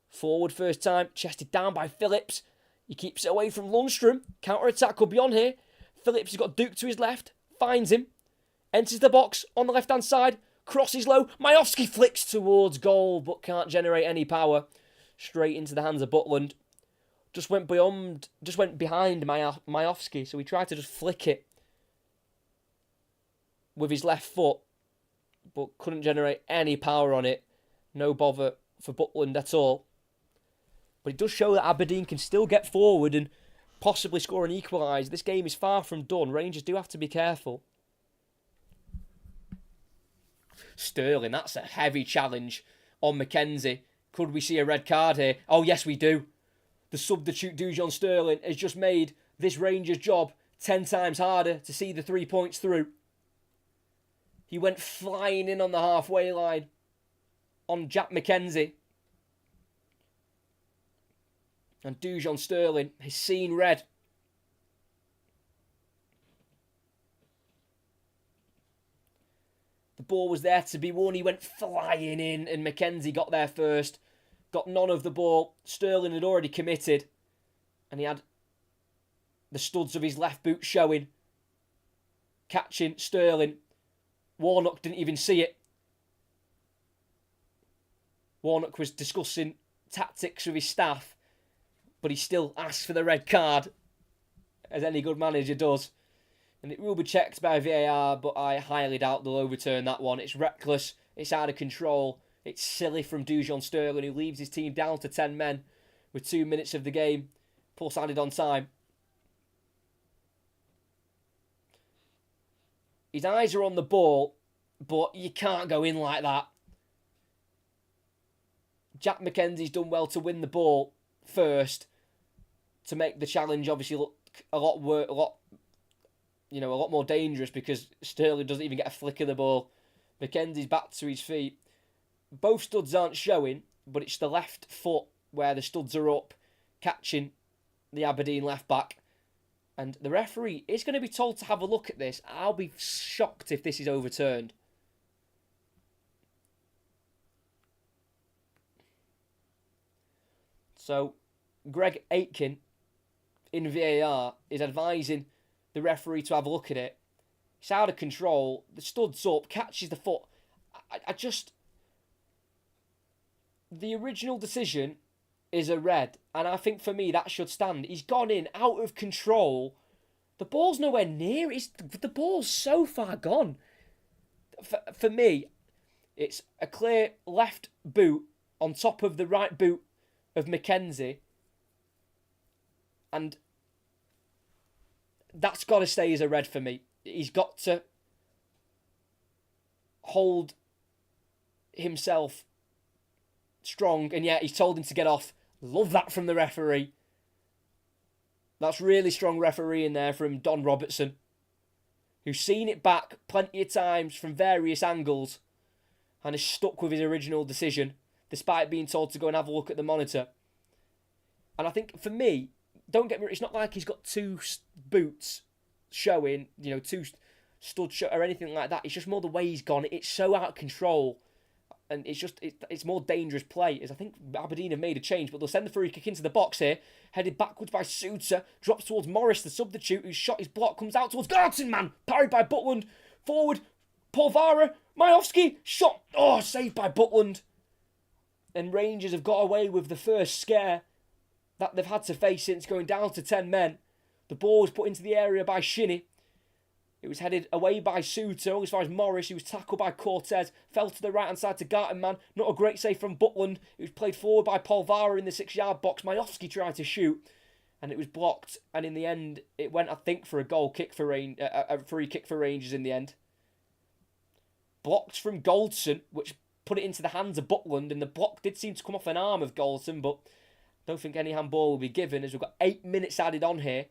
Forward first time. Chested down by Phillips. He keeps it away from Lundstrom. Counter-attack could be on here. Phillips has got Duke to his left. Finds him. Enters the box on the left-hand side. Crosses low. Majowski flicks towards goal but can't generate any power. Straight into the hands of Butland. Just went behind Majowski, so he tried to just flick it with his left foot, but couldn't generate any power on it. No bother for Butland at all. But it does show that Aberdeen can still get forward and possibly score an equalize. This game is far from done. Rangers do have to be careful. Sterling, that's a heavy challenge on Mackenzie. Could we see a red card here? Oh, yes, we do. The substitute Dujon Sterling has just made this Rangers job 10 times harder to see the 3 points through. He went flying in on the halfway line on Jack Mackenzie. And Dujon Sterling has seen red. The ball was there to be won. He went flying in and Mackenzie got there first. Got none of the ball. Sterling had already committed. And he had the studs of his left boot showing. Catching Sterling. Warnock didn't even see it. Warnock was discussing tactics with his staff. But he still asked for the red card. As any good manager does. And it will be checked by VAR. But I highly doubt they'll overturn that one. It's reckless. It's out of control. It's silly from Dujon Sterling, who leaves his team down to 10 men with 2 minutes of the game, plus added on time. His eyes are on the ball, but you can't go in like that. Jack Mackenzie's done well to win the ball first, to make the challenge obviously look a lot more dangerous because Sterling doesn't even get a flick of the ball. Mackenzie's back to his feet. Both studs aren't showing, but it's the left foot where the studs are up, catching the Aberdeen left back. And the referee is going to be told to have a look at this. I'll be shocked if this is overturned. So, Greg Aitken in VAR is advising the referee to have a look at it. It's out of control. The stud's up, catches the foot. The original decision is a red, and I think for me that should stand. He's gone in out of control. The ball's nowhere near. The ball's so far gone. For me, it's a clear left boot on top of the right boot of Mackenzie, and that's got to stay as a red for me. He's got to hold himself strong, and yet he's told him to get off. Love that from the referee. That's really strong refereeing there from Don Robertson, who's seen it back plenty of times from various angles and is stuck with his original decision, despite being told to go and have a look at the monitor. And I think, for me, don't get me wrong, it's not like he's got two boots showing, two studs show or anything like that. It's just more the way he's gone. It's so out of control. And it's more dangerous play. As I think Aberdeen have made a change, but they'll send the free kick into the box here. Headed backwards by Suter. Drops towards Morris, the substitute, whose shot is blocked. Comes out towards Garton, man. Parried by Butland. Forward. Polvara. Majowski. Shot. Oh, saved by Butland. And Rangers have got away with the first scare that they've had to face since going down to 10 men. The ball was put into the area by Shinnie. It was headed away by Suter, only as far as Morris, who was tackled by Cortez, fell to the right-hand side to Gartenman. Not a great save from Butland. It was played forward by Polvara in the 6-yard box. Majowski tried to shoot, and it was blocked. And in the end, it went, I think, for a goal kick for a free kick for Rangers in the end. Blocked from Goldson, which put it into the hands of Butland, and the block did seem to come off an arm of Goldson, but I don't think any handball will be given, as we've got 8 minutes added on here.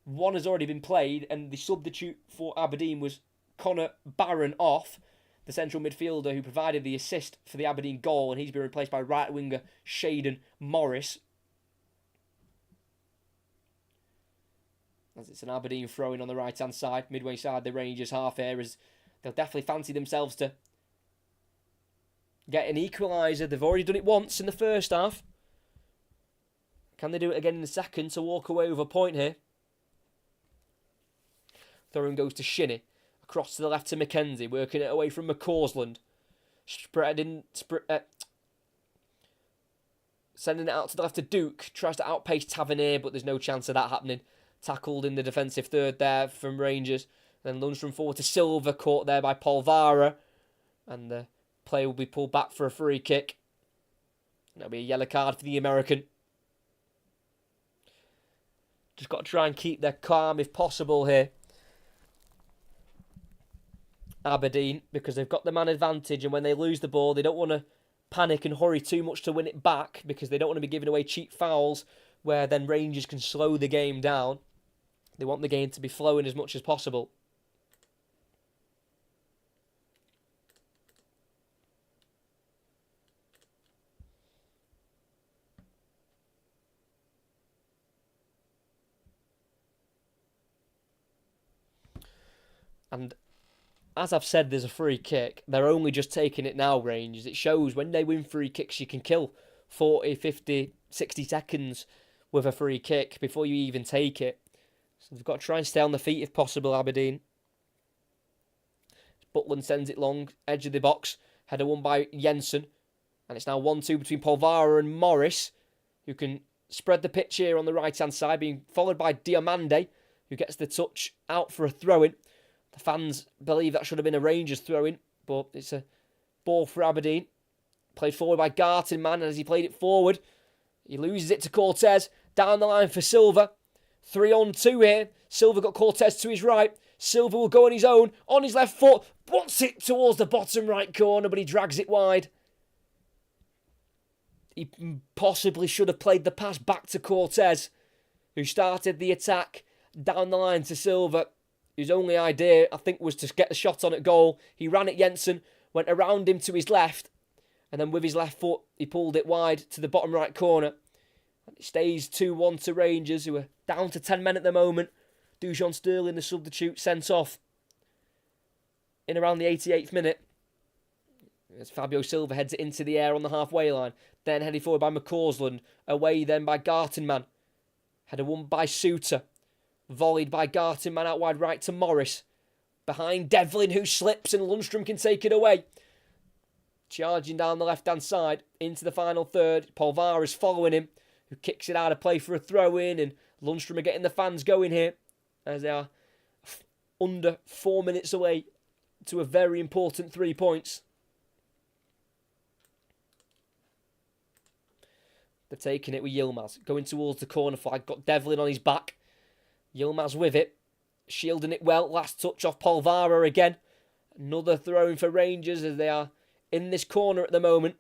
One has already been played, and the substitute for Aberdeen was Connor Barron off, the central midfielder who provided the assist for the Aberdeen goal, and he's been replaced by right winger Shaden Morris. As it's an Aberdeen throw-in on the right-hand side, midway side, the Rangers half here, as they'll definitely fancy themselves to get an equaliser. They've already done it once in the first half. Can they do it again in the second to walk away with a point here? Throw-in goes to Shinnie. Across to the left to McKenzie. Working it away from McCausland. Sending it out to the left to Duke. Tries to outpace Tavernier, but there's no chance of that happening. Tackled in the defensive third there from Rangers. Then Lundstrom forward to Silva. Caught there by Polvara. And the play will be pulled back for a free kick. That'll be a yellow card for the American. Just got to try and keep their calm if possible here. Aberdeen, because they've got the man advantage, and when they lose the ball, they don't want to panic and hurry too much to win it back, because they don't want to be giving away cheap fouls where then Rangers can slow the game down. They want the game to be flowing as much as possible. And as I've said, there's a free kick. They're only just taking it now, Rangers. It shows when they win free kicks, you can kill 40, 50, 60 seconds with a free kick before you even take it. So they've got to try and stay on the feet if possible, Aberdeen. Butland sends it long, edge of the box. Header won by Jensen. And it's now 1-2 between Polvara and Morris, who can spread the pitch here on the right-hand side, being followed by Diamande, who gets the touch out for a throw-in. The fans believe that should have been a Rangers throw-in, but it's a ball for Aberdeen. Played forward by Gartenman, and as he played it forward, he loses it to Cortez. Down the line for Silva. 3-on-2 here. Silva got Cortez to his right. Silva will go on his own, on his left foot. Wants it towards the bottom right corner, but he drags it wide. He possibly should have played the pass back to Cortez, who started the attack down the line to Silva, whose only idea, I think, was to get the shot on at goal. He ran at Jensen, went around him to his left, and then with his left foot, he pulled it wide to the bottom right corner. And it stays 2-1 to Rangers, who are down to 10 men at the moment. Dujon Sterling, the substitute, sent off in around the 88th minute. As Fabio Silva heads it into the air on the halfway line. Then headed forward by McCausland. Away then by Gartenman. Header won by Suter. Volleyed by Gartenman out wide right to Morris. Behind Devlin, who slips, and Lundstrom can take it away. Charging down the left-hand side into the final third. Polvara is following him, who kicks it out of play for a throw-in, and Lundstrom are getting the fans going here, as they are under 4 minutes away to a very important 3 points. They're taking it with Yilmaz. Going towards the corner flag. Got Devlin on his back. Yilmaz with it. Shielding it well. Last touch off Polvara again. Another throw-in for Rangers as they are in this corner at the moment.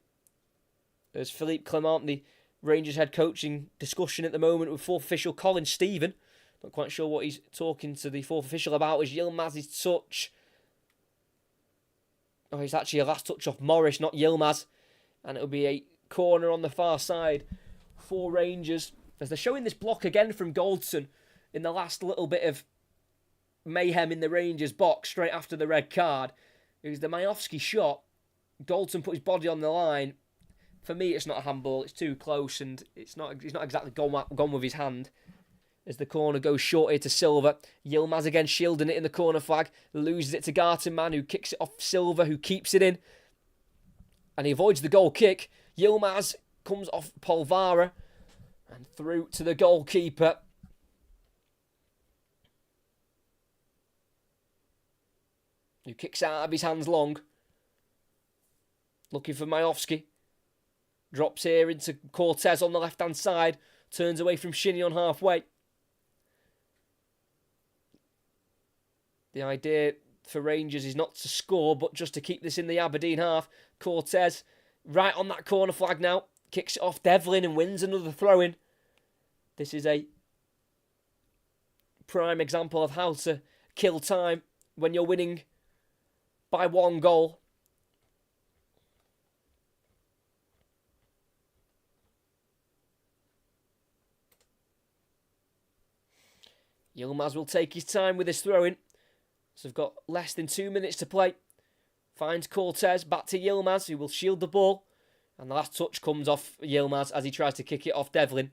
There's Philippe Clement, the Rangers head coach, in discussion at the moment with fourth official Colin Stephen. Not quite sure what he's talking to the fourth official about. As Yilmaz's touch. Oh, it's actually a last touch off Morris, not Yilmaz. And it'll be a corner on the far side for Rangers. As they're showing this block again from Goldson in the last little bit of mayhem in the Rangers box straight after the red card. It was the Majowski shot. Goldson put his body on the line. For me, it's not a handball. It's too close, and he's not exactly gone with his hand. As the corner goes short here to Silva. Yilmaz again shielding it in the corner flag. Loses it to Gartenmann, who kicks it off Silva, who keeps it in. And he avoids the goal kick. Yilmaz comes off Polvara and through to the goalkeeper. Who kicks out of his hands long. Looking for Majowski. Drops here into Cortez on the left-hand side. Turns away from Shinnie on halfway. The idea for Rangers is not to score, but just to keep this in the Aberdeen half. Cortez, right on that corner flag now. Kicks it off Devlin and wins another throw-in. This is a prime example of how to kill time when you're winning by 1 goal. Yilmaz will take his time with his throw-in. So they've got less than 2 minutes to play. Finds Cortez, back to Yilmaz, who will shield the ball. And the last touch comes off Yilmaz as he tries to kick it off Devlin.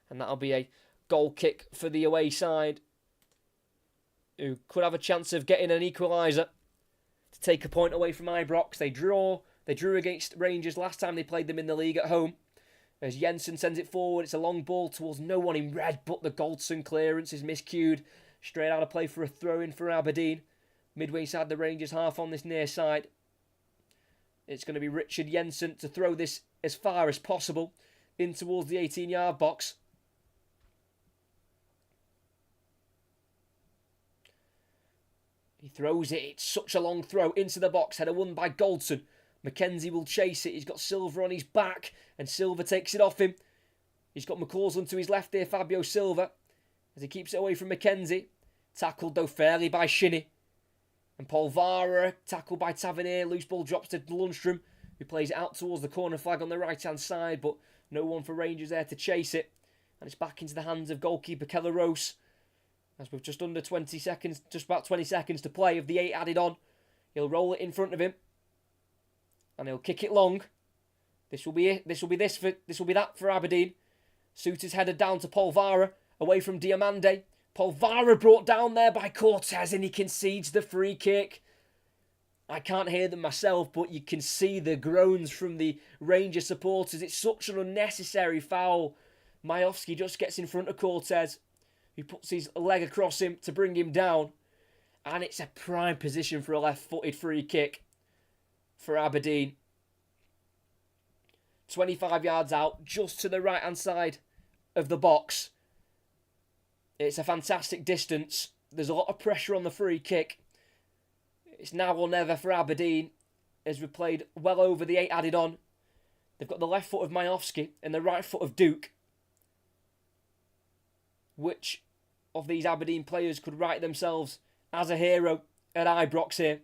And that'll be a goal kick for the away side, who could have a chance of getting an equaliser to take a point away from Ibrox. They drew against Rangers last time they played them in the league at home. As Jensen sends it forward, it's a long ball towards no one in red, but the Goldson clearance is miscued. Straight out of play for a throw-in for Aberdeen. Midway side the Rangers half on this near side. It's going to be Richard Jensen to throw this as far as possible in towards the 18-yard box. He throws it. It's such a long throw into the box. Header won by Goldson. McKenzie will chase it. He's got Silva on his back, and Silva takes it off him. He's got McCausland to his left here, Fabio Silva, as he keeps it away from McKenzie. Tackled, though, fairly by Shinnie. And Polvara, tackled by Tavernier. Loose ball drops to Lundstrom, who plays it out towards the corner flag on the right-hand side, but no one for Rangers there to chase it. And it's back into the hands of goalkeeper Kelleros. As with just under 20 seconds, just about 20 seconds to play of the 8 added on. He'll roll it in front of him. And he'll kick it long. This will be it. This will be that for Aberdeen. Suter's headed down to Polvara, away from Diamande. Polvara brought down there by Cortez, and he concedes the free kick. I can't hear them myself, but you can see the groans from the Rangers supporters. It's such an unnecessary foul. Majowski just gets in front of Cortez, who puts his leg across him to bring him down. And it's a prime position for a left-footed free kick for Aberdeen. 25 yards out, just to the right-hand side of the box. It's a fantastic distance. There's a lot of pressure on the free kick. It's now or never for Aberdeen, as we've played well over the 8 added on. They've got the left foot of Majowski and the right foot of Duke. Which of these Aberdeen players could write themselves as a hero at Ibrox here?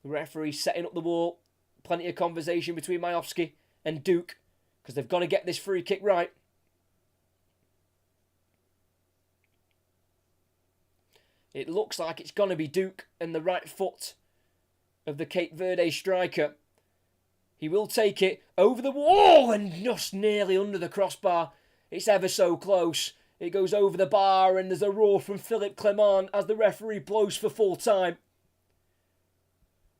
The referee's setting up the wall. Plenty of conversation between Majowski and Duke, because they've got to get this free kick right. It looks like it's going to be Duke and the right foot of the Cape Verde striker. He will take it over the wall and just nearly under the crossbar. It's ever so close. It goes over the bar and there's a roar from Philip Clement as the referee blows for full time.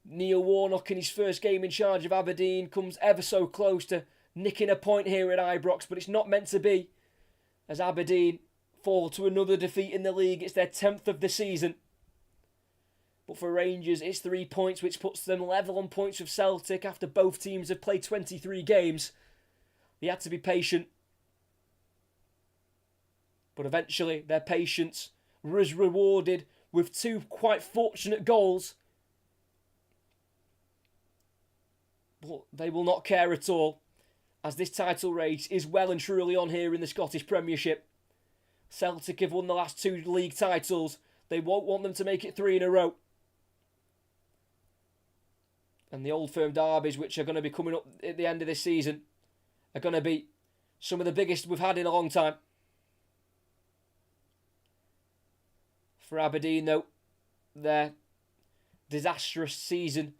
Neil Warnock, in his first game in charge of Aberdeen, comes ever so close to nicking a point here at Ibrox, but it's not meant to be, as Aberdeen fall to another defeat in the league. It's their 10th of the season. But for Rangers, it's 3 points, which puts them level on points with Celtic after both teams have played 23 games. They had to be patient. But eventually, their patience was rewarded with 2 quite fortunate goals. But they will not care at all, as this title race is well and truly on here in the Scottish Premiership. Celtic have won the last 2 league titles. They won't want them to make it 3 in a row. And the Old Firm derbies, which are going to be coming up at the end of this season, are going to be some of the biggest we've had in a long time. For Aberdeen, though, their disastrous season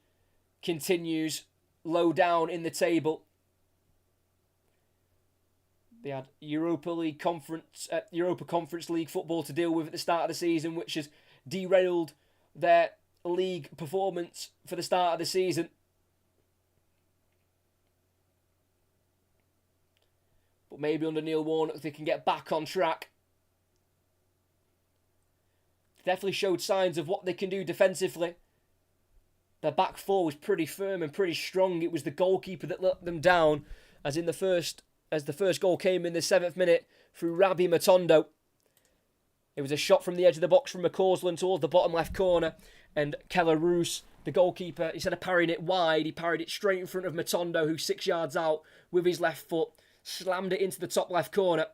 continues low down in the table. They had Europa Conference League football to deal with at the start of the season, which has derailed their league performance for the start of the season. But maybe under Neil Warnock they can get back on track. They definitely showed signs of what they can do defensively. Their back four was pretty firm and pretty strong. It was the goalkeeper that let them down, as the first goal came in the 7th minute through Rabbi Matondo. It was a shot from the edge of the box from McCausland towards the bottom left corner, and Keller Roos, the goalkeeper, instead of parrying it wide, he parried it straight in front of Matondo, who's 6 yards out with his left foot, slammed it into the top left corner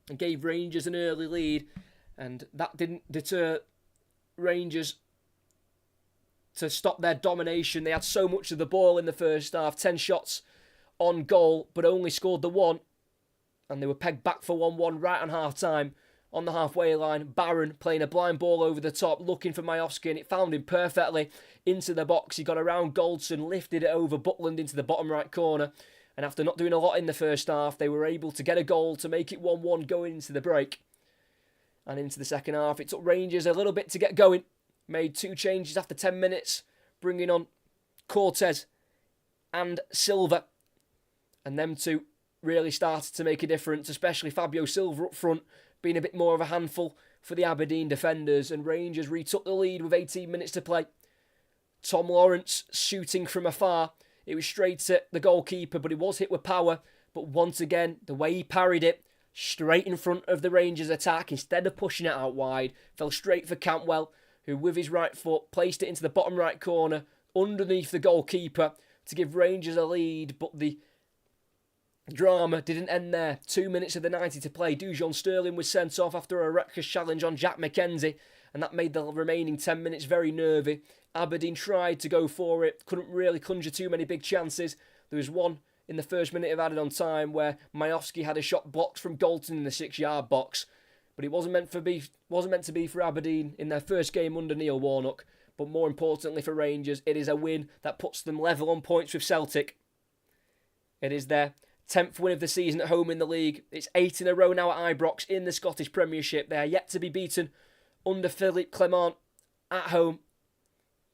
and gave Rangers an early lead. And that didn't deter Rangers to stop their domination. They had so much of the ball in the first half, 10 shots on goal, but only scored the one. And they were pegged back for 1-1 right on half-time. On the halfway line, Barron playing a blind ball over the top, looking for Majowski, and it found him perfectly into the box. He got around Goldson, lifted it over Butland into the bottom right corner. And after not doing a lot in the first half, they were able to get a goal to make it 1-1 going into the break. And into the second half, it took Rangers a little bit to get going. Made 2 changes after 10 minutes, bringing on Cortez and Silva. And them two really started to make a difference, especially Fabio Silva up front, being a bit more of a handful for the Aberdeen defenders. And Rangers retook the lead with 18 minutes to play. Tom Lawrence shooting from afar. It was straight at the goalkeeper, but it was hit with power. But once again, the way he parried it, straight in front of the Rangers attack, instead of pushing it out wide, fell straight for Cantwell, who with his right foot placed it into the bottom right corner underneath the goalkeeper to give Rangers a lead. But the drama didn't end there. 2 minutes of the 90 to play. Dujon Sterling was sent off after a reckless challenge on Jack McKenzie, and that made the remaining 10 minutes very nervy. Aberdeen tried to go for it, couldn't really conjure too many big chances. There was one in the first minute of added on time where Majowski had a shot blocked from Galton in the 6-yard box, but it wasn't meant to be for Aberdeen in their first game under Neil Warnock. But more importantly for Rangers, it is a win that puts them level on points with Celtic. It is their 10th win of the season at home in the league. It's 8 in a row now at Ibrox in the Scottish Premiership. They are yet to be beaten under Philippe Clement at home.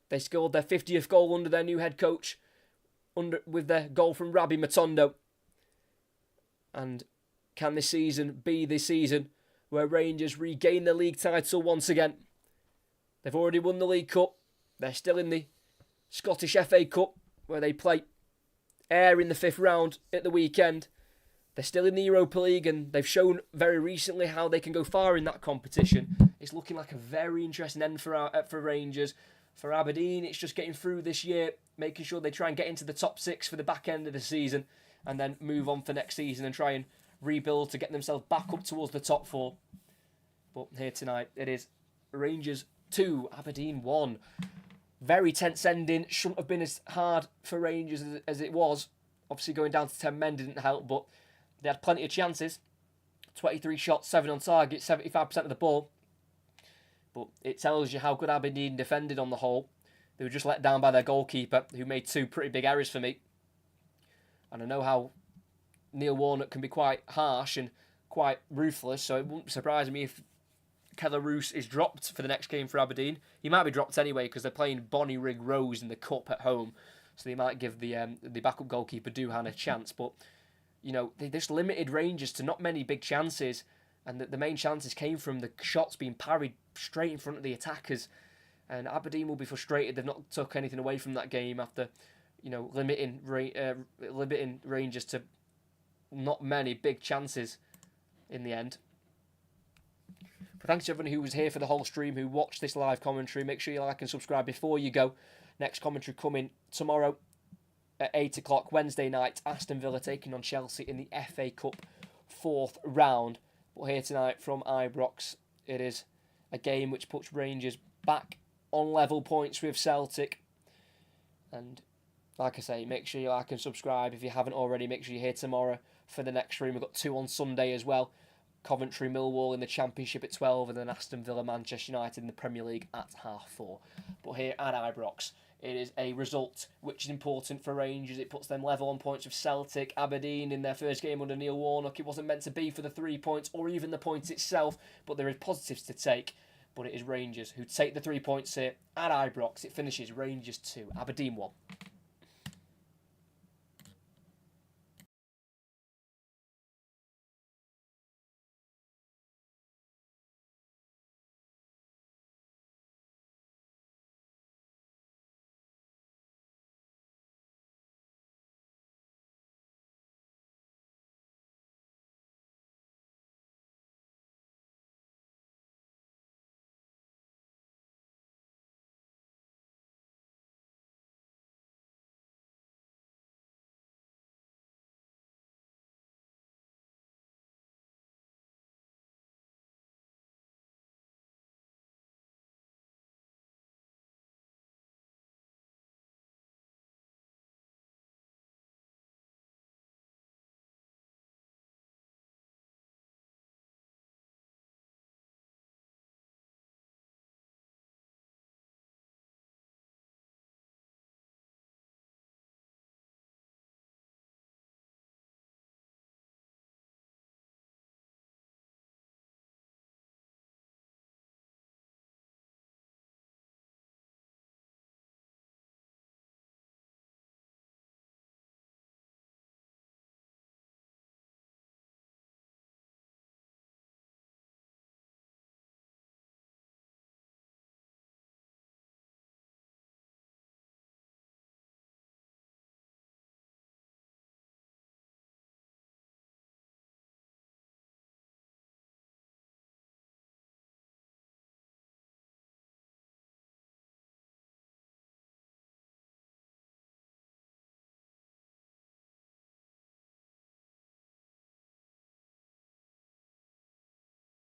They scored their 50th goal under their new head coach, with their goal from Rabbi Matondo. And can this season be the season where Rangers regain the league title once again? They've already won the League Cup. They're still in the Scottish FA Cup, where they play Ayr in the 5th round at the weekend. They're still in the Europa League, and they've shown very recently how they can go far in that competition. It's looking like a very interesting end for Rangers. For Aberdeen, it's just getting through this year, making sure they try and get into the top 6 for the back end of the season, and then move on for next season and try and rebuild to get themselves back up towards the top 4. But here tonight, it is Rangers 2, Aberdeen 1. Very tense ending. Shouldn't have been as hard for Rangers as it was. Obviously, going down to 10 men didn't help, but they had plenty of chances. 23 shots, 7 on target, 75% of the ball. But it tells you how good Aberdeen defended on the whole. They were just let down by their goalkeeper, who made 2 pretty big errors for me. And I know how Neil Warnock can be quite harsh and quite ruthless, so it wouldn't surprise me if Keller Roos is dropped for the next game for Aberdeen. He might be dropped anyway because they're playing Bonnyrigg Rose in the Cup at home, so they might give the backup goalkeeper Duhan a chance. But they just limited Rangers to not many big chances, and the main chances came from the shots being parried straight in front of the attackers. And Aberdeen will be frustrated they've not took anything away from that game after limiting Rangers to not many big chances in the end. But thanks to everyone who was here for the whole stream, who watched this live commentary. Make sure you like and subscribe before you go. Next commentary coming tomorrow at 8 o'clock, Wednesday night. Aston Villa taking on Chelsea in the FA Cup 4th round. But here tonight from Ibrox, it is a game which puts Rangers back on level points with Celtic. And like I say, make sure you like and subscribe if you haven't already. Make sure you're here tomorrow for the next stream. We've got 2 on Sunday as well. Coventry Millwall in the Championship at 12, and then Aston Villa Manchester United in the Premier League at 4:30. But here at Ibrox, it is a result which is important for Rangers. It puts them level on points with Celtic. Aberdeen in their first game under Neil Warnock. It wasn't meant to be for the 3 points or even the points itself, but there is positives to take. But it is Rangers who take the 3 points here at Ibrox. It finishes Rangers 2, Aberdeen 1.